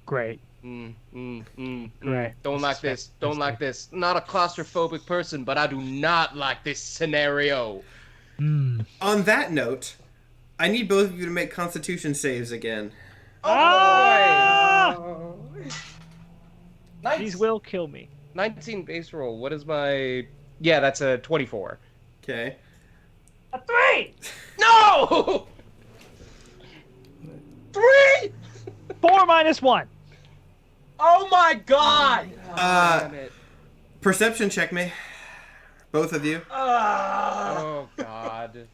Great. Great. Don't like this. Don't like this. Not a claustrophobic person, but I do not like this scenario. On that note, I need both of you to make Constitution saves again. Oh boy! Nice. These will kill me. 19 base roll. What is my... Yeah, that's a 24. Okay. A 3! No! 3! 4 minus 1. Oh my god! Perception check me. Both of you. Oh god.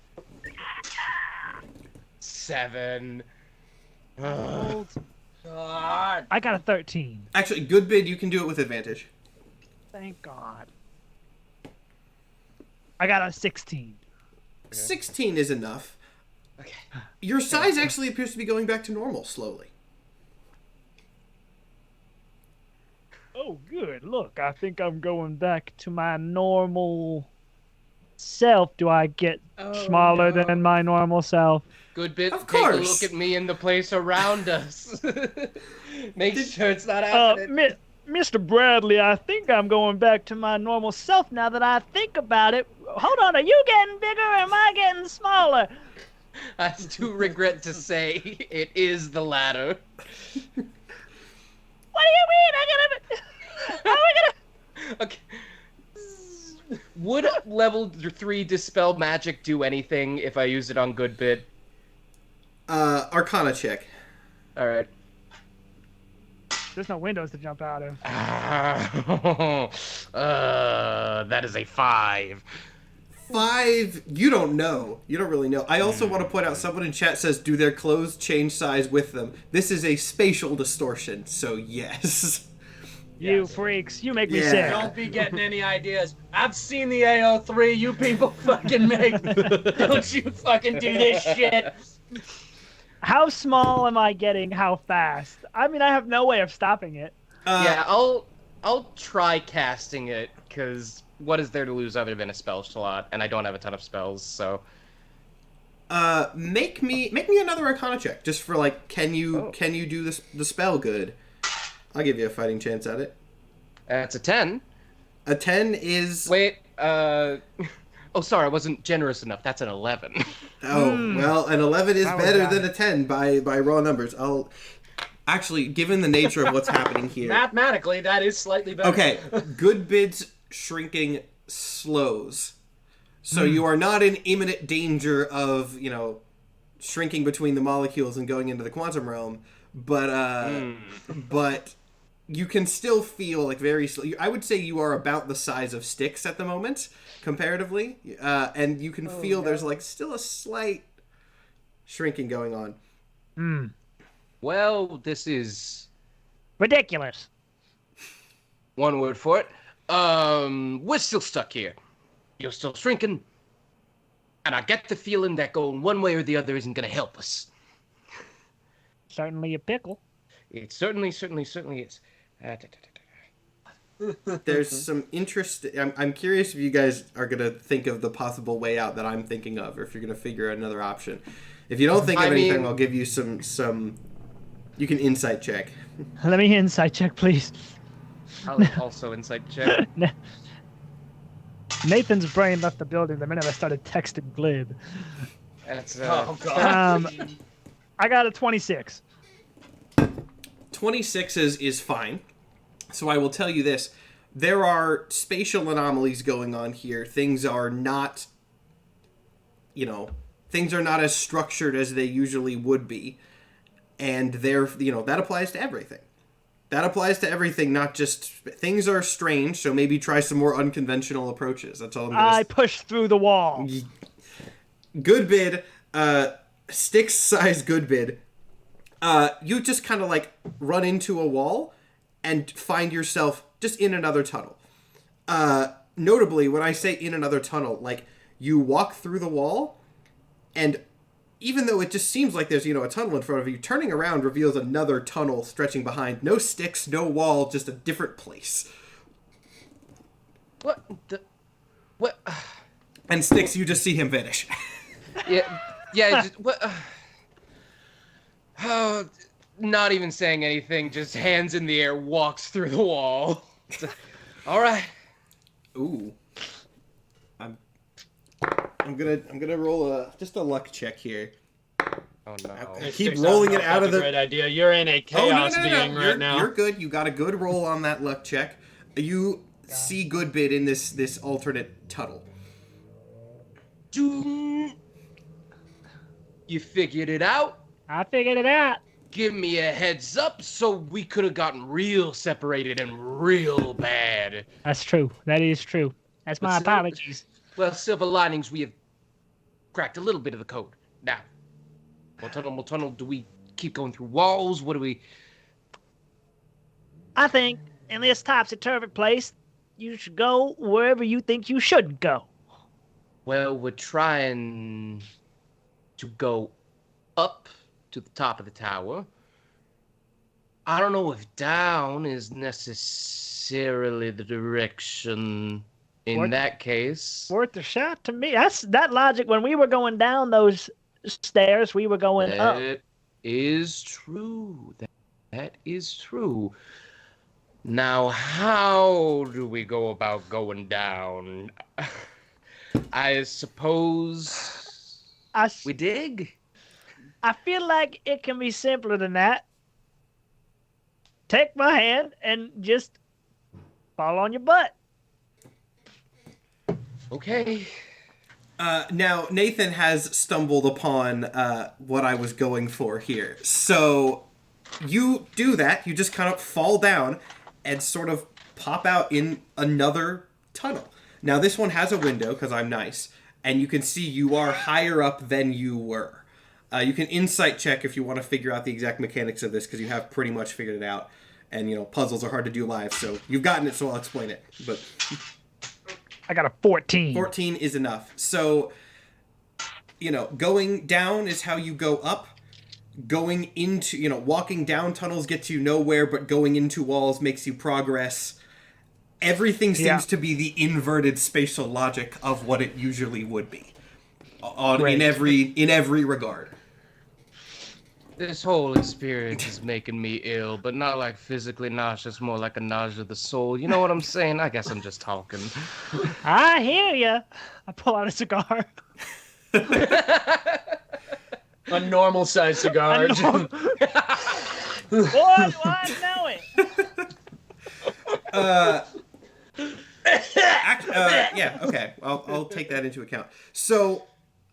7. God. I got a 13. Actually, Goodbid, you can do it with advantage. Thank God. I got a 16. Okay. 16 is enough. Okay. Your size actually appears to be going back to normal slowly. Oh, good. Look, I think I'm going back to my normal self. Do I get smaller than my normal self? Goodbid, of course. Take a look at me and the place around us. Make sure it's not happening. Mr. Bradley, I think I'm going back to my normal self now that I think about it. Hold on, are you getting bigger or am I getting smaller? I do regret to say it is the latter. What do you mean? How are we gonna... Okay. Would level 3 Dispel Magic do anything if I used it on Goodbid? Arcana check. Alright. There's no windows to jump out of. That is a 5. 5? You don't know. You don't really know. I also want to point out, someone in chat says, do their clothes change size with them? This is a spatial distortion, so yes. You freaks. You make me sick. Don't be getting any ideas. I've seen the AO3 you people fucking make. Don't you fucking do this shit. How small am I getting? How fast? I mean, I have no way of stopping it. Yeah, I'll try casting it, because what is there to lose other than a spell slot? And I don't have a ton of spells, so... Make me another Arcana check, just for, like, can you do the spell good? I'll give you a fighting chance at it. It's a 10. A 10 is... Wait, Oh, sorry, I wasn't generous enough. That's an 11. Oh, well, an 11 is better than a 10 by raw numbers. I'll... Actually, given the nature of what's happening here... Mathematically, that is slightly better. Okay, Goodbid's shrinking slows. So you are not in imminent danger of, shrinking between the molecules and going into the quantum realm. But you can still feel like very slow. I would say you are about the size of sticks at the moment. comparatively, and you can feel there's like still a slight shrinking going on. Well, this is Ridiculous. one word for it. We're still stuck here. You're still shrinking. And I get the feeling that going one way or the other isn't going to help us. Certainly a pickle. It certainly is. There's some interest. I'm curious if you guys are going to think of the possible way out that I'm thinking of, or if you're going to figure another option. If you don't think of anything, I'll give you some. You can insight check. Let me insight check, please. I'll also insight check. Nathan's brain left the building the minute I started texting Glib. That's Oh god. I got a 26. 26 is fine. So I will tell you this. There are spatial anomalies going on here. Things are not as structured as they usually would be. And that applies to everything. That applies to everything, not just... Things are strange, so maybe try some more unconventional approaches. That's all I'm going to say. I pushed through the wall. Goodbid, Styx-sized Goodbid. You just kind of like run into a wall and find yourself just in another tunnel. Notably, when I say in another tunnel, like you walk through the wall, and even though it just seems like there's a tunnel in front of you, turning around reveals another tunnel stretching behind. No sticks, no wall, just a different place. What the... What... And Styx, you just see him vanish. Yeah, just, what... not even saying anything, just hands in the air, walks through the wall. All right. Ooh. I'm gonna roll just a luck check here. Oh no! I keep rolling it out of the. Great idea. You're in a chaos being right now. You're good. You got a good roll on that luck check. You see Goodbid in this alternate tunnel. You figured it out? I figured it out. Give me a heads up so we could have gotten real separated and real bad. That's true. That is true. That's my apologies. Well, silver linings, we have cracked a little bit of the code. Now, more tunnel, do we keep going through walls? What do we... I think in this topsy-turvy place, you should go wherever you think you shouldn't go. Well, we're trying to go up to the top of the tower. I don't know if down is necessarily the direction in that case. Worth a shot to me. That's that logic. When we were going down those stairs, we were going up. That is true. That is true. Now, how do we go about going down? I suppose we dig? I feel like it can be simpler than that. Take my hand and just fall on your butt. Okay. Now, Nathan has stumbled upon what I was going for here. So, you do that. You just kind of fall down and sort of pop out in another tunnel. Now, this one has a window, because I'm nice, and you can see you are higher up than you were. You can insight check if you want to figure out the exact mechanics of this, because you have pretty much figured it out. And, puzzles are hard to do live, so you've gotten it, so I'll explain it. But I got a 14. 14 is enough. So, going down is how you go up. Going into, walking down tunnels gets you nowhere, but going into walls makes you progress. Everything seems to be the inverted spatial logic of what it usually would be. In every regard. This whole experience is making me ill, but not like physically nauseous, more like a nausea of the soul. You know what I'm saying? I guess I'm just talking. I hear ya. I pull out a cigar. A normal sized cigar. Boy, do I know it. Yeah, okay. I'll take that into account. So,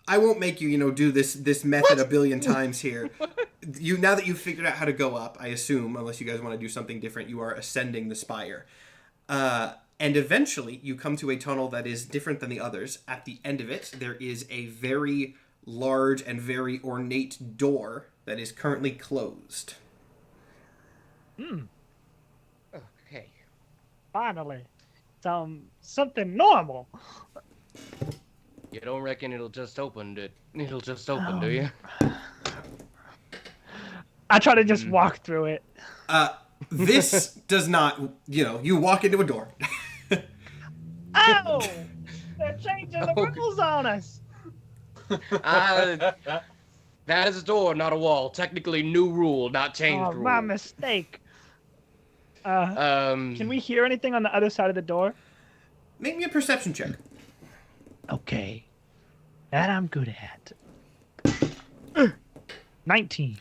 I won't make you, do this method a billion times here. Now that you've figured out how to go up, I assume, unless you guys want to do something different, you are ascending the spire. And eventually, you come to a tunnel that is different than the others. At the end of it, there is a very large and very ornate door that is currently closed. Okay. Finally. Something normal. You don't reckon it'll just open, do you? I try to just walk through it. This does not, you walk into a door. Oh! They're changing the rules on us. That is a door, not a wall. Technically, new rule, not changed Oh, rule. my mistake. Can we hear anything on the other side of the door? Make me a perception check. Okay. That I'm good at. 19.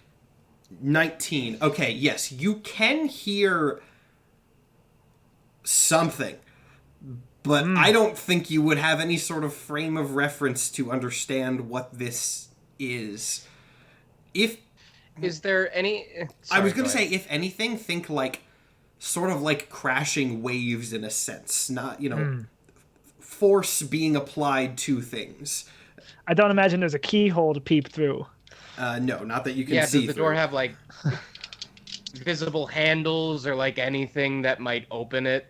19. Okay, yes, you can hear something, but I don't think you would have any sort of frame of reference to understand what this is. Is there any... I was going to say, if anything, think like, sort of like crashing waves in a sense, not, force being applied to things. I don't imagine there's a keyhole to peep through. No, not that you can see does the door have, like, visible handles or, like, anything that might open it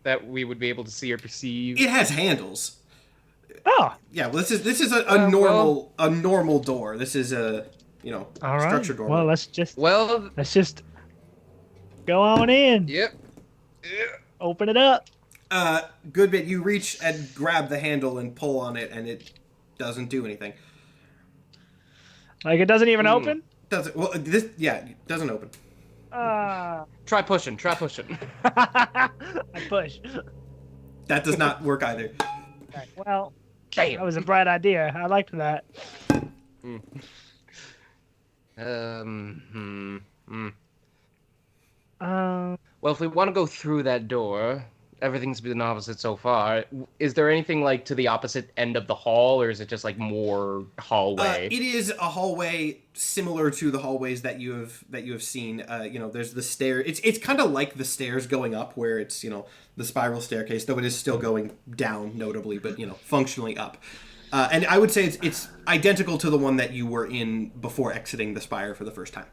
that we would be able to see or perceive? It has handles. Oh! Yeah, well, this is a normal door. This is a, All right. structured door. Well, let's just go on in. Yep. Open it up. Goodbid, you reach and grab the handle and pull on it, and it doesn't do anything. Like, it doesn't even open? Doesn't. Well, it doesn't open. Try pushing. I push. That does not work either. Right, well, Damn. that was a bright idea. I liked that. Well, if we want to go through that door, everything's been opposite so far. Is there anything like to the opposite end of the hall, or is it just like more hallway? It is a hallway similar to the hallways that you have seen. There's the stair. It's kind of like the stairs going up, where it's the spiral staircase, though it is still going down, notably, but functionally up. And I would say it's identical to the one that you were in before exiting the spire for the first time.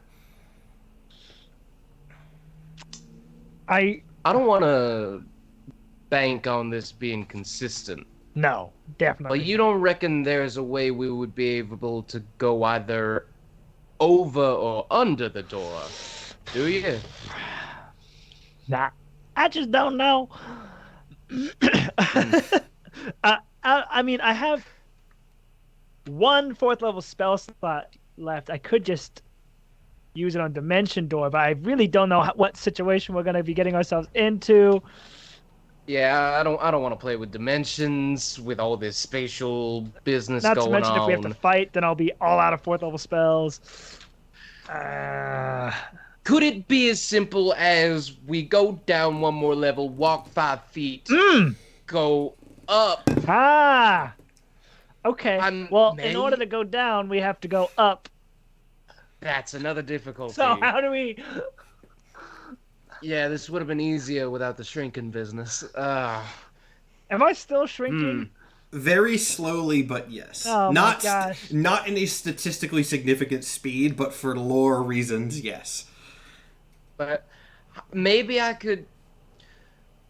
I don't want to bank on this being consistent. No, definitely. But you don't reckon there's a way we would be able to go either over or under the door, do you? Nah, I just don't know. I mean, I have one 4th level spell slot left. I could just use it on Dimension Door, but I really don't know what situation we're going to be getting ourselves into. Yeah, I don't want to play with dimensions, with all this spatial business going on. Not to mention, if we have to fight, then I'll be all out of 4th level spells. Could it be as simple as we go down one more level, walk 5 feet, go up? Okay. In order to go down, we have to go up. That's another difficulty. So how do we... Yeah, this would have been easier without the shrinking business. Am I still shrinking? Very slowly, but yes. Oh my gosh. Not in a statistically significant speed, but for lore reasons, yes. But maybe I could...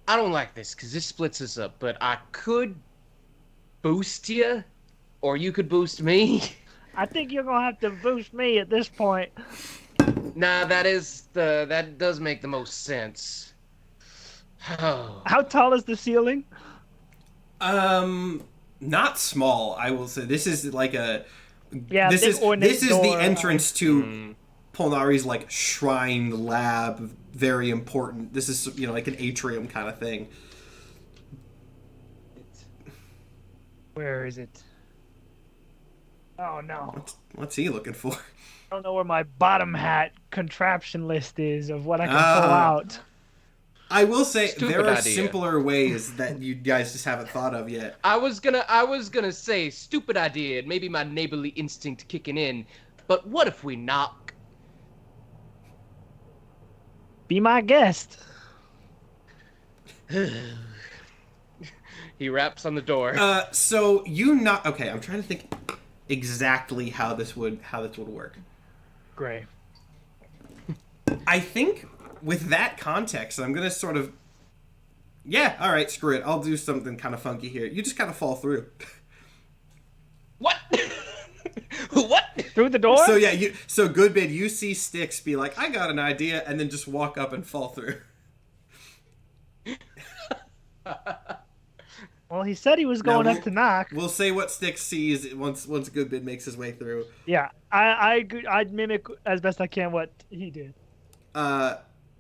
I don't like this, because this splits us up, but I could boost you, or you could boost me. I think you're going to have to boost me at this point. Nah, that does make the most sense. Oh. How tall is the ceiling? Not small, I will say. This is like a... Yeah, this is the entrance to Polnari's like shrine lab. Very important. This is like an atrium kind of thing. Where is it? Oh no. What's he looking for? I don't know where my bottom hat contraption list is of what I can pull out. I will say there are idea. simpler ways that you guys just haven't thought of yet. I was gonna say stupid idea, maybe my neighborly instinct kicking in, but what if we knock? Be my guest. He raps on the door. So you not okay? I'm trying to think exactly how this would work. Great. I think with that context, I'm gonna sort of. Yeah, all right, screw it. I'll do something kind of funky here. You just kind of fall through. What? What? Through the door? So yeah, so Goodbid, you see Styx be like, I got an idea, and then just walk up and fall through. Well, he said he was going up to knock. We'll say what Styx sees once Goodbid makes his way through. Yeah, I'd mimic as best I can what he did.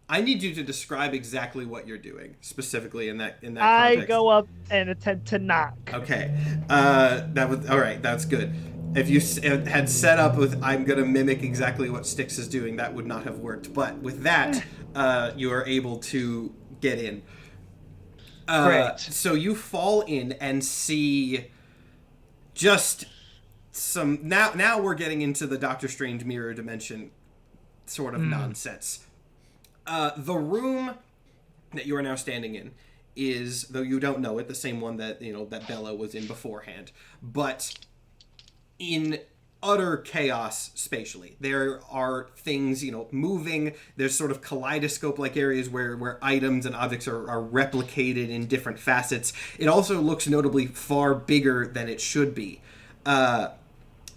I need you to describe exactly what you're doing specifically in that context. I go up and attempt to knock. Okay, that was all right. That's good. If you had set up with I'm gonna mimic exactly what Styx is doing, that would not have worked. But with that, you are able to get in. Great. So you fall in and see just some. Now we're getting into the Doctor Strange mirror dimension sort of nonsense. The room that you are now standing in is, though you don't know it, the same one that that Bella was in beforehand, but in utter chaos spatially. There are things, moving. There's sort of kaleidoscope-like areas where items and objects are replicated in different facets. It also looks notably far bigger than it should be.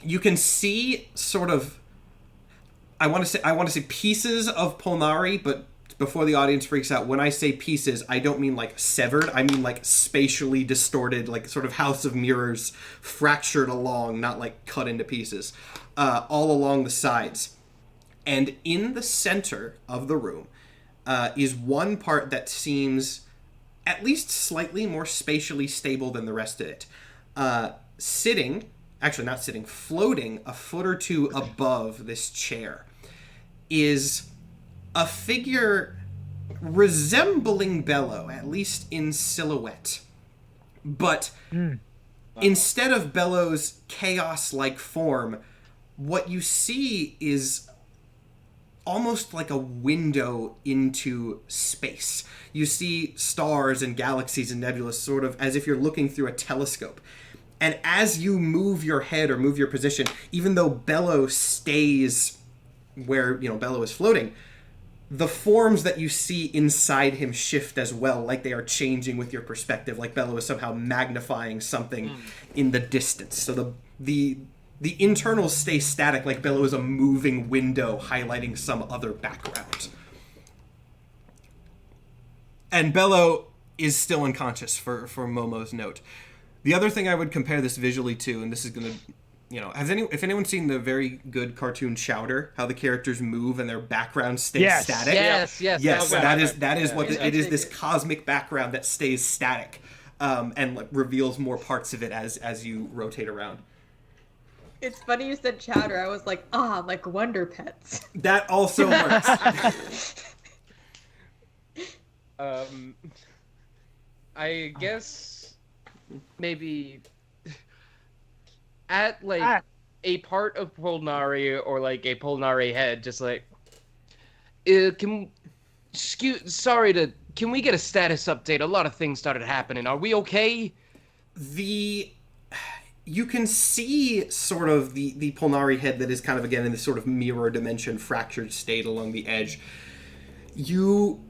You can see sort of, I want to say pieces of Polnari, but before the audience freaks out, when I say pieces, I don't mean like severed. I mean like spatially distorted, like sort of House of Mirrors fractured along, not like cut into pieces, all along the sides. And in the center of the room is one part that seems at least slightly more spatially stable than the rest of it. Floating a foot or two above this chair is a figure resembling Bello, at least in silhouette. But instead of Bello's chaos-like form, what you see is almost like a window into space. You see stars and galaxies and nebulas sort of as if you're looking through a telescope. And as you move your head or move your position, even though Bello stays where Bello is floating, the forms that you see inside him shift as well, like they are changing with your perspective, like Bello is somehow magnifying something in the distance. So the internals stay static, like Bello is a moving window highlighting some other background. And Bello is still unconscious for Momo's note. The other thing I would compare this visually to, and this is going to, if anyone's seen the very good cartoon Chowder, how the characters move and their background stays static? Yes. That is what it is. This cosmic background that stays static, and like reveals more parts of it as you rotate around. It's funny you said Chowder. I was like, like Wonder Pets. That also works. I guess maybe at like a part of Polnari or like a Polnari head, just like, can we get a status update? A lot of things started happening. Are we okay? You can see sort of the Polnari head that is kind of, again, in this sort of mirror dimension fractured state along the edge. You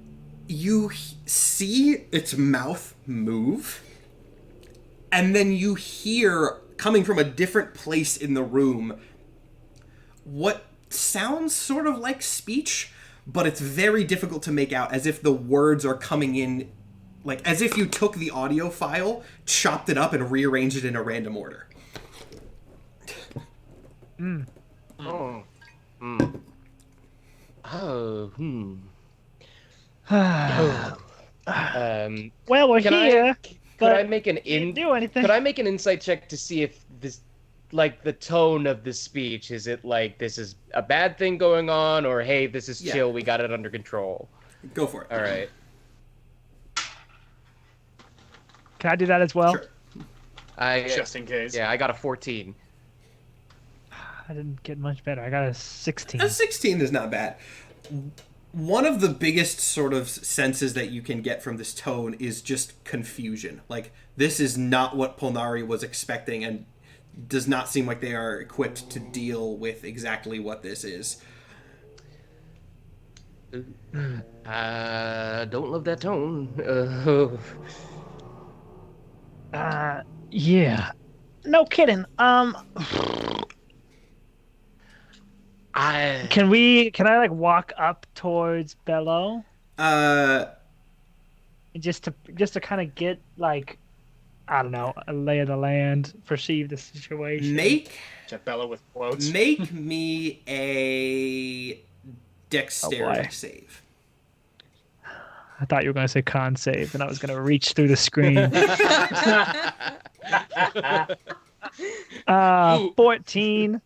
see its mouth move, and then you hear, coming from a different place in the room, what sounds sort of like speech, but it's very difficult to make out, as if the words are coming in, like as if you took the audio file, chopped it up, and rearranged it in a random order. Well, we're here. Could I make an do anything. Could I make an insight check to see if this, like, the tone of the speech, is it like this is a bad thing going on, or hey, this is chill, we got it under control? Go for it. All right. Can I do that as well? Sure. Just in case. Yeah, I got a 14. I didn't get much better. I got a 16. A 16 is not bad. One of the biggest sort of senses that you can get from this tone is just confusion. Like, this is not what Polnari was expecting, and does not seem like they are equipped to deal with exactly what this is. I don't love that tone. Yeah. No kidding. Can I like walk up towards Bello? Just to kind of get like, I don't know, a lay of the land, perceive the situation. Bello with quotes. Make me a dexterity save. I thought you were going to say con save, and I was going to reach through the screen. 14.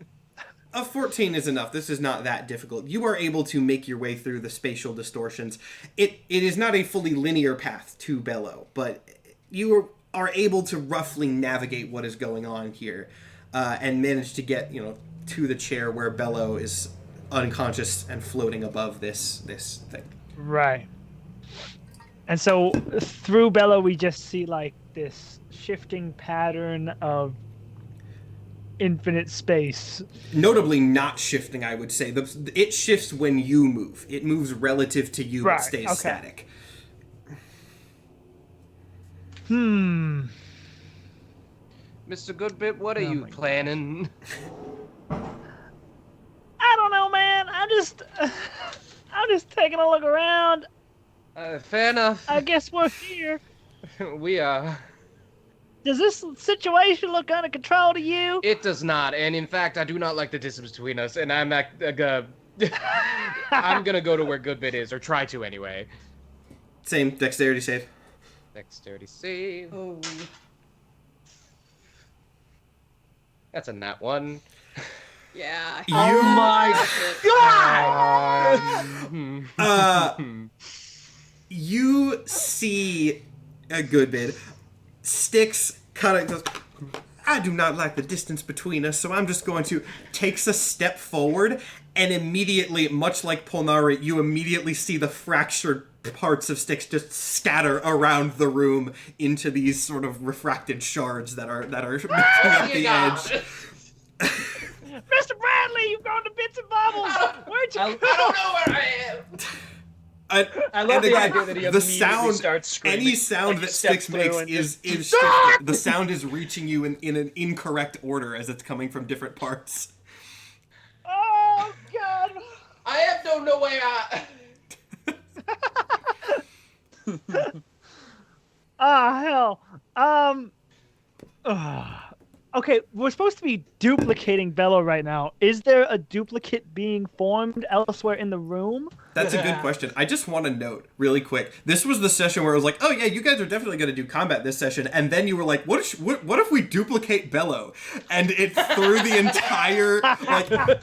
A 14 is enough. This is not that difficult. You are able to make your way through the spatial distortions. It is not a fully linear path to Bello, but you are able to roughly navigate what is going on here, and manage to get, to the chair where Bello is unconscious and floating above this thing. Right. And so through Bello, we just see like this shifting pattern of infinite space. Notably not shifting, I would say. It shifts when you move. It moves relative to you, but stays static. Mr. Goodbid, what are you planning? I don't know, man. I'm just taking a look around. Fair enough. I guess we're here. We are. Does this situation look under control to you? It does not, and in fact, I do not like the distance between us, and I'm gonna go to where Goodbid is, or try to anyway. Same dexterity save. Dexterity save. Oh. That's a nat 1. Yeah. Oh my god! You see a Goodbid. Styx kind of goes, I do not like the distance between us, so I'm just going to takes a step forward, and immediately, much like Polnari, you immediately see the fractured parts of Styx just scatter around the room into these sort of refracted shards that are making up the edge. Mr. Bradley, you've gone to bits and bobbles. Where'd you go? I don't know where I am. I love the idea that he immediately starts screaming. Any sound like that Styx makes is shifted. The sound is reaching you in an incorrect order as it's coming from different parts. Oh, God. I have no way out. Hell. Okay, we're supposed to be duplicating Bello right now. Is there a duplicate being formed elsewhere in the room? That's a good question. I just want to note really quick. This was the session where it was like, oh yeah, you guys are definitely going to do combat this session, and then you were like, what if we duplicate Bello? And it threw the entire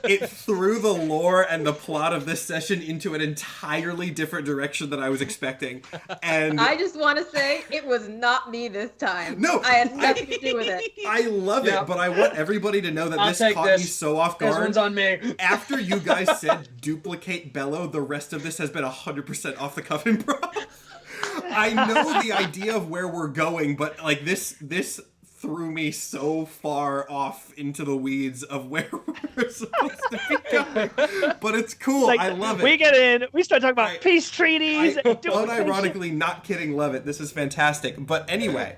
it threw the lore and the plot of this session into an entirely different direction than I was expecting. And I just want to say it was not me this time. No, I had nothing to do with it. I love it, but I want everybody to know that this caught me so off guard. This one's on me. After you guys said duplicate Bello, the rest of this has been 100% off the cuff improv. I know the idea of where we're going, but like this threw me so far off into the weeds of where we're supposed to be going. But it's cool. Like, I love it. We get in, we start talking about peace treaties. Unironically, not kidding, love it. This is fantastic. But anyway,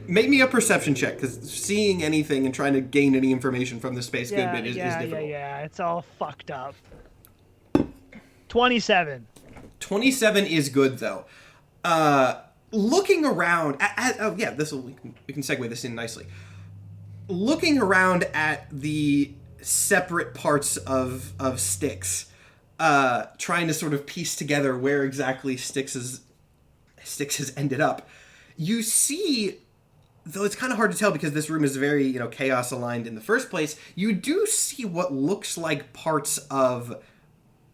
make me a perception check, because seeing anything and trying to gain any information from the space Goodbid is difficult. Yeah, it's all fucked up. 27. 27 is good, though. Looking around, we can segue this in nicely. Looking around at the separate parts of Styx, trying to sort of piece together where exactly Styx has ended up, you see, though it's kind of hard to tell because this room is very, chaos aligned in the first place, you do see what looks like parts of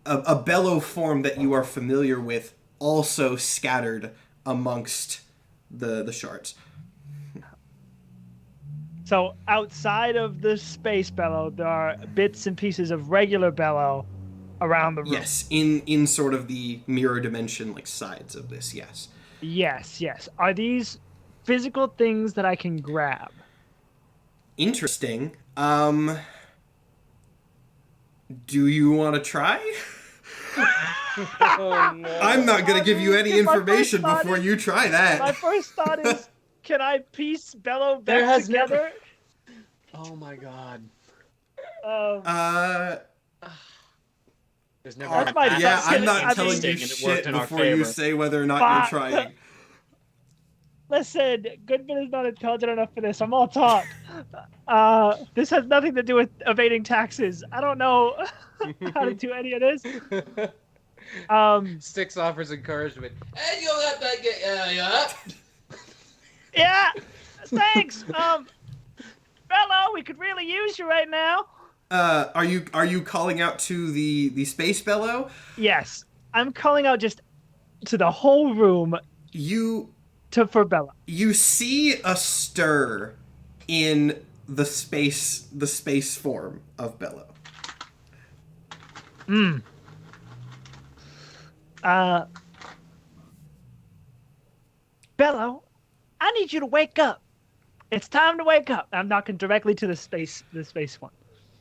a Bello form that you are familiar with also scattered amongst the shards. So outside of the space Bello, there are bits and pieces of regular Bello around the room. Yes, in sort of the mirror dimension like sides of this. Yes. Yes. Are these physical things that I can grab? Interesting. Do you want to try? Oh, no. I'm not gonna give you any My first information thought before is- you try My that. first thought is, can I piece Bello There back has together? Oh my god. There's never That's been my that Yeah, thought. I'm not I telling mean- you and it worked shit in our before you favor. say whether or not Fuck. you're trying. Listen, Goodbid is not intelligent enough for this. I'm all talk. This has nothing to do with evading taxes. I don't know how to do any of this. Styx offers encouragement. Hey, you'll have to get Yeah, thanks. Bello, we could really use you right now. Are you calling out to the space bellow? Yes, I'm calling out just to the whole room for Bello. You see a stir in the space form of Bello. Bello, I need you to wake up. It's time to wake up. I'm knocking directly to the space one.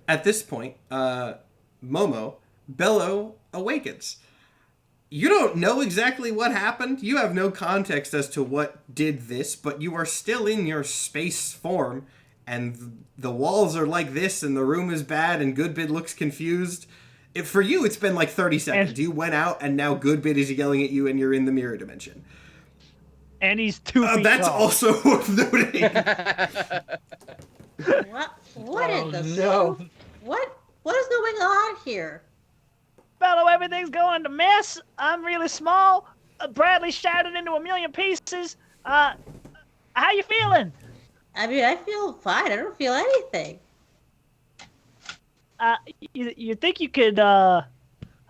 At this point, Momo, Bello awakens. You don't know exactly what happened. You have no context as to what did this, but you are still in your space form, and the walls are like this, and the room is bad, and Goodbid looks confused. For you, it's been like 30 seconds. And- You went out, and now Goodbid is yelling at you, and you're in the mirror dimension. And he's 2 feet That's tall. also worth noting. What in the no. What is going on here? Bello, everything's going to mess. I'm really small. Bradley shattered into a million pieces. How you feeling? I mean, I feel fine. I don't feel anything. You think you could, kind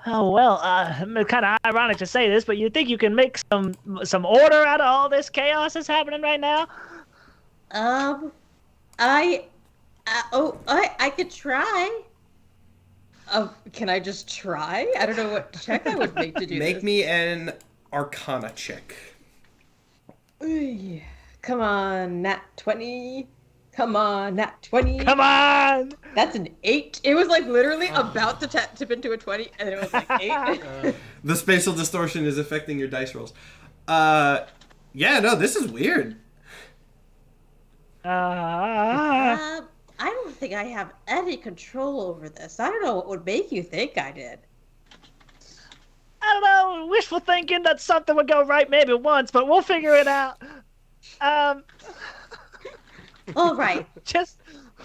of ironic to say this, but you think you can make some order out of all this chaos that's happening right now? I could try. Can I just try? I don't know what check I would make to do Make this. me an Arcana check. Come on, nat 20. Come on, nat 20. Come on! That's an 8. It was like literally about to tip into a 20, and it was like 8. The spatial distortion is affecting your dice rolls. Yeah, no, this is weird. I don't think I have any control over this. I don't know what would make you think I did. I don't know. Wishful thinking that something would go right maybe once, but we'll figure it out. All right.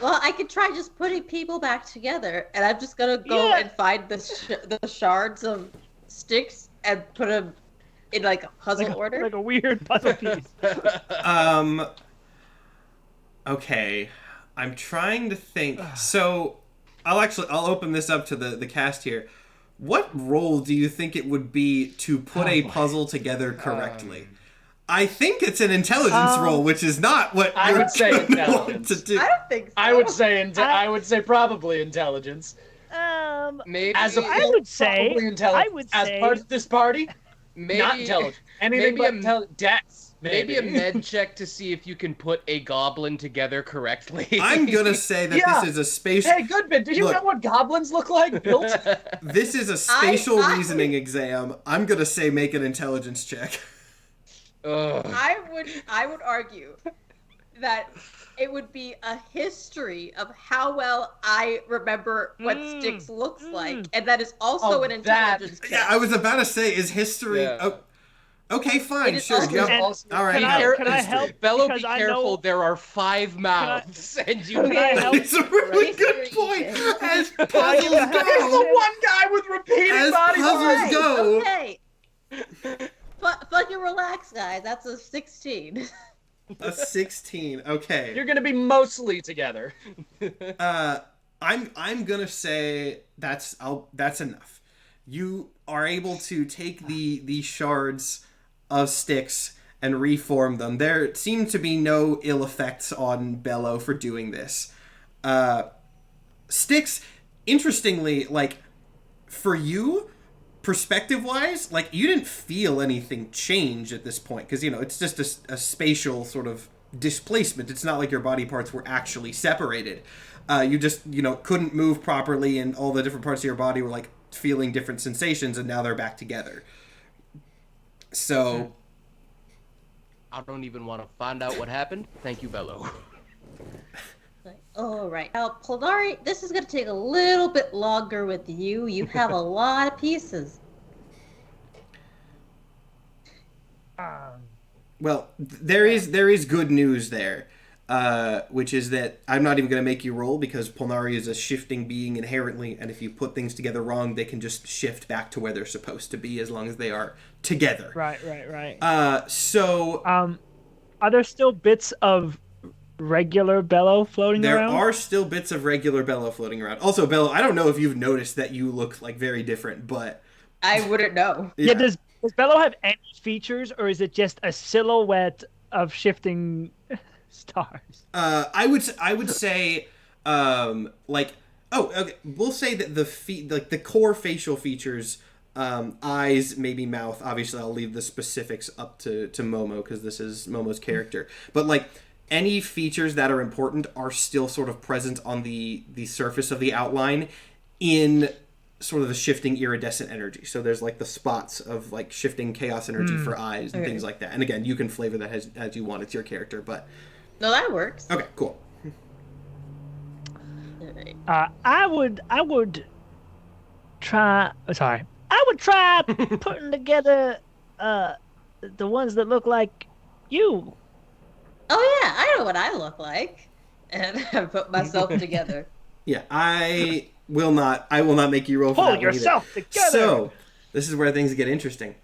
Well, I could try just putting people back together, and I'm just gonna go Yeah. and find the shards of sticks and put them in like a puzzle order. like a weird puzzle piece. Okay. I'm trying to think. So, I'll open this up to the cast here. What role do you think it would be to put a puzzle together correctly? I think it's an intelligence roll, which is not what I you're would say gonna want intelligence. to do. I don't think so. I would say probably intelligence. Maybe As a I would say- probably intelligence. I would as say- part of this party, maybe not intelligent. Anything maybe but a- intelligent. Deaths. maybe a med check to see if you can put a goblin together correctly. I'm gonna say that Yeah. this is a space. Hey, Goodbid, do you Look. know what goblins look like built? This is a spatial I- reasoning exam. I'm gonna say make an intelligence check. Ugh. I would argue that it would be a history of how well I remember what Styx looks like, and that is also Oh, an intelligence check. Yeah, I was about to say, is history? Yeah. Oh, okay, fine, It is sure. also- Do you have, And- all right. Can I history. help? Bello, Because be I careful. know- There are 5 mouths, and you Can I help? It's a really good History point. even. As I puzzles help? He's go, the one guy with repeating as body puzzles parts. go, Okay. Fucking relax, guys. That's a 16. a 16. Okay. You're gonna be mostly together. I'm gonna say that's enough. You are able to take the shards of sticks and reform them. There seem to be no ill effects on Bello for doing this. Sticks, interestingly, like for you, perspective-wise, like, you didn't feel anything change at this point, because, it's just a spatial sort of displacement. It's not like your body parts were actually separated. You just, couldn't move properly, and all the different parts of your body were, like, feeling different sensations, and now they're back together. So... I don't even want to find out what happened. Thank you, Bello. All right. Now, Polnari, this is going to take a little bit longer with you. You have a lot of pieces. Well, there is good news there, which is that I'm not even going to make you roll, because Polnari is a shifting being inherently, and if you put things together wrong, they can just shift back to where they're supposed to be as long as they are together. Right. So... are there still bits of regular Bello floating around? There are still bits of regular Bello floating around. Also, Bello, I don't know if you've noticed that you look, like, very different, but... I wouldn't know. Yeah, does Bello have any features, or is it just a silhouette of shifting stars? I would say, okay, we'll say that the core facial features, eyes, maybe mouth. Obviously, I'll leave the specifics up to Momo, because this is Momo's character. But, like, any features that are important are still sort of present on the surface of the outline in sort of the shifting iridescent energy. So there's, like, the spots of, like, shifting chaos energy for eyes and things like that. And again, you can flavor that as you want. It's your character, but... No, that works. Okay, cool. I would try... Sorry. I would try putting together the ones that look like you. Oh, yeah, I know what I look like. And I put myself together. Yeah, I will not make you roll for Pull that yourself one either. together. So, this is where things get interesting.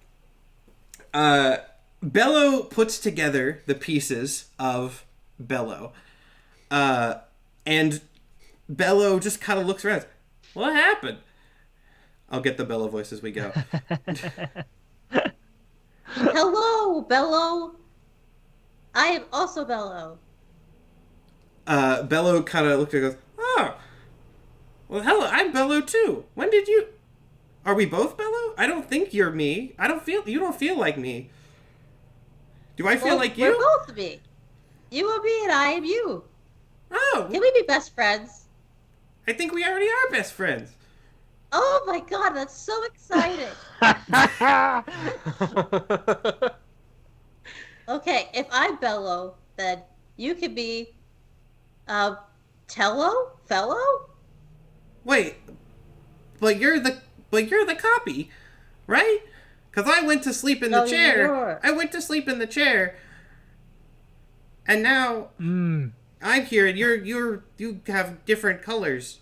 Bello puts together the pieces of Bello. And Bello just kind of looks around. What happened? I'll get the Bello voice as we go. Hello, Bello. I am also Bello. Bello kind of looked and goes, oh, well, hello, I'm Bello too. When did you... Are we both Bello? I don't think you're me. You don't feel like me. Do I feel like you? We're both me. You are me and I am you. Oh. Can we be best friends? I think we already are best friends. Oh my god, that's so exciting. Okay, if I'm Bello, then you could be Tello? Fellow? Wait. But you're the copy, right? Cuz I went to sleep in the chair. I went to sleep in the chair. And now I'm here and you have different colors.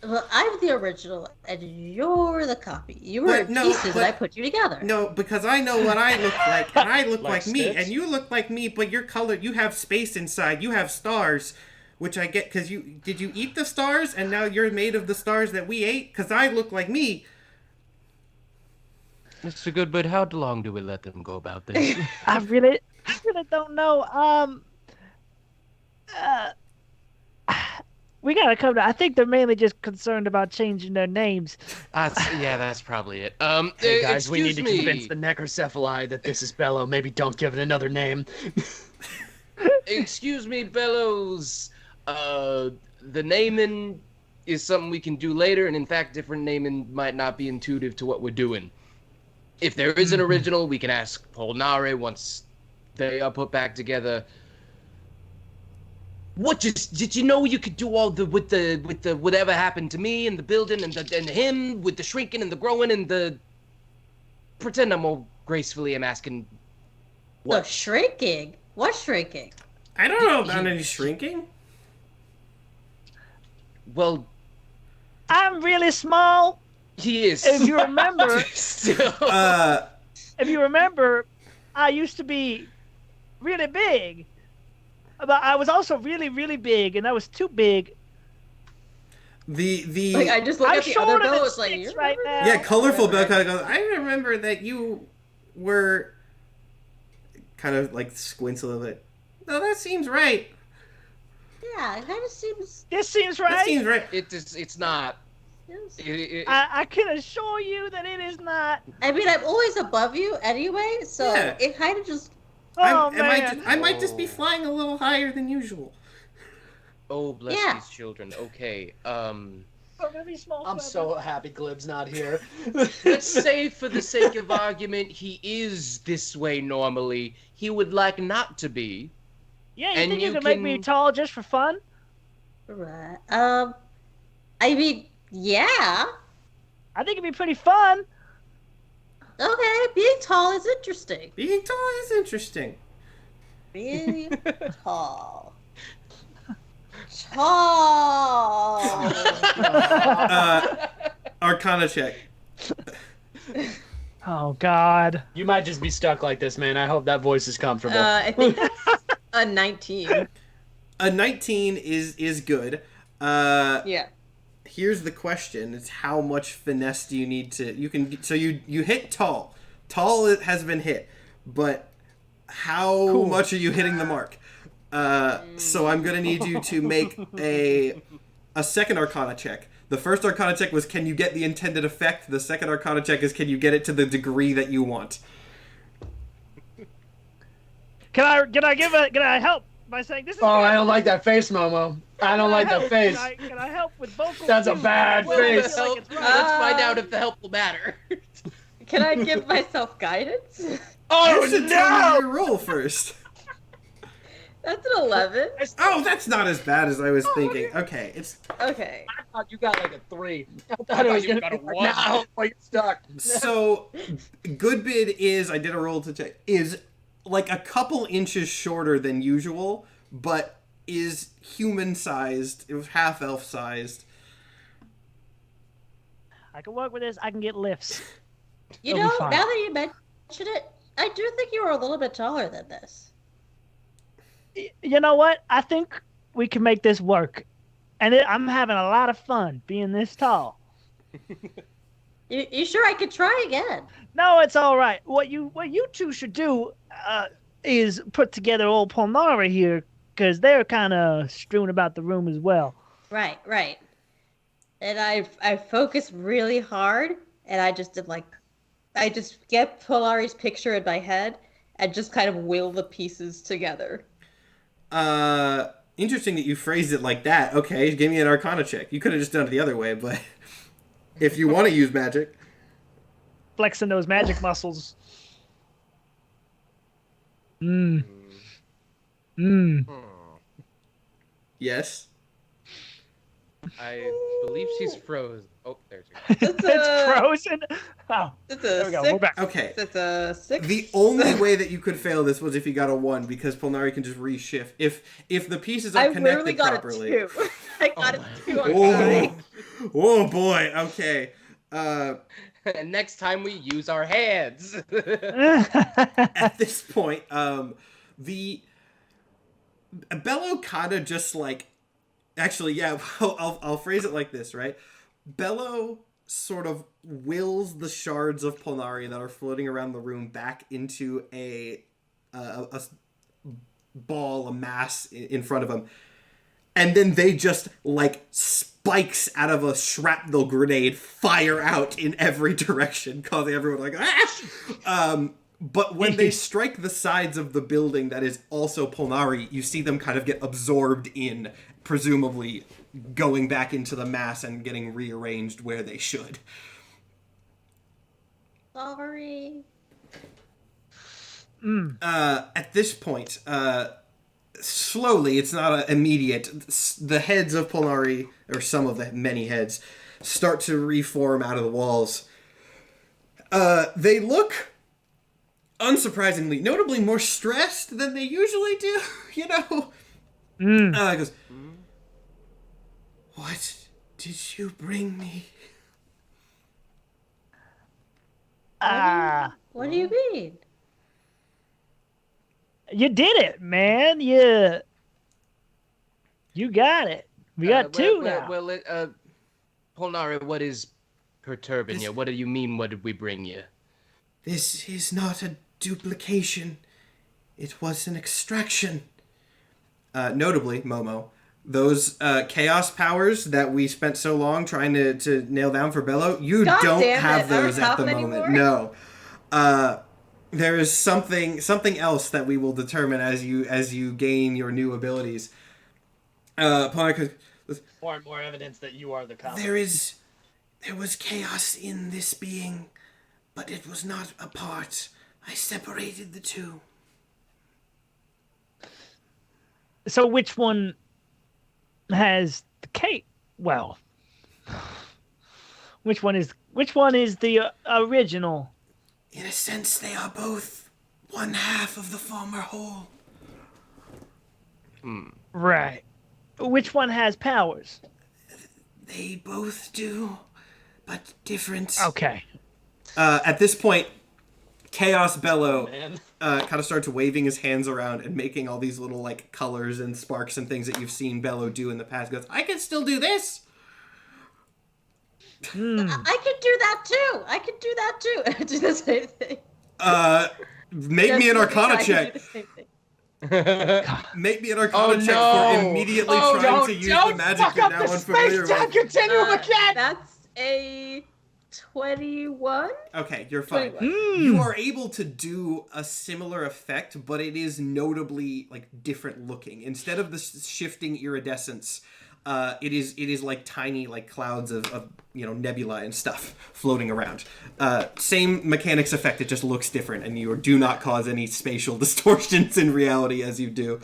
Well, I'm the original, and you're the copy. You were pieces, and I put you together. No, because I know what I look like, and I look like me, Stitch? and you look like me, but your color, you have space inside, you have stars, which I get, because did you eat the stars, and now you're made of the stars that we ate? Because I look like me. Mr. Goodbid, how long do we let them go about this? I really don't know. We gotta come to. I think they're mainly just concerned about changing their names. That's probably it. Hey guys, we need excuse to me. convince the necrocephali that this is Bello. Maybe don't give it another name. Excuse me, Bellows. The naming is something we can do later, and in fact, different naming might not be intuitive to what we're doing. If there is an original, we can ask Polnare once they are put back together. What did you know you could do all with the whatever happened to me and the building and him with the shrinking and the growing and the pretend I'm more gracefully I'm asking The shrinking? What shrinking? I don't know about any shrinking. Well, I'm really small. he is. If you remember, Still. if you remember, I used to be really big. But I was also really, really big, and I was too big. Like, I just look I'm at the other shorter Bill, than it's like, Sticks you right remember now. Yeah, colorful Bell kind of goes, I remember that you were... Kind of, like, squints a little bit. No, that seems right. Yeah, it kind of seems... This seems right. That seems right. It's not. Yes. I can assure you that it is not. I mean, I'm always above you anyway, so Yeah. it kind of just. Oh, I man. might just be flying a little higher than usual. Oh, bless Yeah. these children. Okay, Really small I'm feather. so happy Glib's not here. let's say for the sake of argument, he is this way normally. He would like not to be. Yeah, you And think you you can make me can- tall just for fun? Right. I mean, yeah. I think it'd be pretty fun. Okay, being tall is interesting. Being tall is interesting. Being tall. Tall. Arcana check. Oh, God. You might just be stuck like this, man. I hope that voice is comfortable. I think that's a 19. A 19 is good. Yeah. Here's the question: it's how much finesse do you need to? You hit tall. Tall has been hit, but how much are you hitting the mark? So I'm gonna need you to make a second Arcana check. The first Arcana check was can you get the intended effect. The second Arcana check is can you get it to the degree that you want. Can I help by saying this is Oh, good? I don't like that face, Momo. I don't like that face. Can I help with vocal That's a cues? bad Well, I face. feel like it's right. Let's find out if the help will matter. Can I give myself guidance? Oh, You should tell me your roll first. That's an 11. Oh, that's not as bad as I was thinking. Okay, it's Okay. I thought you got like a 3. I thought it was you gonna got be a like, 1. no, you're stuck. so Goodbid is I did a roll to check is like a couple inches shorter than usual, but is human sized. It was half elf sized. I can work with this. I can get lifts. You It'll know, be fine. now that you mention it, I do think you were a little bit taller than this. You know what? I think we can make this work. And I'm having a lot of fun being this tall. You sure I could try again? No, it's all right. What you two should do is put together old Polnara here, because they're kind of strewn about the room as well. Right, right. And I focused really hard, and I just get Polari's picture in my head and just kind of will the pieces together. Interesting that you phrased it like that. Okay, give me an Arcana check. You could have just done it the other way, but if you want to use magic. Flexing those magic muscles. Yes. I believe she's frozen. Oh, there she goes. It's frozen. Oh, It's there a we go. 6. We're back. Okay. It's a 6. The only way that you could fail this was if you got a 1, because Polnari can just reshift. If the pieces I are literally connected got properly. a 2. I got a 2 on Oh, Polari. oh boy. Okay. And next time we use our hands. At this point, the Bello kind of just like, actually, yeah, I'll phrase it like this, right? Bello sort of wills the shards of Polnari that are floating around the room back into a ball, a mass in front of him. And then they just, like, spikes out of a shrapnel grenade fire out in every direction, causing everyone like, ah! But when they strike the sides of the building that is also Polnari, you see them kind of get absorbed in, presumably going back into the mass and getting rearranged where they should. Sorry. At this point, slowly, it's not immediate, the heads of Polnari, or some of the many heads, start to reform out of the walls. They look, unsurprisingly, notably more stressed than they usually do, you know? He goes, what did you bring me? What do you mean? You did it, man. You got it. We got two now. Polnari, what is perturbing you? What do you mean, what did we bring you? This is not a duplication. It was an extraction. Notably, Momo, Those chaos powers that we spent so long trying to nail down for Bello, you God don't damn have it, I don't those at have the them moment. anymore. No. There is something else that we will determine as you gain your new abilities. Parker, More and more evidence that you are the cop. there was chaos in this being, but it was not a part. I separated the two. So which one has the cake? Well, which one is the original? In a sense, they are both one half of the former whole. Right. Which one has powers? They both do, but different. Okay. At this point, Chaos Bello Man. kind of starts waving his hands around and making all these little like colors and sparks and things that you've seen Bello do in the past. Goes, I can still do this. I could do that too. I could do that too. Do the same thing. Make me an Arcana I could check. do the same thing. Make me an Arcana Oh, check no. for immediately trying to use the magic you're now unfamiliar with. continuum again! That's a 21? Okay, you're fine. 21. You are able to do a similar effect, but it is notably like different looking. Instead of the shifting iridescence, it is like tiny like clouds of nebula and stuff floating around. Same mechanics effect, it just looks different, and you do not cause any spatial distortions in reality as you do.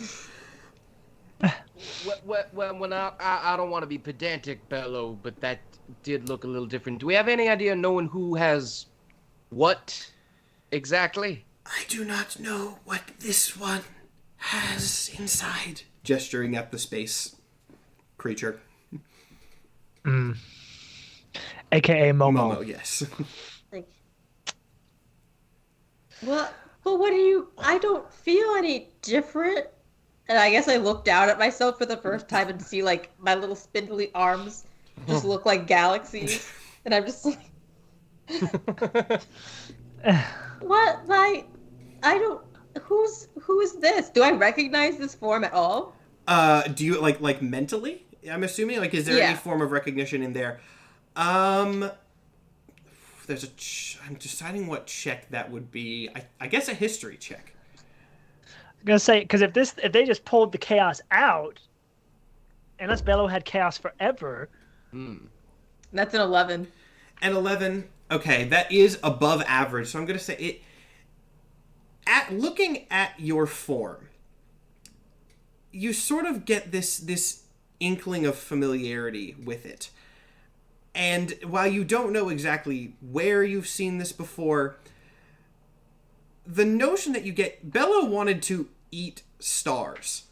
When I don't want to be pedantic, Bello, but that did look a little different. Do we have any idea, knowing who has what exactly? I do not know what this one has inside. Gesturing at the space creature. AKA Momo. Momo, yes. Like, well, but what do you? I don't feel any different. And I guess I look down at myself for the first time and see like my little spindly arms just look like galaxies. And I'm just like, what? Like, I don't. Who is this? Do I recognize this form at all? Do you like mentally? I'm assuming is there any form of recognition in there? There's I'm deciding what check that would be. I guess a history check. I'm gonna say because if they just pulled the chaos out, unless Bello had chaos forever. That's an 11. An 11. Okay, that is above average. So I'm gonna say it. At looking at your form, you sort of get this inkling of familiarity with it. And while you don't know exactly where you've seen this before, the notion that you get... Bello wanted to eat stars.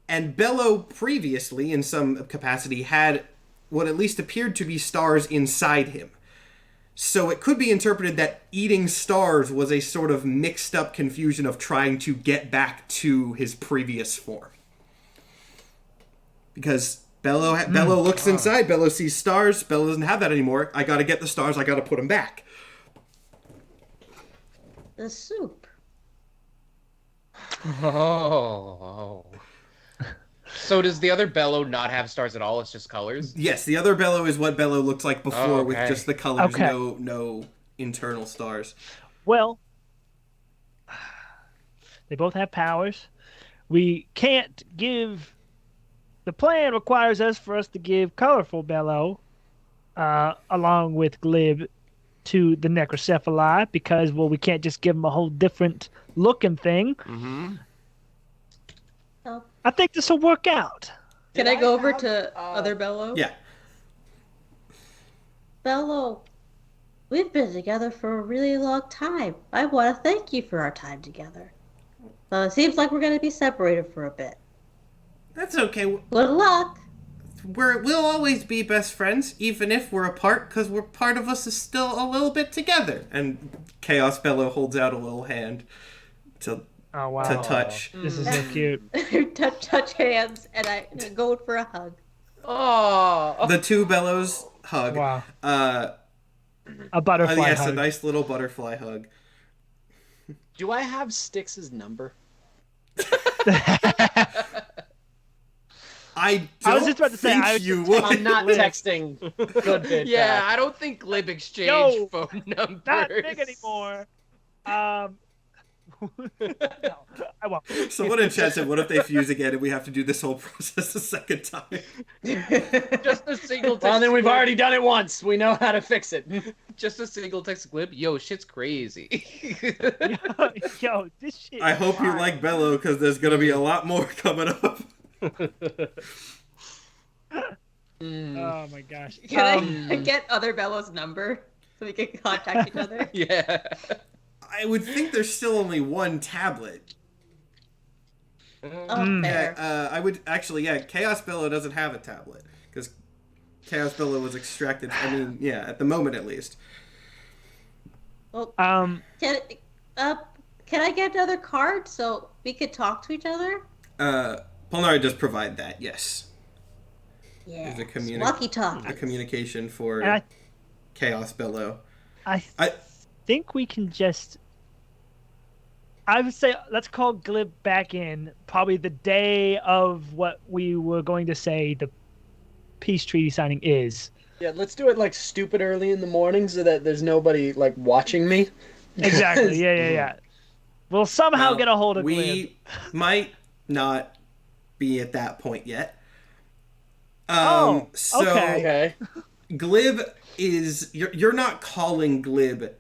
And Bello previously, in some capacity, had what at least appeared to be stars inside him. So it could be interpreted that eating stars was a sort of mixed up confusion of trying to get back to his previous form. Because Bello looks inside, Bello sees stars, Bello doesn't have that anymore. I gotta get the stars, I gotta put them back. the soup. Oh. So does the other Bello not have stars at all? It's just colors? Yes, the other Bello is what Bello looked like before with okay. just the colors, Okay. no internal stars. Well, they both have powers. We can't give... The plan requires for us to give Colorful Bello, along with Glib, to the Necrocephali, because, well, we can't just give them a whole different looking thing. Mm-hmm. Oh, I think this will work out. Can I go over to other Bello? Yeah. Bello, we've been together for a really long time. I want to thank you for our time together. It seems like we're going to be separated for a bit. That's okay. Good luck. We'll always be best friends, even if we're apart, because part of us is still a little bit together. And Chaos Bello holds out a little hand to Oh, wow. to touch. This is so cute. touch hands, and I go for a hug. Oh. The two Bellows hug. Wow. A butterfly yes, hug. a nice little butterfly hug. Do I have Styx's number? I was just about to say, think you would. I'm not texting Goodbid. Yeah, back. I don't think Glib exchanged phone numbers. Not big anymore. No, I won't. Someone in chat said, what if they fuse again and we have to do this whole process a second time? Just a single text. Well, then we've Glib. already done it once. We know how to fix it. Just a single text Glib. Yo, shit's crazy. Yo, this shit. I hope you like Bello, because there's going to be a lot more coming up. Oh my gosh. Can I get other Bello's number so we can contact each other? Yeah. I would think there's still only one tablet. Oh, fair. I would actually, Chaos Bello doesn't have a tablet because Chaos Bello was extracted. I mean, at the moment at least. Well, can I get another card so we could talk to each other? Polnari does provide that. Yes. Yeah. There's a Walkie talkie. A communication for Chaos Bello. I think we can just. I would say let's call Glib back in probably the day of what we were going to say the peace treaty signing is. Yeah, let's do it like stupid early in the morning so that there's nobody like watching me. Exactly. Yeah. We'll somehow get a hold of Glib. We might not be at that point yet. Okay. Glib is you're not calling Glib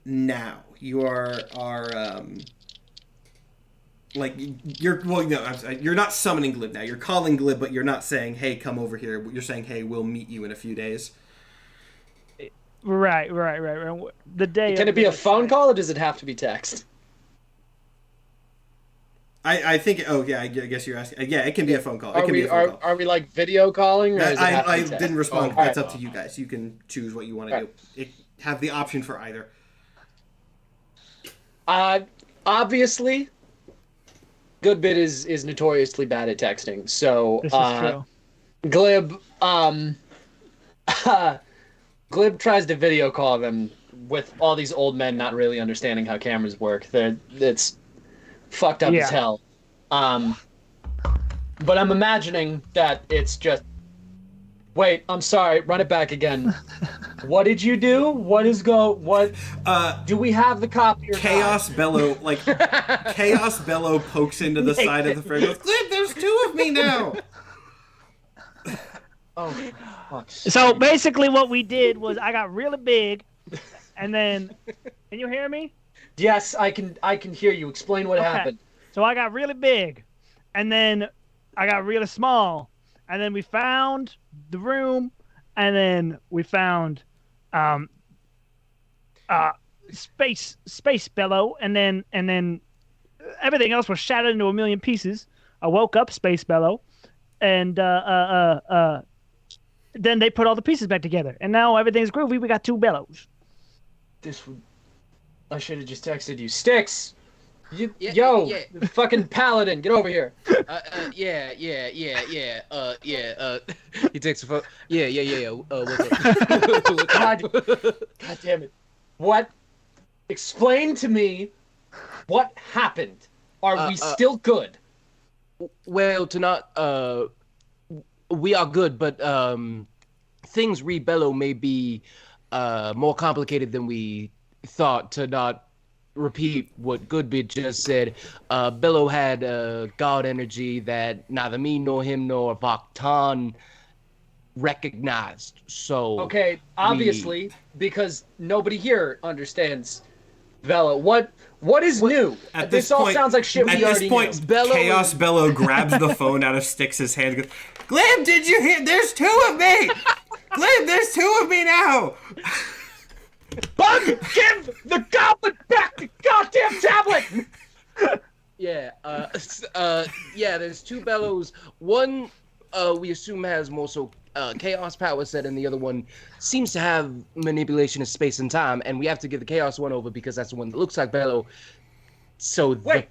now. You are you're not summoning Glib now. You're calling Glib, but you're not saying, "Hey, come over here." You're saying, "Hey, we'll meet you in a few days." Right. The day. Can it be a phone call or does it have to be text? I think. Oh yeah, I guess you're asking. Yeah, it can be a phone call. It can be a phone call. Are we like video calling? Or does it have to be I text? didn't respond. Oh, That's alright. up to you guys. You can choose what you want to do. Have the option for either. Obviously, Goodbid is notoriously bad at texting. So This is true. Glib Glib tries to video call them with all these old men not really understanding how cameras work. It's fucked up as hell. But I'm imagining that it's just. Wait, I'm sorry. Run it back again. What did you do? What? Do we have the copy? Or Chaos not? Bello, Chaos Bello pokes into the side of the frame. Goes, Glib, there's two of me now. Oh, fuck. So basically, what we did was I got really big, and then, can you hear me? Yes, I can hear you. Explain what happened. So I got really big, and then I got really small, and then we found the room, and then we found space Bello, and then everything else was shattered into a million pieces. I woke up Space Bello, and then they put all the pieces back together, and now everything's groovy. We got two Bellos. I should have just texted you. Sticks! Yeah. Fucking paladin, get over here. Yeah. He takes a phone. Yeah. What's up? God damn it. What? Explain to me what happened. Are we still good? Well, we are good, but things re-Bello may be more complicated than we thought. To not repeat what Goodbid just said, Bello had god energy that neither me nor him nor Vaktan recognized. So okay, obviously, because nobody here understands Bello. What is new? At this all sounds like shit we already knew. Chaos Bello grabs the phone out of Styx's hand and goes, Glib, did you hear? There's two of me! Glib, there's two of me now! Bug, give the goblin back the goddamn tablet! There's two Bellows. One, we assume has more so chaos power set, and the other one seems to have manipulation of space and time, and we have to give the chaos one over because that's the one that looks like Bello. So wait,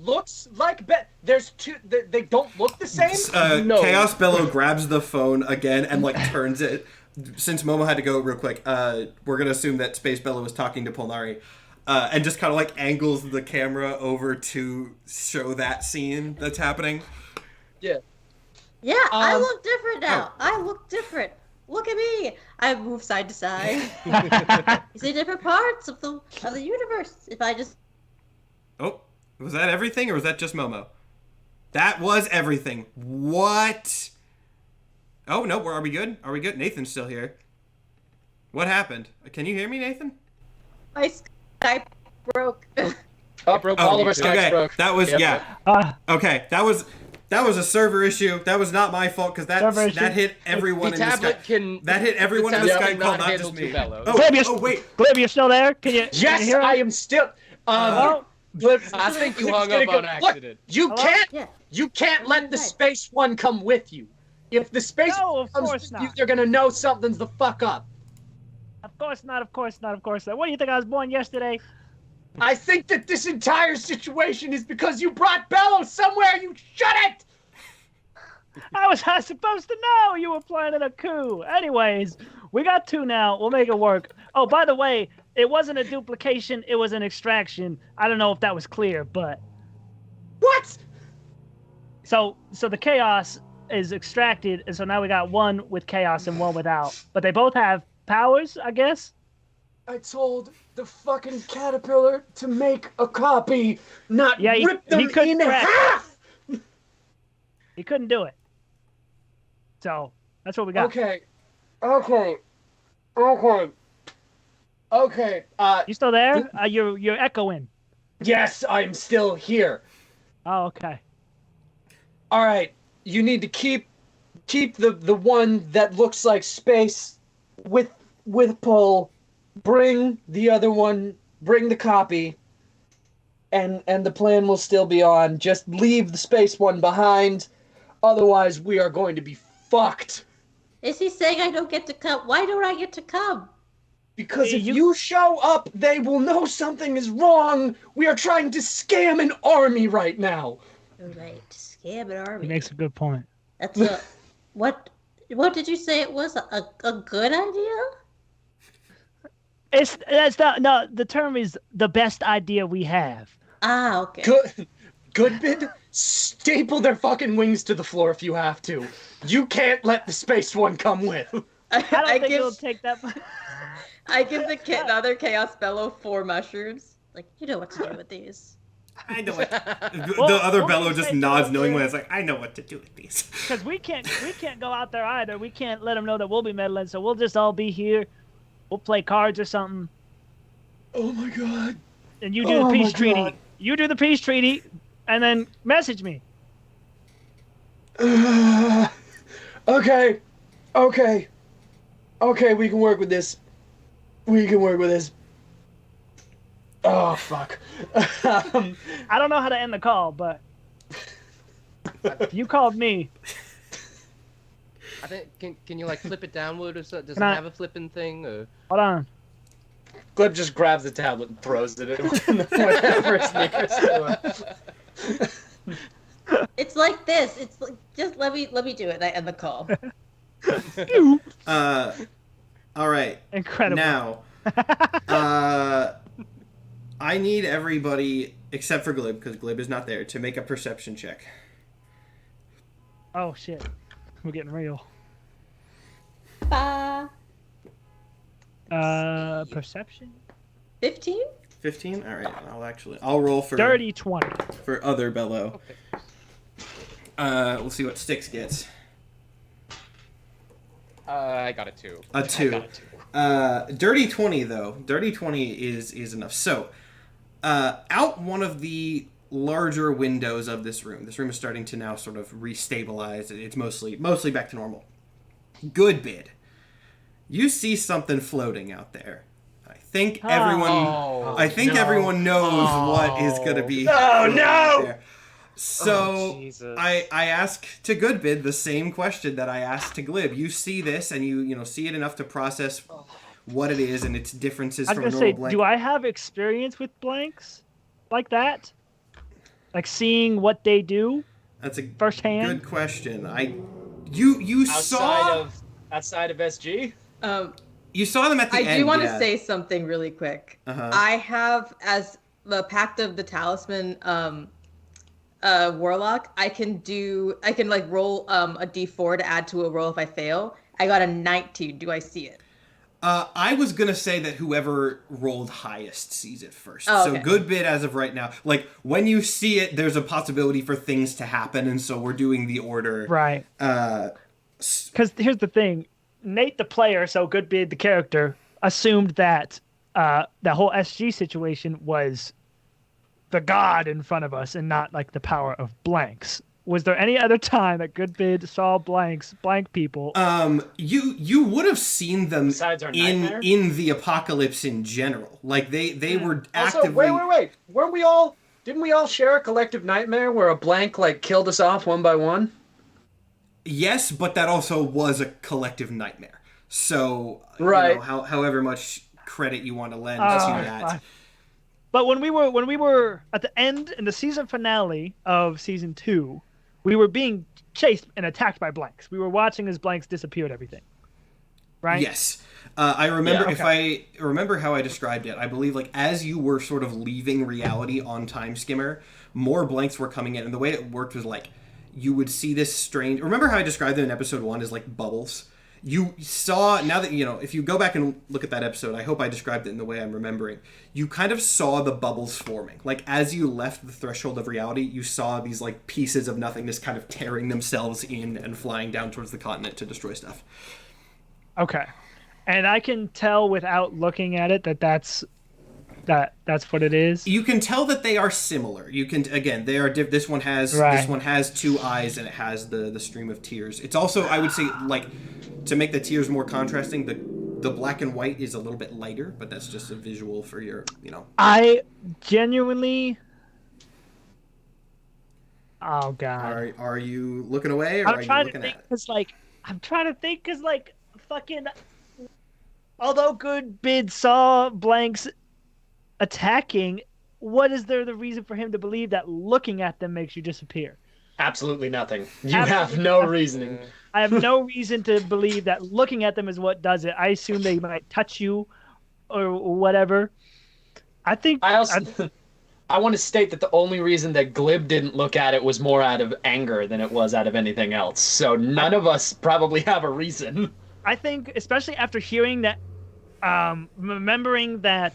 looks like there's two. They don't look the same. No. Chaos Bello grabs the phone again and turns it. Since Momo had to go real quick, we're gonna assume that Space Bello was talking to Polnari, and just kind of angles the camera over to show that scene that's happening. Yeah. Yeah, I look different now. I look different. Look at me. I move side to side. You see different parts of the universe. If I just. Oh, was that everything, or was that just Momo? That was everything. What? Oh no, are we good? Are we good? Nathan's still here. What happened? Can you hear me, Nathan? My Skype broke. All of our Skypes broke. That was okay. That was a server issue. That was not my fault because that hit everyone The in the tablet Skype. That hit everyone in the Skype call, not just me. Glib, Wait. Glib, you're still there? Can you? Yes, can you hear us? I am still. Glib, I think you hung up on accident. Look, you Hello? can't. Yeah. You can't let the space one come with you. If the space No, one of comes course with you, not. they're gonna know something's the fuck up. Of course not. Of course not. Of course not. What do you think? I was born yesterday. I think that this entire situation is because you brought Bello somewhere you shouldn't. I was not supposed to know you were planning a coup. Anyways, we got 2 now. We'll make it work. Oh, by the way, it wasn't a duplication. It was an extraction. I don't know if that was clear, but What? so the chaos is extracted, and so now we got 1 with chaos and 1 without. But they both have powers, I guess. I told the fucking caterpillar to make a copy, not Yeah, rip them he couldn't in crack. half. He couldn't do it. So that's what we got. Okay. You still there? You're echoing. Yes, I'm still here. Oh, okay. All right. You need to keep the one that looks like space with pull. Bring the other one. Bring the copy. And the plan will still be on. Just leave the space one behind. Otherwise, we are going to be fucked. Is he saying I don't get to come? Why don't I get to come? Because Hey, if you- you show up, they will know something is wrong. We are trying to scam an army right now. All right, scam an army. He makes a good point. That's a what? What did you say it was? A good idea? The term is the best idea we have. Ah, okay. Goodbid, staple their fucking wings to the floor if you have to. You can't let the space one come with. I don't think give it'll take that much. I give the other Chaos Bellow 4 mushrooms. Like, you know what to do with these. I know what. The Well, other we'll Bello just just say nods so. knowingly. It's like, I know what to do with these. Because we can't go out there either. We can't let them know that we'll be meddling. So we'll just all be here. We'll play cards or something. Oh my god. And you do the peace treaty. You do the peace treaty, and then message me. Okay, we can work with this. Oh, fuck. I don't know how to end the call, but you called me. I think can you like flip it downward or something? Does Can it I- have a flipping thing or? Hold on. Glib just grabs the tablet and throws it at whatever is nearest to him. It's like this. It's like, just let me do it. And I end the call. All right. Incredible. Now, I need everybody except for Glib, because Glib is not there, to make a perception check. Oh shit, we're getting real. Perception. 15? 15. All right. I'll roll for Dirty 20. for other Bello. We'll see what Styx gets. I got a 2. A 2. I got a 2. Dirty 20 though. Dirty 20 is enough. So, out one of the larger windows of this room. This room is starting to now sort of restabilize. It's mostly back to normal. Goodbid. You see something floating out there. I think everyone knows what is going to be. Oh, no! out there. So Jesus. I ask to Goodbid the same question that I asked to Glib. You see this and you see it enough to process what it is and its differences I was from a gonna normal say, blank. do I have experience with blanks like that? Like seeing what they do That's a firsthand? good question. You saw Outside of SG? you saw them at the end. I do want to yeah. say something really quick. Uh-huh. I have, as the Pact of the Talisman warlock, I can like roll a d4 to add to a roll if I fail. I got a 19. Do I see it? I was gonna say that whoever rolled highest sees it first. Oh, So okay. Goodbid as of right now. Like when you see it, there's a possibility for things to happen, and so we're doing the order. Right. Because here's the thing, Nate the player, so Goodbid the character, assumed that the whole SG situation was the god in front of us and not like the power of blanks. Was there any other time that Goodbid saw blank people? You would have seen them Besides our nightmare? in the apocalypse in general. Like they were Also, actively. wait. Didn't we all share a collective nightmare where a blank like killed us off one by one? Yes, but that also was a collective nightmare. So Right. However much credit you want to lend to that. But when we were at the end in the season finale of season 2, we were being chased and attacked by blanks. We were watching as blanks disappeared everything. Right? Yes. I remember Yeah, okay. if I remember how I described it, I believe like as you were sort of leaving reality on Time Skimmer, more blanks were coming in, and the way it worked was like you would see this strange. Remember how I described it in episode 1 as like bubbles? You saw, now that, if you go back and look at that episode, I hope I described it in the way I'm remembering, you kind of saw the bubbles forming. Like, as you left the threshold of reality, you saw these, like, pieces of nothingness kind of tearing themselves in and flying down towards the continent to destroy stuff. Okay. And I can tell without looking at it that's what it is. You can tell that they are similar. You can, again, they are this one has this one has 2 eyes and it has the stream of tears. It's also, I would say, like, to make the tears more contrasting, the black and white is a little bit lighter, but that's just a visual for your, I genuinely. Oh God. Are you looking away or are you looking at it? I'm trying to think because fucking. Although Goodbid saw blanks attacking, what is there the reason for him to believe that looking at them makes you disappear? Absolutely nothing. You have no reasoning. I have no reason to believe that looking at them is what does it. I assume they might touch you or whatever. I want to state that the only reason that Glib didn't look at it was more out of anger than it was out of anything else. So none of us probably have a reason. I think, especially after hearing that, remembering that,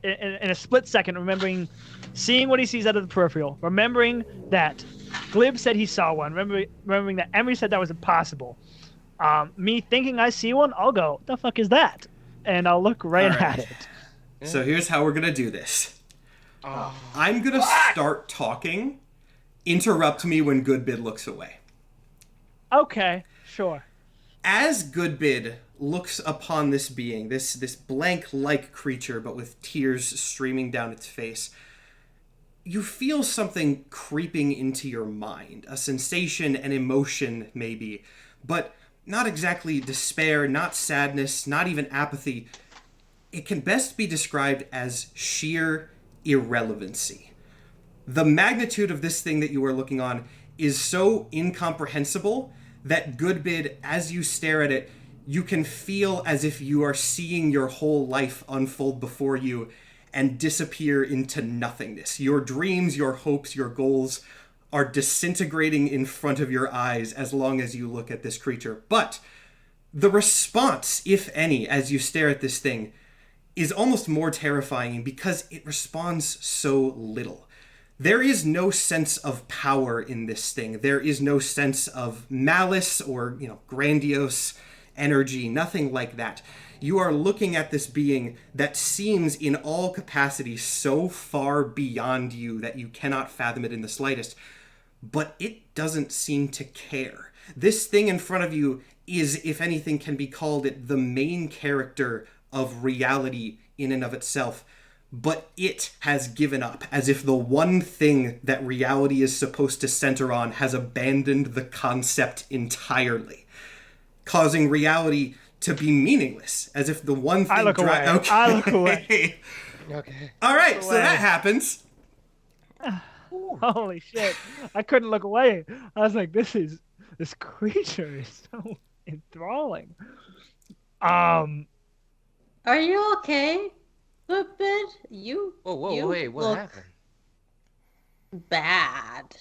in a split second, seeing what he sees out of the peripheral, remembering that Glib said he saw one, remembering that Emery said that was impossible. Me thinking I see one, I'll go, what the fuck is that? And I'll look right at it. So here's how we're going to do this. I'm going to start talking. Interrupt me when Goodbid looks away. Okay, sure. As Goodbid looks upon this being, this blank-like creature, but with tears streaming down its face, you feel something creeping into your mind. A sensation, an emotion, maybe. But not exactly despair, not sadness, not even apathy. It can best be described as sheer irrelevancy. The magnitude of this thing that you are looking on is so incomprehensible that Goodbid, as you stare at it, you can feel as if you are seeing your whole life unfold before you and disappear into nothingness. Your dreams, your hopes, your goals are disintegrating in front of your eyes as long as you look at this creature. But the response, if any, as you stare at this thing, is almost more terrifying because it responds so little. There is no sense of power in this thing. There is no sense of malice or, grandiose energy, nothing like that. You are looking at this being that seems in all capacity so far beyond you that you cannot fathom it in the slightest, but it doesn't seem to care. This thing in front of you is, if anything can be called it, the main character of reality in and of itself, but it has given up, as if the one thing that reality is supposed to center on has abandoned the concept entirely, causing reality to be meaningless, as if the one thing... I look away. Okay. I look away. Okay. All right, so that happens. Holy shit. I couldn't look away. I was like, this creature is so enthralling. Are you okay, Goodbid? Whoa, wait, what look happened? bad.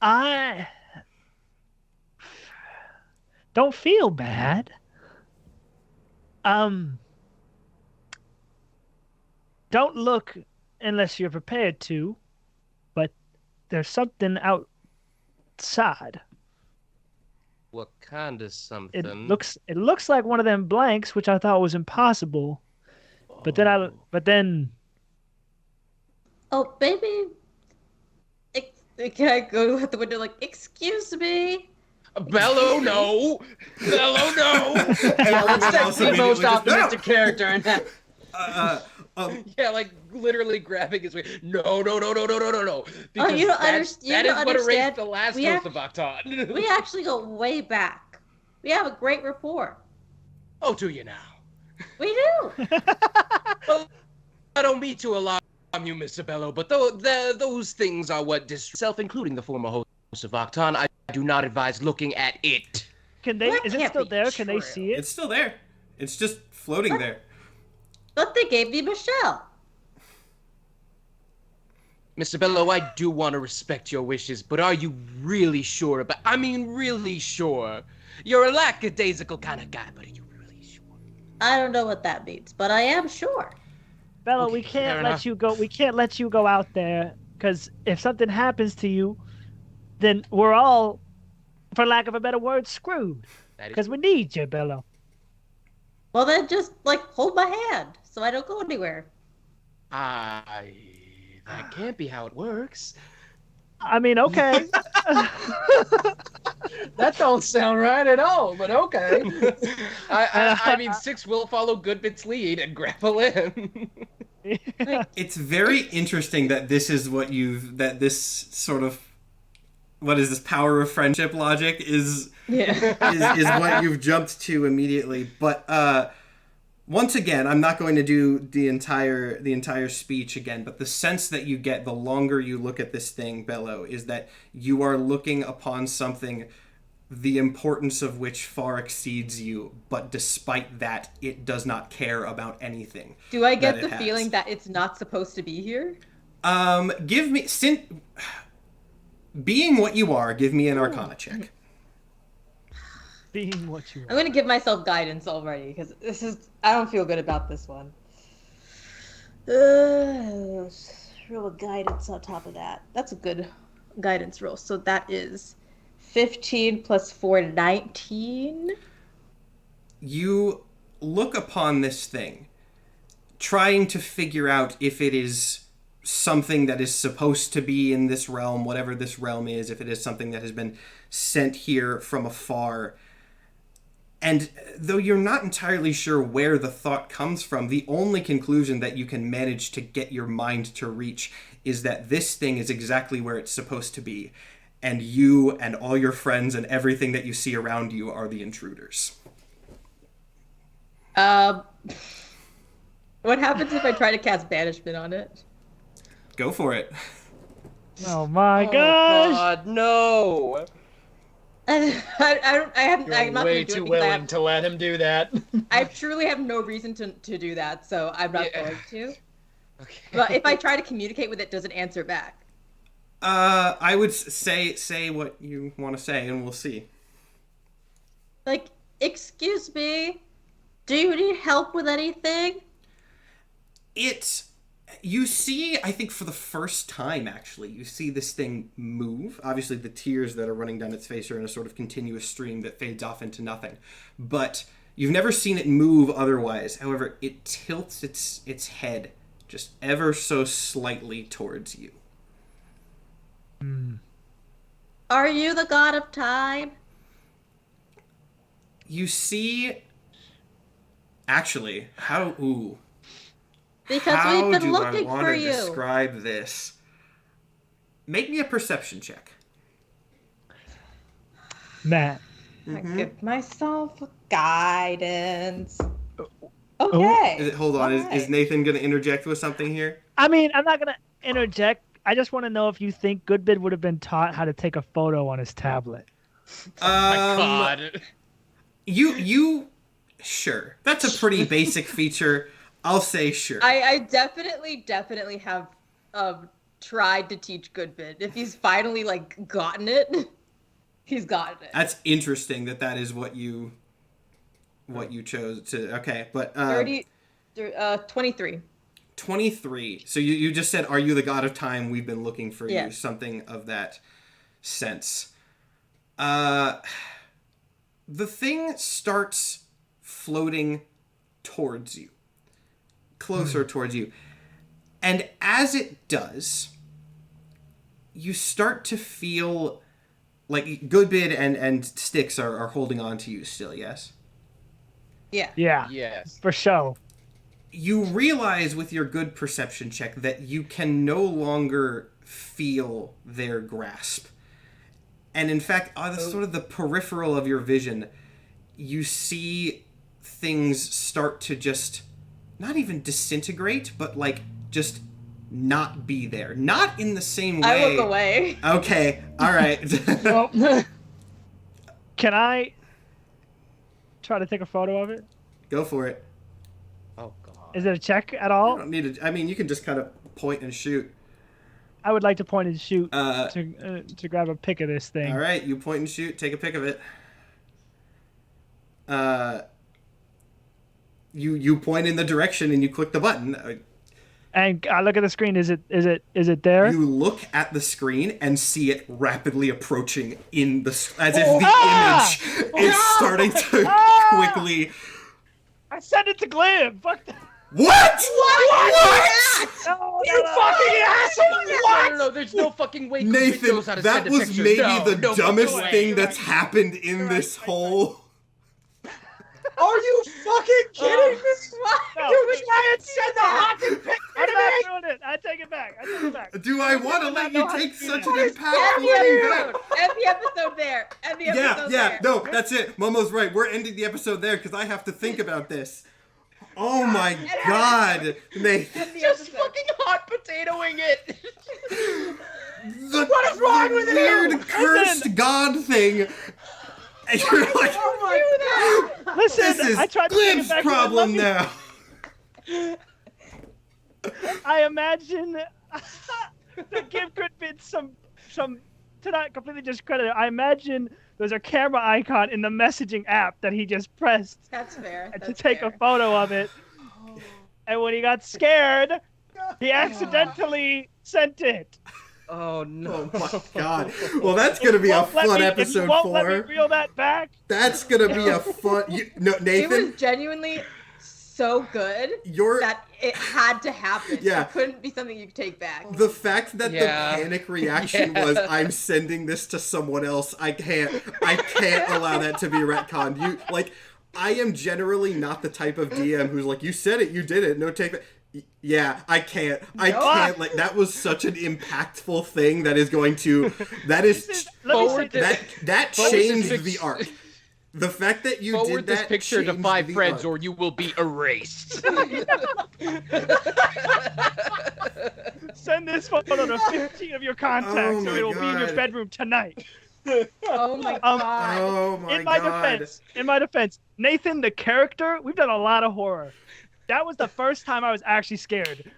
I don't feel bad. Don't look unless you're prepared to, but there's something outside. What kind of It something? looks like one of them blanks, which I thought was impossible. But then Oh, baby. Can I go out the window like, excuse me? Bello, no! Bello, no! Yeah, let's take Also the most immediately just, optimistic character in that. Yeah, like literally grabbing his way. No, no, no, no, no, no, no, no. Because you don't that is what understand. erased the last We Ghost act- of Octon. We actually go way back. We have a great rapport. Oh, do you now? We do. Well, I don't mean to alarm you, Mr. Bello, but those things are what self, including the former host of Octon. I do not advise looking at it. can they? That Is it can't still be there? Can they true. see it? It's still there. It's just floating there. But they gave me Michelle. Mr. Bello, I do want to respect your wishes, but are you really sure about... I mean, really sure? You're a lackadaisical kind of guy, but are you really sure? I don't know what that means, but I am sure. Bella, Okay, we fair can't enough. let you go. We can't let you go out there because if something happens to you, then we're all, for lack of a better word, screwed. That is... Because we need you, Bella. Well, then just, hold my hand so I don't go anywhere. That can't be how it works. I mean, okay. That don't sound right at all, but okay. I mean, Six will follow Goodbid's lead and grapple in. It's very interesting that this is this sort of, what is this, power of friendship logic is what you've jumped to immediately. But once again, I'm not going to do the entire speech again, but the sense that you get the longer you look at this thing, Bello, is that you are looking upon something the importance of which far exceeds you, but despite that, it does not care about anything. Do I get that the it has. feeling that it's not supposed to be here? Give me, being what you are, give me an Arcana check. Being what you I'm gonna give myself guidance already because I don't feel good about this one. Roll a guidance on top of that. That's a good guidance roll. So that is 15 plus 4, 19. You look upon this thing, trying to figure out if it is something that is supposed to be in this realm, whatever this realm is, if it is something that has been sent here from afar. And though you're not entirely sure where the thought comes from, the only conclusion that you can manage to get your mind to reach is that this thing is exactly where it's supposed to be. And you and all your friends and everything that you see around you are the intruders. What happens if I try to cast banishment on it? Go for it. Oh my Oh, gosh! God, no! I'm not way gonna do too it because willing to let him do that. I truly have no reason to do that, so I'm not going to. Okay. But if I try to communicate with it, does it answer back? I would say what you want to say, and we'll see. Like, excuse me, do you need help with anything? You see, I think for the first time, actually, you see this thing move. Obviously, the tears that are running down its face are in a sort of continuous stream that fades off into nothing. But you've never seen it move otherwise. However, it tilts its head just ever so slightly towards you. Are you the god of time? You see... Actually, Because How we've been do I looking want for to you. describe this? Make me a perception check. Matt. I give myself guidance. Okay. Hold on, is Alright. Nathan going to interject with something here? I mean, I'm not gonna interject. I just want to know if you think Goodbid would have been taught how to take a photo on his tablet. My God. You, sure. That's a pretty basic feature. I'll say sure. I definitely have tried to teach Goodbid. If he's finally like gotten it, he's gotten it. That's interesting that is what you chose to. Okay, but 23. 23. So you just said, "Are you the god of time? We've been looking for you." Yes. Something of that sense. The thing starts floating towards you, closer towards you, and as it does, you start to feel like Goodbid and Styx are holding on to you still. Yes. Yeah. Yeah. Yes. For sure. You realize with your good perception check that you can no longer feel their grasp. And in fact, on sort of the peripheral of your vision, you see things start to just not even disintegrate, but like just not be there. Not in the same way. I look away. Okay, all right. Can I try to take a photo of it? Go for it. Oh god. Is it a check at You all? don't need to. I mean, you can just kind of point and shoot. I would like to point and shoot to grab a pic of this thing. All right, you point and shoot. Take a pic of it. You point in the direction and you click the button. And I look at the screen. Is it there? You look at the screen and see it rapidly approaching in the as if the image is starting to quickly. I sent it to Glim. Fuck that. What? No, You fucking asshole! What? No, there's no fucking way. Goodbid Nathan, knows how to that send a was picture. maybe No, the no dumbest fucking way. thing that's happened in this whole. Are you fucking kidding me? No. You was trying to send the hockey picture I'm to not me! doing it. I take it back. Do I want to let you take such an End impactful the thing back? episode. End the episode there. End the episode there. No, that's it. Momo's right. We're ending the episode there because I have to think about this. Oh my god, Nathan. End the Just episode. fucking hot potatoing it. What is wrong with you? weird cursed god thing. And you're like, Listen, this is I tried to take it Glib's back. problem now. I imagine to give Goodbid some to not completely discredit it. I imagine there's a camera icon in the messaging app that he just pressed That's fair. to That's take fair. a photo of it. And when he got scared, he accidentally sent it. Oh no. Oh my god. Well, that's gonna be a Won't let fun me- episode if you won't let 4. me reel that back. That's gonna be a fun. No, It Nathan, was genuinely so good you're that it had to happen. Yeah. It couldn't be something you could take back. the fact that Yeah. the panic reaction was I'm sending this to someone else. I can't allow that to be retconned. You like I am generally not the type of DM who's like, you said it, you did it, no take it. Yeah, I can't. I can't. Like that was such an impactful thing that is going to. That is Let me say Forward this. that Forward changed this the arc. The fact that you Forward did this that picture to changed 5 the friends, arc. or you will be erased. Send this photo to 15 of your contacts, Oh and my it will be in your God. bedroom tonight. Oh my god. Oh my In my god. defense, Nathan, the character, we've done a lot of horror. That was the first time I was actually scared.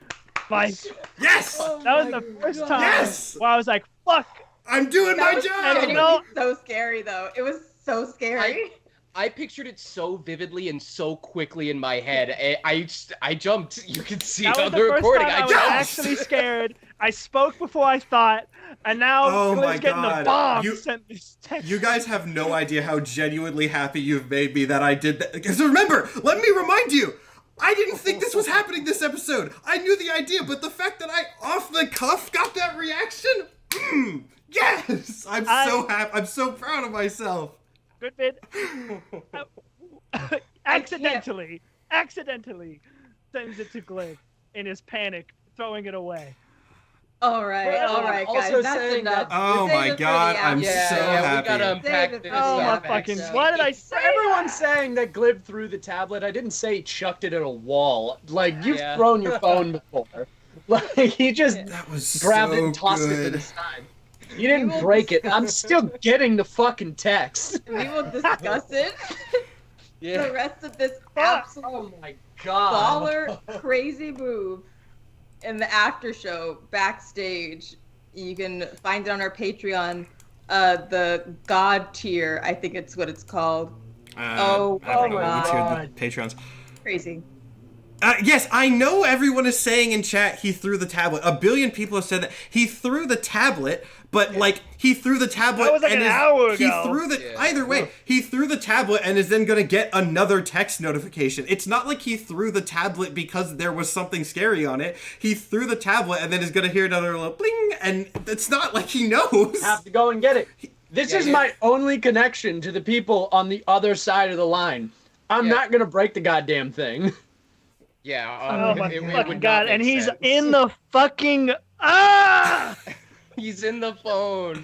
Like, Yes! that was the first time Yes! where I was like, fuck. I'm doing my That was job! genuinely No. so scary though. It was so scary. I pictured it so vividly and so quickly in my head. I jumped. You can see That on was the the first recording. time I I was jumped. actually scared. I spoke before I thought, and now Oh my Glenn's getting God. the bomb You- sent this text. You guys have no idea how genuinely happy you've made me that I did that. Because remember, let me remind you, I didn't think this was happening this episode. I knew the idea, but the fact that I off the cuff got that reaction, yes! I'm so happy. I'm so proud of myself. Good bit. accidentally sends it to Glenn in his panic, throwing it away. All right, guys. Also That's saying enough. that- Oh Save my it for the God, I'm outro. so Yeah, we happy. gotta unpack Save it this. for Oh the my outro. fucking! Why did I say Everyone's that? saying that Glib threw the tablet. I didn't say he chucked it at a wall. Like, you've Yeah. thrown your phone before. Like, he just That was grabbed it so and tossed it to good. the side. You didn't will break it. I'm still getting the fucking text. We will discuss it. The rest of this Oh absolute my god. baller crazy move. in the after show backstage, you can find it on our Patreon. The God tier, I think it's what it's called. Oh my God. Patreons. Crazy. Yes, I know everyone is saying in chat he threw the tablet. A billion people have said that. He threw the tablet, but he threw the tablet. That was like an hour ago. He threw the either way. He threw the tablet and is then gonna get another text notification. It's not like he threw the tablet because there was something scary on it. He threw the tablet and then is gonna hear another little bling, and it's not like he knows. Have to go and get it. This is my only connection to the people on the other side of the line. I'm not gonna break the goddamn thing. Yeah. Oh my fucking God! And he's in the fucking He's in the phone.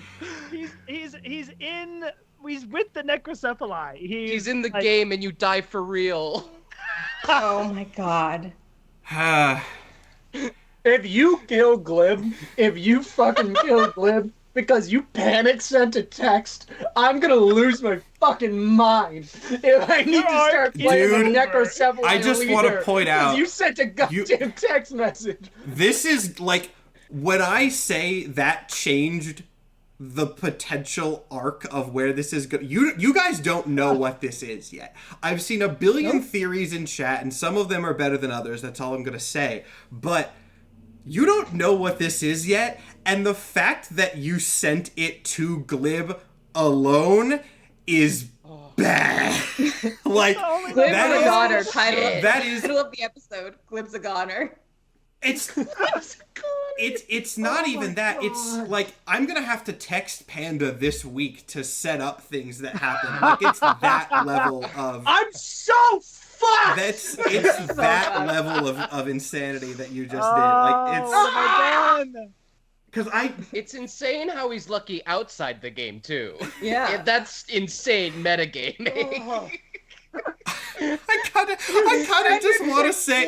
He's with the necrocephali. He's in the game, and you die for real. Oh my God. If you kill Glib, if you fucking kill Glib because you panic sent a text, I'm gonna lose my fucking mind. If I need to start playing the necrocephaly I just want to point out you sent a goddamn text message. This is like when I say that changed the potential arc of where this is going. You guys don't know what this is yet. I've seen a billion theories in chat, and some of them are better than others. That's all I'm gonna say. But you don't know what this is yet, and the fact that you sent it to Glib alone is bad. Like Glib's a goner. Title of the episode. Glib's a goner. It's not even that. It's like I'm gonna have to text Panda this week to set up things that happen. Like it's that level of. I'm so fucked. It's that level of insanity that you just did. Like it's. Oh my God. It's insane how he's lucky outside the game too. Yeah. That's insane metagaming. I kind of just want to say.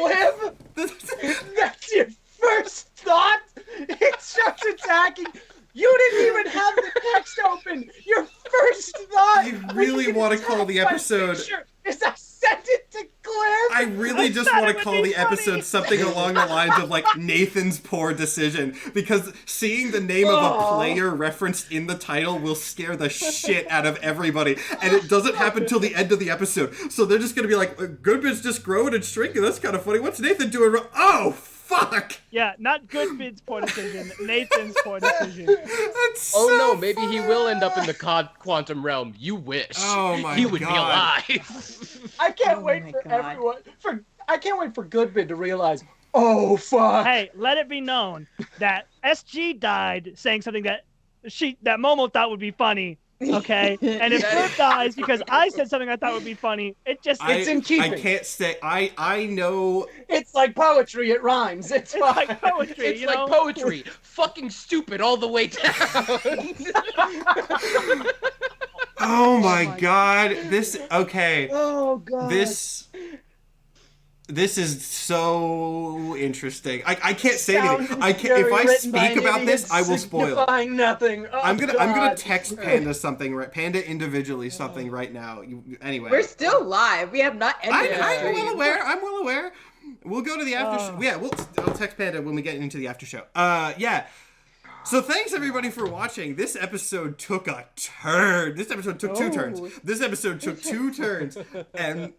That's your first thought? It starts attacking. You didn't even have the text open. Your first thought. I really want to call the episode. Is I sent it to Glib. I really just want to call the episode something along the lines of like Nathan's poor decision, because seeing the name of a player referenced in the title will scare the shit out of everybody, and it doesn't happen till the end of the episode. So they're just gonna be like, Goodbid's just growing and shrinking. That's kind of funny. What's Nathan doing wrong? Oh fuck! Yeah, not Goodbid's poor decision. Nathan's poor decision. No, maybe he will end up in the quantum realm. You wish. Oh my God. He would be alive. I can't wait for everyone. I can't wait for Goodbid to realize. Oh fuck! Hey, let it be known that SG died saying something that Momo thought would be funny. Okay, and if Glib dies because I said something I thought would be funny, it's in keeping. I can't say. I know. It's like poetry. It rhymes. It's like poetry. It's like poetry. Fucking stupid all the way down. Oh my God! Okay. Oh God! This is so interesting. I can't say anything. I can't. If I speak about this, I will spoil it. Nothing. Oh, I'm gonna text Panda something. Panda individually something right now. Anyway. We're still live. We have not ended. I'm well aware. We'll go to the after show. Yeah, I'll text Panda when we get into the after show. Yeah. So thanks everybody for watching. This episode took a turn. This episode took two turns. This episode took two turns, and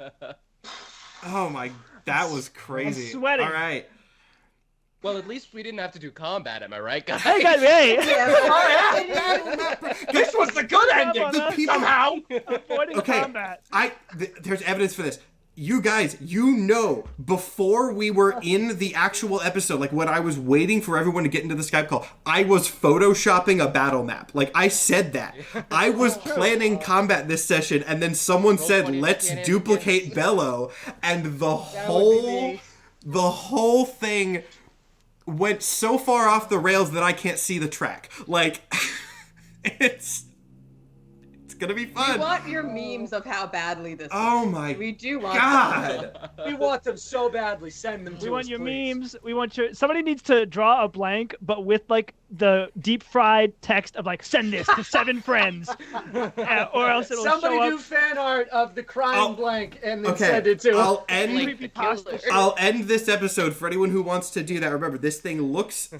oh my. That was crazy. I'm sweating. All right. Well, at least we didn't have to do combat, am I right, guys? Hey, guys, hey! This was the good ending. Somehow. Avoiding combat. There's evidence for this. You guys, before we were in the actual episode, like when I was waiting for everyone to get into the Skype call, I was photoshopping a battle map. Like I said that. I was planning combat this session, and then someone said, let's duplicate Bello, and the whole thing went so far off the rails that I can't see the track. Like, it's gonna be fun. We want your memes of how badly this. Oh my! We do want. God. We want them so badly. Send them to us. We want your please. memes. We want your. Somebody needs to draw a blank, but with like the deep fried text of like send this to 7 friends, or else it'll Somebody show do up. fan art of the crying blank and then Okay, send it to I'll him. end. Creepypasta. I'll end this episode for anyone who wants to do that. Remember, this thing looks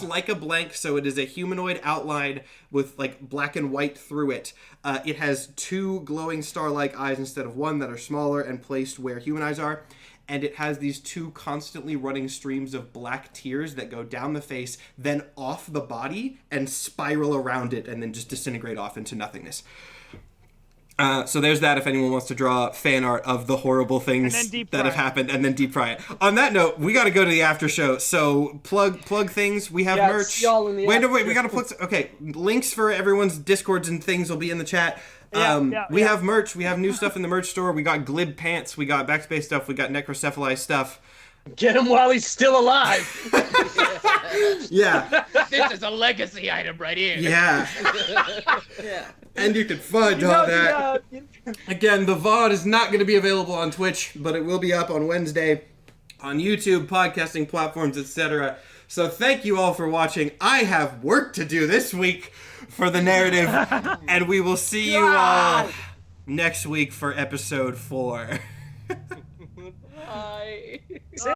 like a blank, so it is a humanoid outline with like black and white through it. It has 2 glowing star-like eyes instead of 1 that are smaller and placed where human eyes are. And it has these 2 constantly running streams of black tears that go down the face, then off the body, and spiral around it, and then just disintegrate off into nothingness. So there's that if anyone wants to draw fan art of the horrible things that have happened, and then deep fry it. On that note, we got to go to the after show. So plug things. We have merch. Wait, we got to plug. Okay, links for everyone's Discords and things will be in the chat. We have merch. We have new stuff in the merch store. We got Glib pants. We got Backspace stuff. We got Necrocephali stuff. Get him while he's still alive. Yeah. This is a legacy item right here. Yeah. Yeah. And you can find all that. Again, the VOD is not going to be available on Twitch, but it will be up on Wednesday on YouTube, podcasting platforms, etc. So thank you all for watching. I have work to do this week for the narrative, and we will see you all next week for episode 4. Bye.